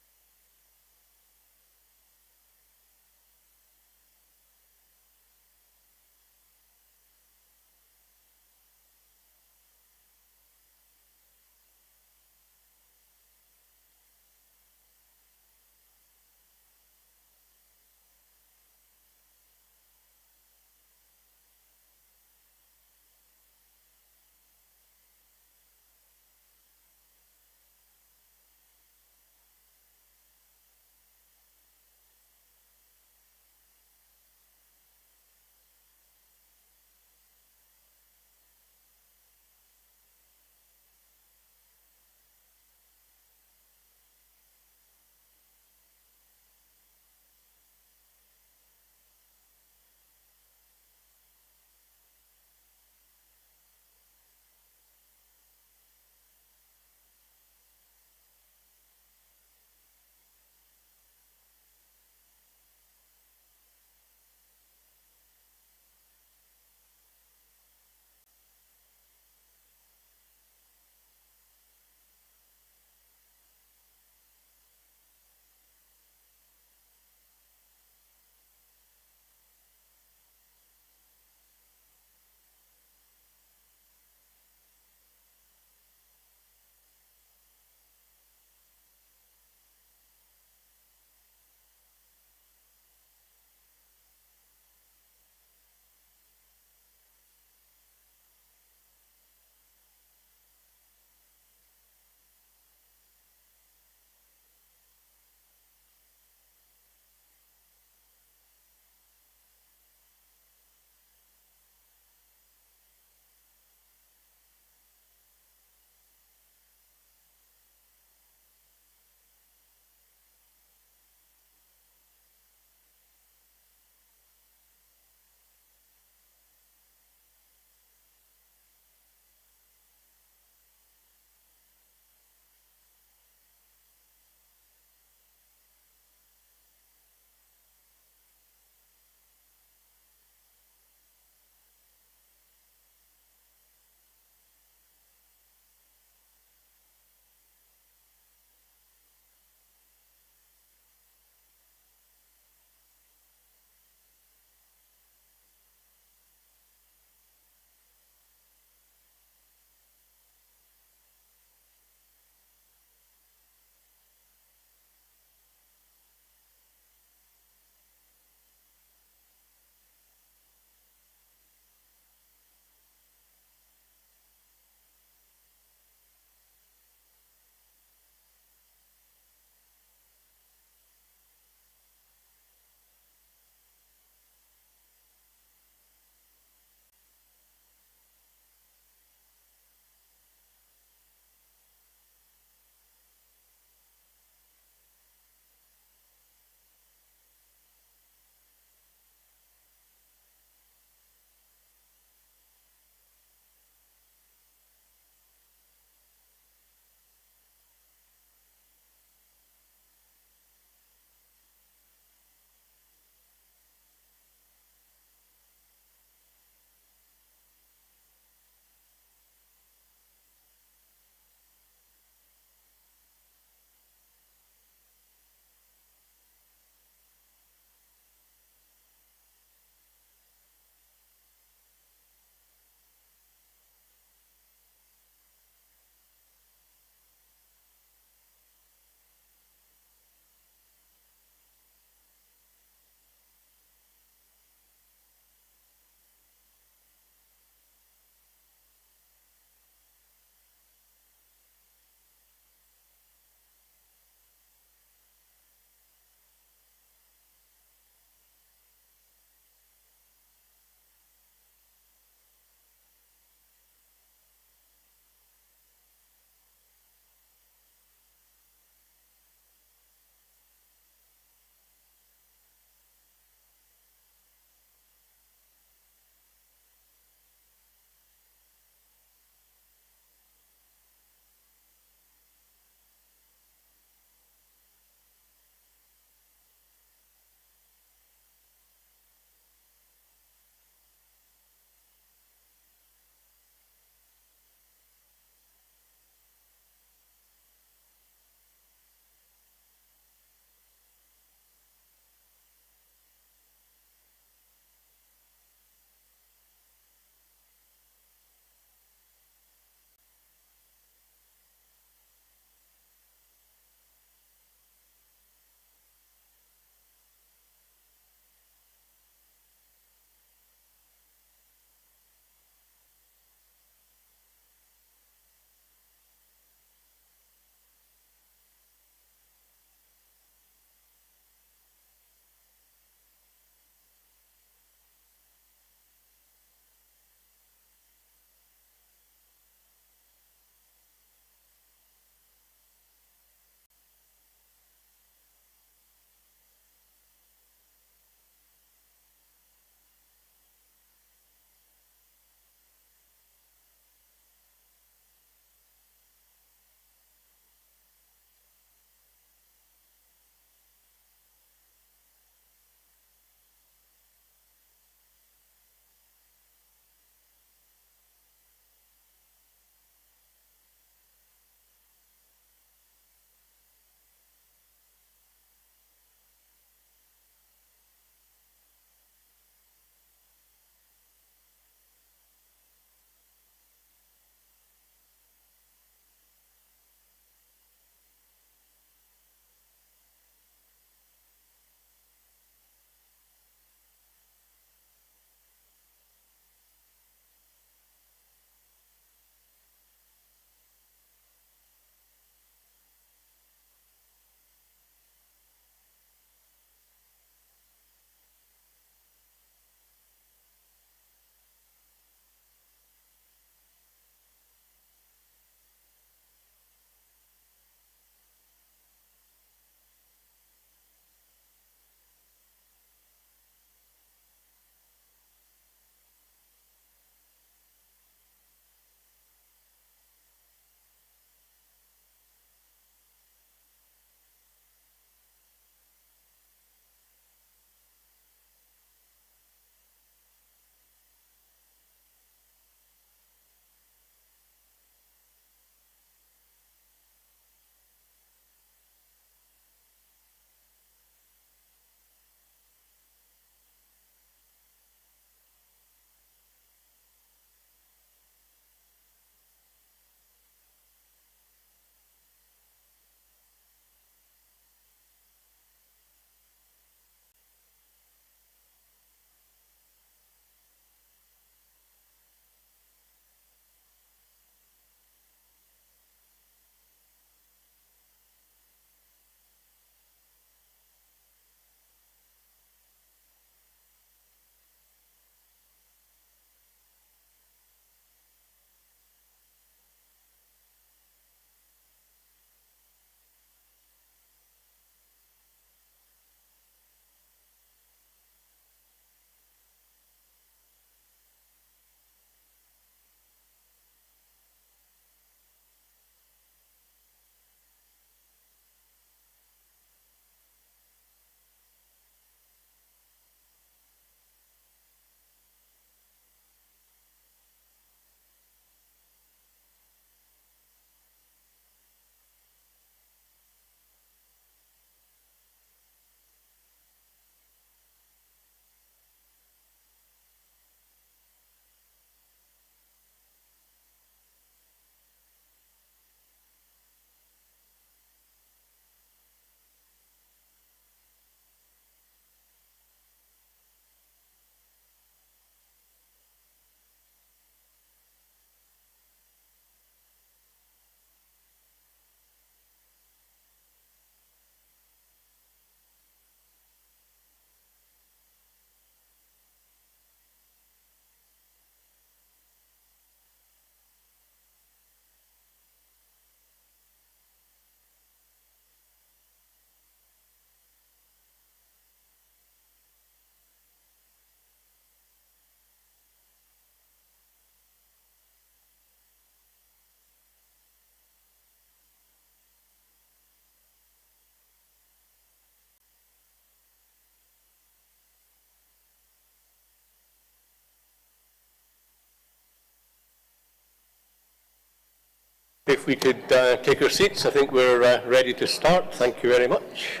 Speaker 1: If we could take our seats, I think we're ready to start. Thank you very much.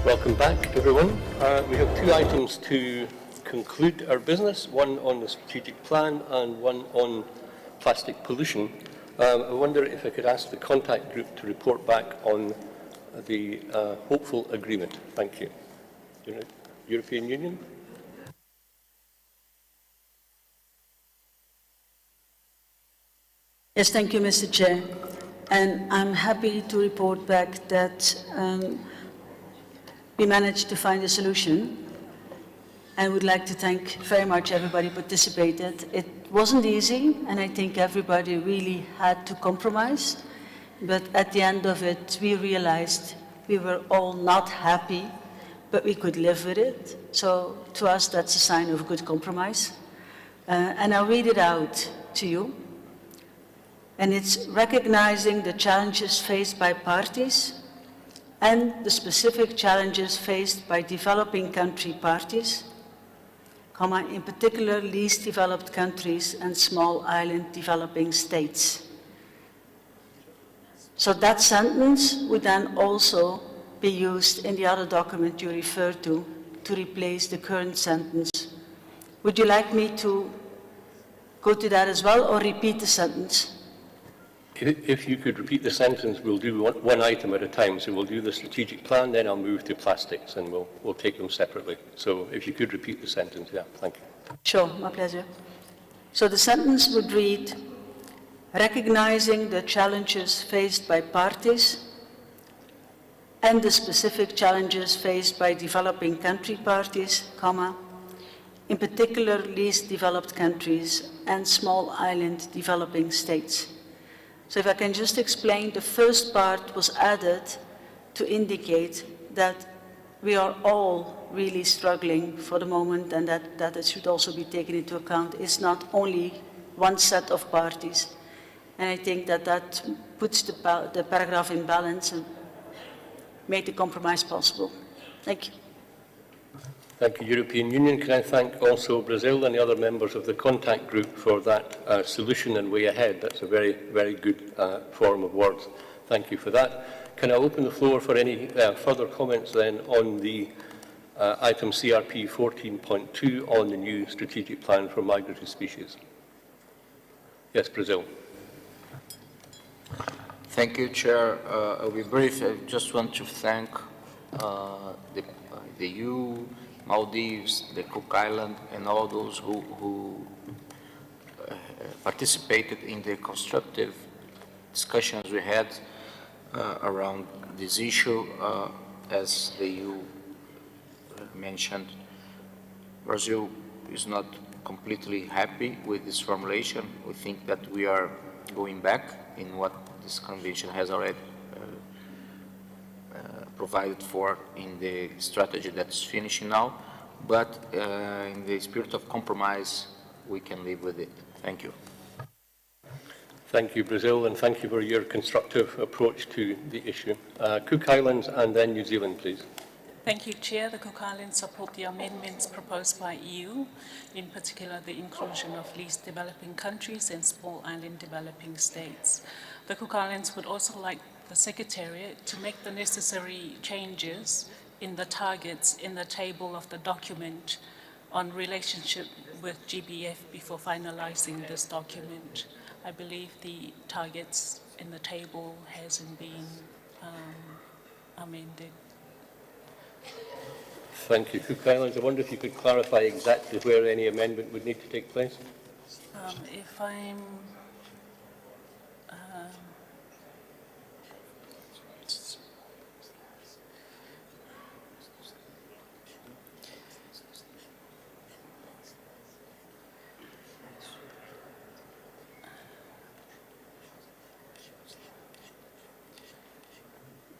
Speaker 1: Welcome back, everyone. We have two items to conclude our business, one on the strategic plan and one on plastic pollution. I wonder if I could ask the contact group to report back on the hopeful agreement. Thank you. European Union?
Speaker 15: Yes, thank you, Mr. Chair. And I'm happy to report back that we managed to find a solution. I would like to thank very much everybody who participated. It wasn't easy, and I think everybody really had to compromise. But at the end of it, we realized we were all not happy, but we could live with it. So to us, that's a sign of good compromise. And I'll read it out to you. And it's recognizing the challenges faced by parties and the specific challenges faced by developing country parties, in particular least developed countries and small island developing states. So that sentence would then also be used in the other document you referred to replace the current sentence. Would you like me to go to that as well or repeat the sentence?
Speaker 1: If you could repeat the sentence, we'll do one item at a time. So we'll do the strategic plan, then I'll move to plastics, and we'll take them separately. So if you could repeat the sentence, yeah, thank you.
Speaker 15: Sure, my pleasure. So the sentence would read, recognizing the challenges faced by parties and the specific challenges faced by developing country parties, in particular least developed countries and small island developing states. So if I can just explain, the first part was added to indicate that we are all really struggling for the moment, and that it should also be taken into account. It's not only one set of parties. And I think that puts the paragraph in balance and made the compromise possible. Thank you.
Speaker 1: Thank you, European Union. Can I thank also Brazil and the other members of the contact group for that solution and way ahead. That's a very, very good form of words. Thank you for that. Can I open the floor for any further comments then on the item CRP 14.2 on the new strategic plan for migratory species? Yes, Brazil.
Speaker 13: Thank you, Chair. I'll be brief. I just want to thank the EU, Maldives, the Cook Island, and all those who participated in the constructive discussions we had around this issue. As the EU mentioned, Brazil is not completely happy with this formulation. We think that we are going back in what this convention has already provided for in the strategy that's finishing now, but in the spirit of compromise, we can live with it. Thank you.
Speaker 1: Thank you, Brazil, and thank you for your constructive approach to the issue. Cook Islands and then New Zealand, please.
Speaker 16: Thank you, Chair. The Cook Islands support the amendments proposed by EU, in particular the inclusion of least developing countries and small island developing states. The Cook Islands would also like the Secretariat to make the necessary changes in the targets in the table of the document on relationship with GBF before finalizing this document. I believe the targets in the table hasn't been amended.
Speaker 1: Thank you. Cook Islands, I wonder if you could clarify exactly where any amendment would need to take place?
Speaker 16: If I'm...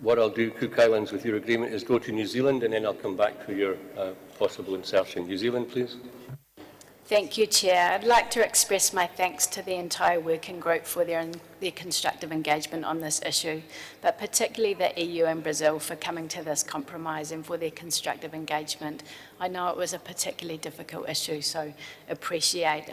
Speaker 1: What I'll do, Cook Islands, with your agreement, is go to New Zealand, and then I'll come back for your possible insertion. New Zealand, please.
Speaker 2: Thank you, Chair. I'd like to express my thanks to the entire working group for their constructive engagement on this issue, but particularly the EU and Brazil for coming to this compromise and for their constructive engagement. I know it was a particularly difficult issue, so appreciate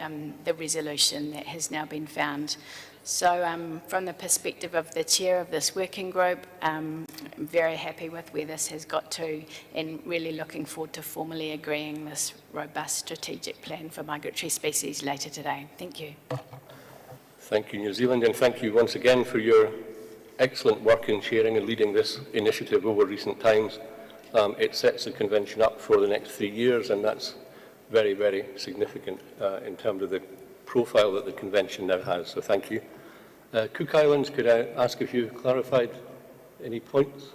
Speaker 2: the resolution that has now been found. So from the perspective of the chair of this working group, I'm very happy with where this has got to and really looking forward to formally agreeing this robust strategic plan for migratory species later today. Thank you.
Speaker 1: Thank you, New Zealand, and thank you once again for your excellent work in chairing and leading this initiative over recent times. It sets the convention up for the next 3 years, and that's very, very significant in terms of the profile that the convention now has, so thank you. Cook Islands, could I ask if you clarified any points?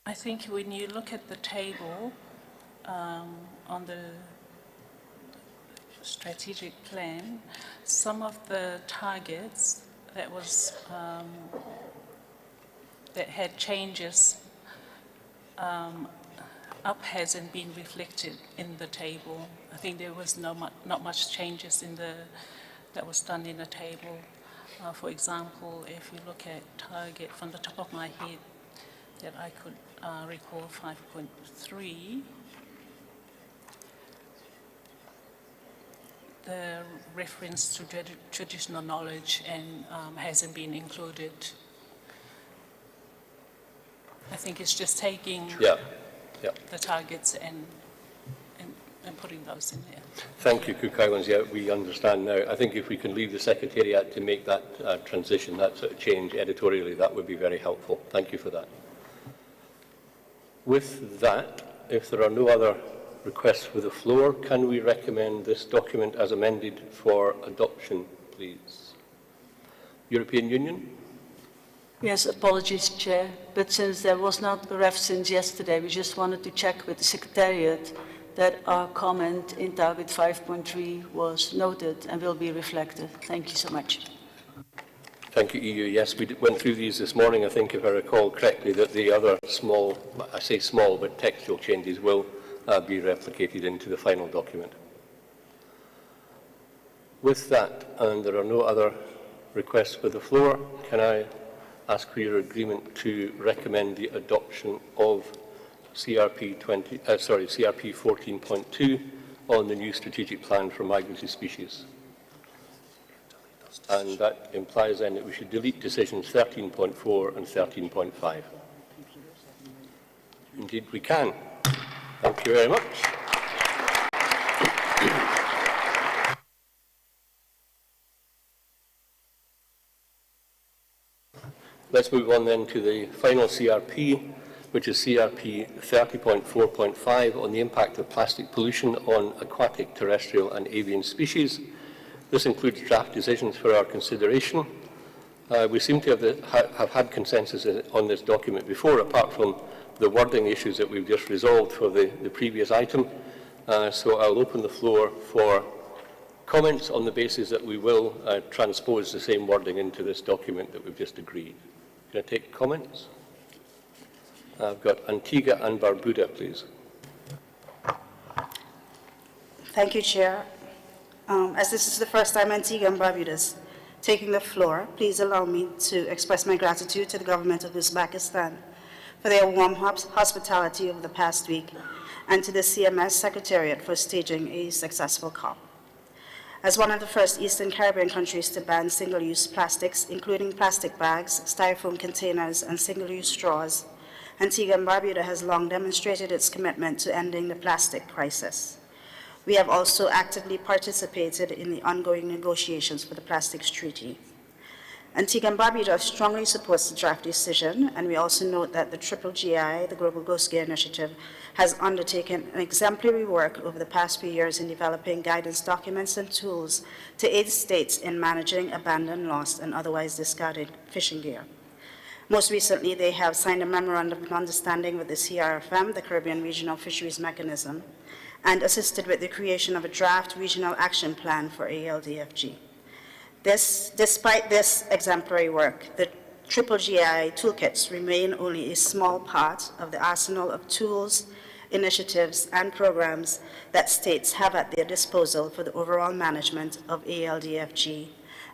Speaker 16: I think when you look at the table on the strategic plan, some of the targets that was that had changes up hasn't been reflected in the table. I think there was not much changes in that was done in the table. For example, if you look at target from the top of my head that I could recall 5.3, the reference to traditional knowledge and hasn't been included. I think it's just taking the targets and putting those in there.
Speaker 1: Thank you, Cook Islands. Yeah, we understand now. I think if we can leave the Secretariat to make that transition, that sort of change editorially, that would be very helpful. Thank you for that. With that, if there are no other requests for the floor, can we recommend this document as amended for adoption, please? European Union?
Speaker 15: Yes, apologies, Chair, but since there was not a reference yesterday, we just wanted to check with the Secretariat that our comment in target 5.3 was noted and will be reflected. Thank you so much.
Speaker 1: Thank you, EU. Yes, we went through these this morning. I think, if I recall correctly, that the other small, I say small, but textual changes will be replicated into the final document. With that, and there are no other requests for the floor, can I ask for your agreement to recommend the adoption of CRP 14.2 on the new strategic plan for migratory species? And that implies then that we should delete decisions 13.4 and 13.5. Indeed, we can. Thank you very much. Let's move on then to the final CRP, which is CRP 30.4.5 on the impact of plastic pollution on aquatic, terrestrial and avian species. This includes draft decisions for our consideration. We seem to have had consensus on this document before, apart from the wording issues that we've just resolved for the previous item. So I'll open the floor for comments on the basis that we will transpose the same wording into this document that we've just agreed. Can I take comments? I've got Antigua and Barbuda, please.
Speaker 17: Thank you, Chair. As this is the first time Antigua and Barbuda is taking the floor, please allow me to express my gratitude to the government of Uzbekistan for their warm hospitality over the past week, and to the CMS Secretariat for staging a successful COP. As one of the first Eastern Caribbean countries to ban single-use plastics, including plastic bags, styrofoam containers, and single-use straws, Antigua and Barbuda has long demonstrated its commitment to ending the plastic crisis. We have also actively participated in the ongoing negotiations for the Plastics Treaty. Antigua and Barbuda strongly supports the draft decision, and we also note that the GGI, the Global Ghost Gear Initiative, has undertaken an exemplary work over the past few years in developing guidance documents and tools to aid states in managing abandoned, lost, and otherwise discarded fishing gear. Most recently, they have signed a memorandum of understanding with the CRFM, the Caribbean Regional Fisheries Mechanism, and assisted with the creation of a draft regional action plan for ALDFG. Despite this exemplary work, the GGI toolkits remain only a small part of the arsenal of tools initiatives, and programs that states have at their disposal for the overall management of ALDFG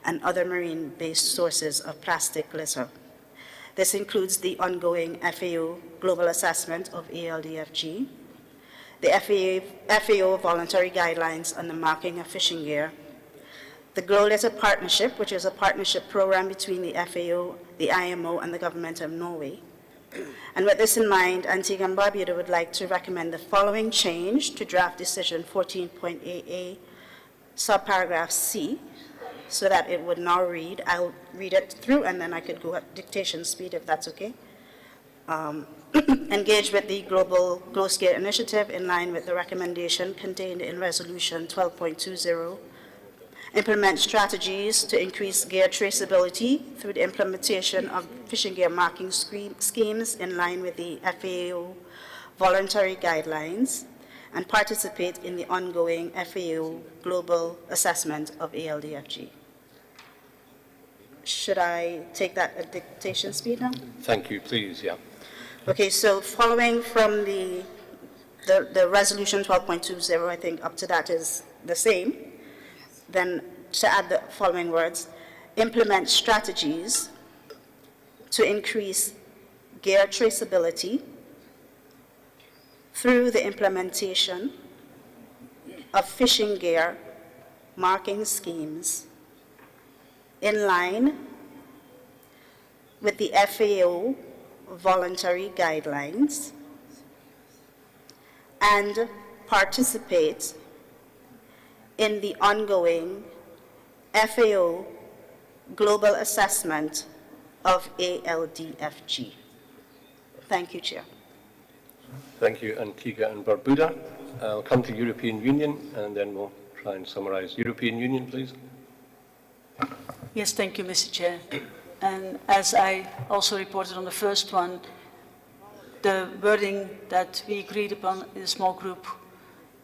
Speaker 17: and other marine-based sources of plastic litter. This includes the ongoing FAO Global Assessment of ALDFG, the FAO Voluntary Guidelines on the Marking of Fishing Gear, the Glow Litter Partnership, which is a partnership program between the FAO, the IMO, and the government of Norway. And with this in mind, Antigua and Barbuda would like to recommend the following change to draft decision 14.AA, subparagraph C, so that it would now read, I'll read it through and then I could go at dictation speed if that's okay. Engage with the Global Glow Scale Initiative in line with the recommendation contained in Resolution 12.20. Implement strategies to increase gear traceability through the implementation of fishing gear marking schemes in line with the FAO voluntary guidelines, and participate in the ongoing FAO global assessment of ALDFG. Should I take that at dictation speed now?
Speaker 1: Thank you, please, yeah.
Speaker 17: Okay, so following from the resolution 12.20, I think up to that is the same. Then to add the following words: implement strategies to increase gear traceability through the implementation of fishing gear marking schemes in line with the FAO voluntary guidelines, and participate in the ongoing FAO global assessment of ALDFG. Thank you, Chair.
Speaker 1: Thank you, Antigua and Barbuda. I'll come to European Union and then we'll try and summarize. European Union, please.
Speaker 15: Yes, thank you, Mr. Chair. And as I also reported on the first one, the wording that we agreed upon in a small group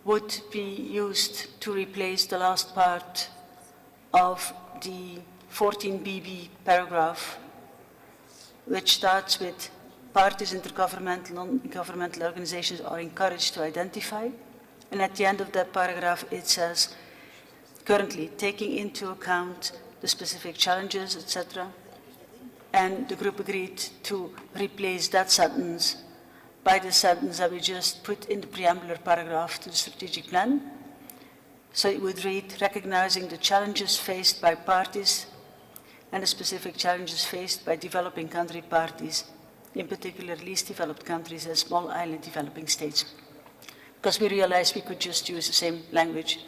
Speaker 15: would be used to replace the last part of the 14BB paragraph, which starts with parties, intergovernmental, non-governmental organizations are encouraged to identify. And at the end of that paragraph, it says, currently taking into account the specific challenges, etc. And the group agreed to replace that sentence by the sentence that we just put in the preambular paragraph to the strategic plan. So it would read, recognizing the challenges faced by parties and the specific challenges faced by developing country parties, in particular least developed countries and small island developing states. Because we realized we could just use the same language.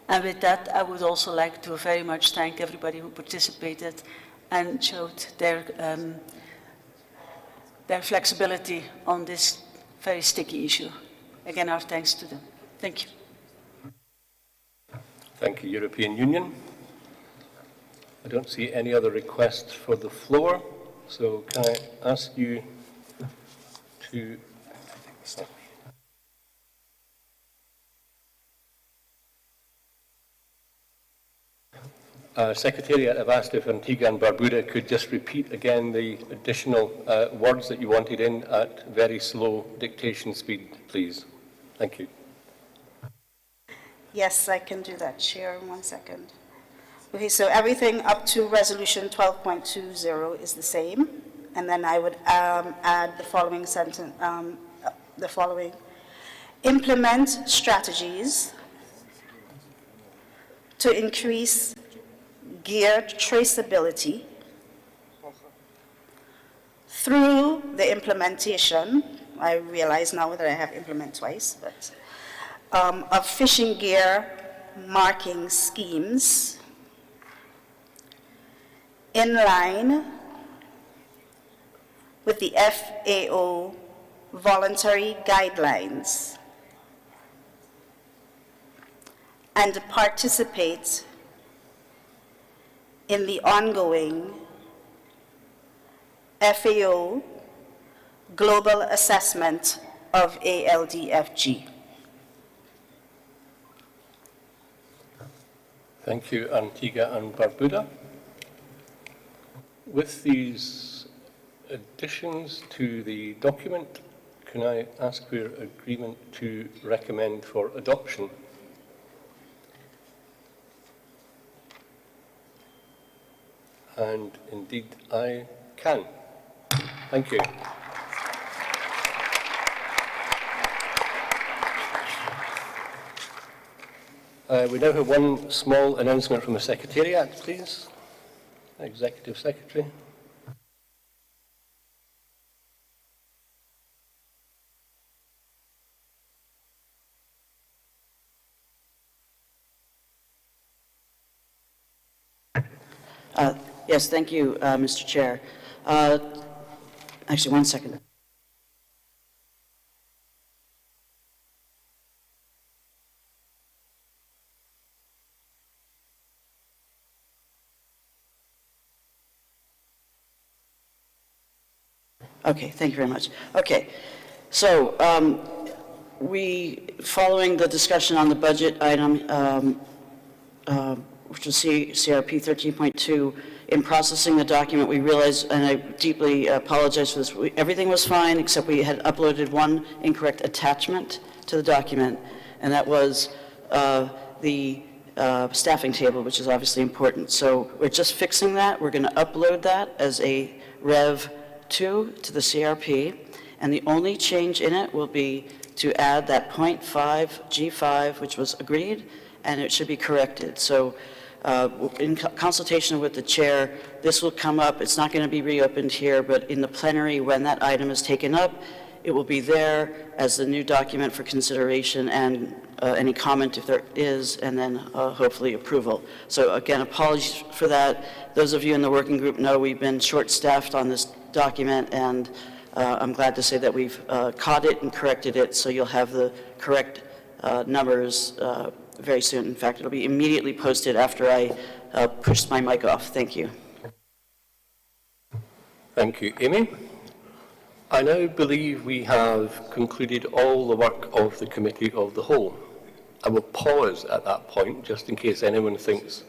Speaker 15: And with that, I would also like to very much thank everybody who participated and showed their flexibility on this very sticky issue. Again, our thanks to them. Thank you.
Speaker 1: Thank you, European Union. I don't see any other requests for the floor, so can I ask you to... Secretariat, I've asked if Antigua and Barbuda could just repeat again the additional words that you wanted in at very slow dictation speed, please. Thank you.
Speaker 17: Yes, I can do that, Chair, in 1 second. Okay, so everything up to resolution 12.20 is the same, and then I would add the following sentence, the following: implement strategies to increase gear traceability through the implementation, I realize now that I have implement twice, but of fishing gear marking schemes in line with the FAO voluntary guidelines, and participate in the ongoing FAO global assessment of ALDFG.
Speaker 1: Thank you, Antigua and Barbuda. With these additions to the document, Can I ask for your agreement to recommend for adoption? And indeed I can. Thank you. We now have one small announcement from the Secretariat, please. Executive Secretary.
Speaker 20: Yes, thank you, Mr. Chair. Actually, one second. Okay, thank you very much. Okay, so following the discussion on the budget item, which was CRP 13.2, in processing the document, we realized, and I deeply apologize for this, everything was fine except we had uploaded one incorrect attachment to the document, and that was the staffing table, which is obviously important. So we're just fixing that. We're going to upload that as a Rev 2 to the CRP, and the only change in it will be to add that 0.5 G5, which was agreed, and it should be corrected. So in consultation with the chair, this will come up. It's not going to be reopened here, but in the plenary, when that item is taken up, it will be there as the new document for consideration and any comment if there is, and then hopefully approval. So again, apologies for that. Those of you in the working group know we've been short-staffed on this document, and I'm glad to say that we've caught it and corrected it, so you'll have the correct numbers very soon. In fact, it'll be immediately posted after I push my mic off. Thank you.
Speaker 1: Thank you, Amy. I now believe we have concluded all the work of the Committee of the Whole. I will pause at that point, just in case anyone thinks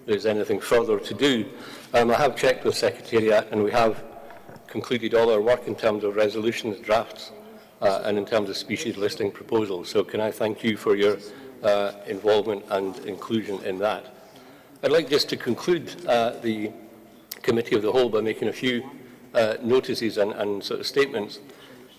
Speaker 1: there's anything further to do. I have checked with Secretariat, and we have concluded all our work in terms of resolutions, drafts, and in terms of species listing proposals. So can I thank you for your involvement and inclusion in that. I'd like just to conclude the Committee of the Whole by making a few notices and sort of statements.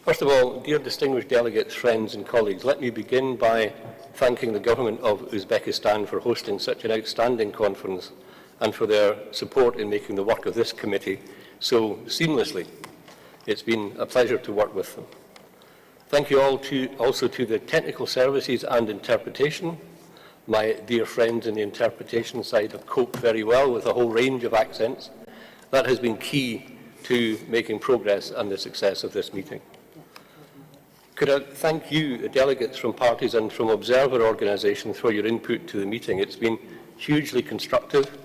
Speaker 1: First of all, dear distinguished delegates, friends and colleagues, let me begin by thanking the government of Uzbekistan for hosting such an outstanding conference and for their support in making the work of this committee so seamlessly. It's been a pleasure to work with them. Thank you all also to the technical services and interpretation. My dear friends in the interpretation side have coped very well with a whole range of accents. That has been key to making progress and the success of this meeting. Could I thank you, the delegates from parties and from observer organisations, for your input to the meeting. It's been hugely constructive,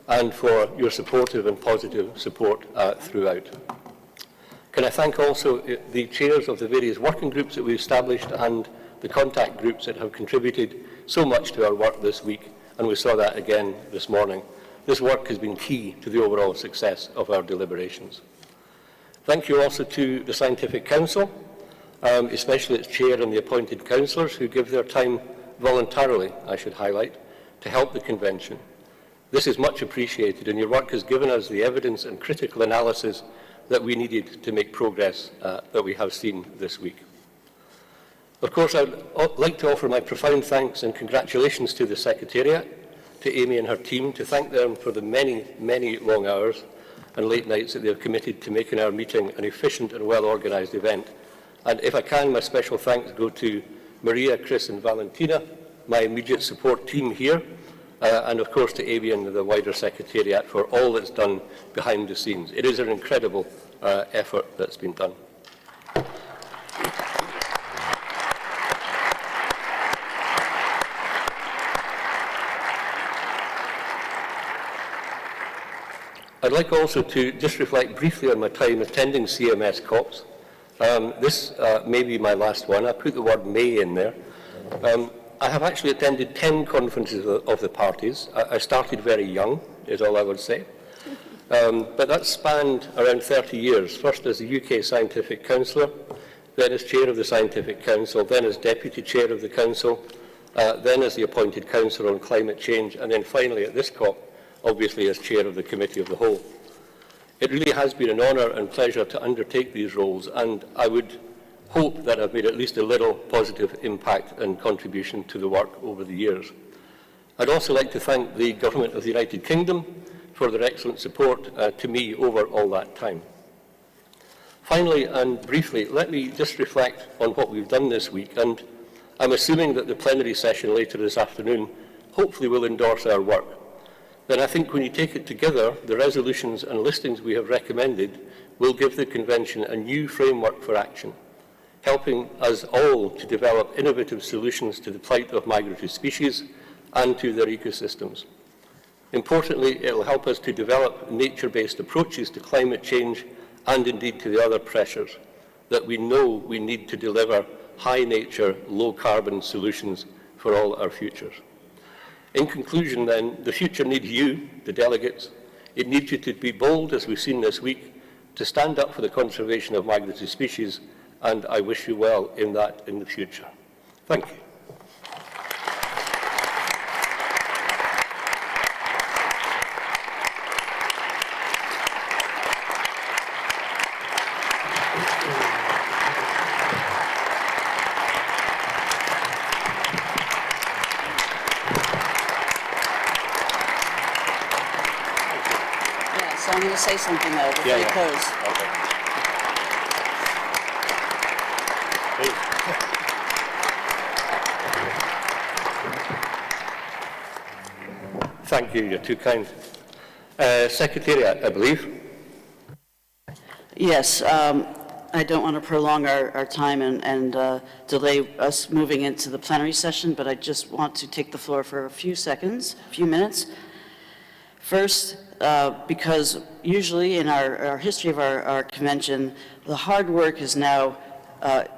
Speaker 1: and for your supportive and positive support throughout. Can I thank also the chairs of the various working groups that we established and the contact groups that have contributed so much to our work this week, and we saw that again this morning. This work has been key to the overall success of our deliberations. Thank you also to the Scientific Council, especially its chair and the appointed councillors who give their time voluntarily, I should highlight, to help the convention. This is much appreciated, and your work has given us the evidence and critical analysis that we needed to make progress that we have seen this week. Of course, I would like to offer my profound thanks and congratulations to the Secretariat, to Amy and her team, to thank them for the many, many long hours and late nights that they have committed to making our meeting an efficient and well-organised event. And if I can, my special thanks go to Maria, Chris and Valentina, my immediate support team here, and of course to Amy and the wider Secretariat for all that's done behind the scenes. It is an incredible effort that's been done. I'd like also to just reflect briefly on my time attending CMS COPs. This may be my last one. I put the word may in there. I have actually attended 10 conferences of the parties. I started very young, is all I would say. But that spanned around 30 years, first as the UK Scientific Councillor, then as Chair of the Scientific Council, then as Deputy Chair of the Council, then as the appointed Councillor on Climate Change, and then finally at this COP, obviously as Chair of the Committee of the Whole. It really has been an honour and pleasure to undertake these roles, and I would hope that I've made at least a little positive impact and contribution to the work over the years. I'd also like to thank the Government of the United Kingdom for their excellent support to me over all that time. Finally and briefly, let me just reflect on what we've done this week, and I'm assuming that the plenary session later this afternoon hopefully will endorse our work. Then I think when you take it together, the resolutions and listings we have recommended will give the Convention a new framework for action, helping us all to develop innovative solutions to the plight of migratory species and to their ecosystems. Importantly, it will help us to develop nature-based approaches to climate change and indeed to the other pressures that we know we need to deliver high nature, low carbon solutions for all our futures. In conclusion then, the future needs you, the delegates. It needs you to be bold, as we've seen this week, to stand up for the conservation of migratory species, and I wish you well in that in the future. Thank you.
Speaker 20: So I'm going to say something though before you close.
Speaker 1: Thank you, you're too kind. Secretariat, I believe.
Speaker 20: Yes, I don't want to prolong our time and delay us moving into the plenary session, but I just want to take the floor for a few minutes. First, because usually in our history of our convention, the hard work is now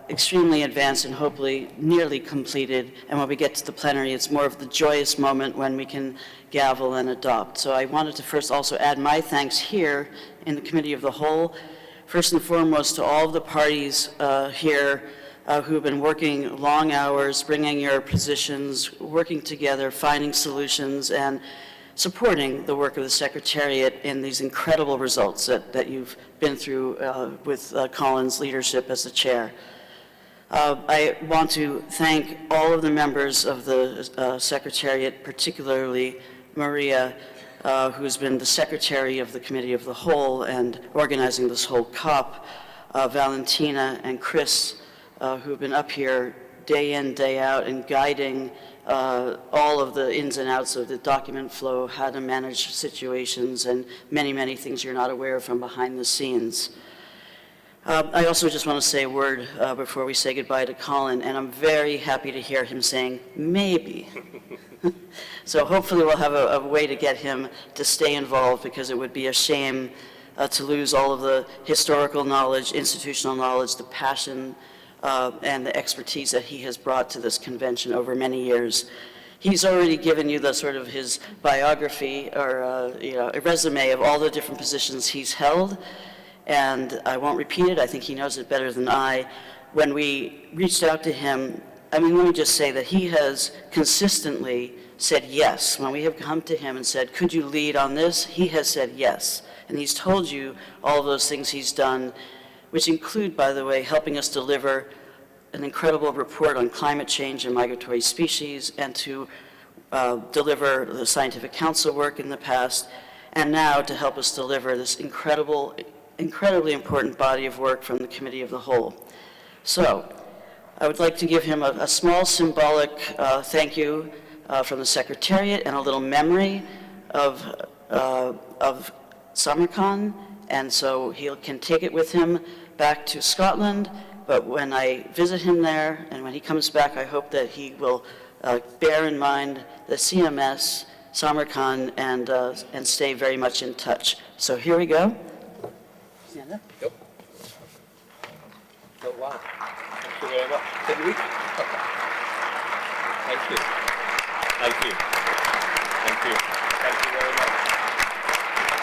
Speaker 20: extremely advanced and hopefully nearly completed, and when we get to the plenary, it's more of the joyous moment when we can gavel and adopt. So I wanted to first also add my thanks here in the Committee of the Whole, first and foremost to all of the parties here who have been working long hours, bringing your positions, working together, finding solutions, and supporting the work of the Secretariat in these incredible results that you've been through with Colin's leadership as the chair. I want to thank all of the members of the Secretariat, particularly Maria, who's been the Secretary of the Committee of the Whole and organizing this whole COP, Valentina and Chris, who've been up here day in, day out and guiding all of the ins and outs of the document flow, how to manage situations, and many, many things you're not aware of from behind the scenes. I also just want to say a word before we say goodbye to Colin, and I'm very happy to hear him saying, maybe. So hopefully we'll have a way to get him to stay involved, because it would be a shame to lose all of the historical knowledge, institutional knowledge, the passion, and the expertise that he has brought to this convention over many years. He's already given you the sort of his biography or a resume of all the different positions he's held, and I won't repeat it. I think he knows it better than I. When we reached out to him, I mean, let me just say that he has consistently said yes. When we have come to him and said, could you lead on this? He has said yes, and he's told you all of those things he's done, which include, by the way, helping us deliver an incredible report on climate change and migratory species, and to deliver the Scientific Council work in the past, and now to help us deliver this incredibly important body of work from the Committee of the Whole. So I would like to give him a small symbolic thank you from the Secretariat and a little memory of Samarkand, and so he can take it with him back to Scotland. But when I visit him there and when he comes back, I hope that he will bear in mind the CMS, Samarkand, and stay very much in touch. So here we go. Stand up.
Speaker 1: Yep. Oh, wow. Thank you very much. Did we? Thank you. Thank you. Thank you. Thank you very much.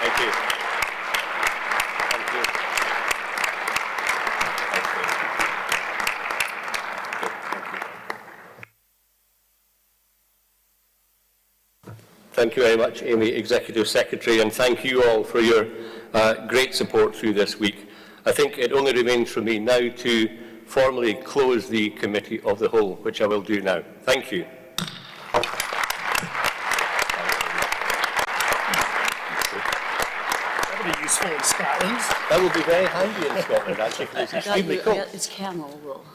Speaker 1: Thank you. Thank you. Thank you. Thank you very much, Amy, Executive Secretary, and thank you all for your great support through this week. I think it only remains for me now to formally close the Committee of the Whole, which I will do now. Thank you.
Speaker 4: That'll be useful in Scotland.
Speaker 1: That will be very handy in Scotland, actually. It's extremely cold.
Speaker 20: It's camel wool.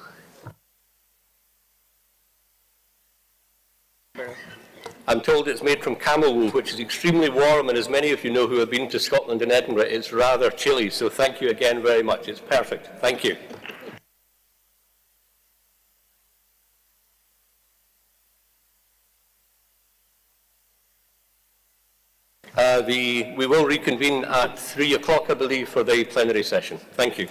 Speaker 1: I'm told it's made from camel wool, which is extremely warm, and as many of you know who have been to Scotland and Edinburgh, it's rather chilly. So thank you again very much. It's perfect. Thank you. We will reconvene at 3 o'clock, I believe, for the plenary session. Thank you.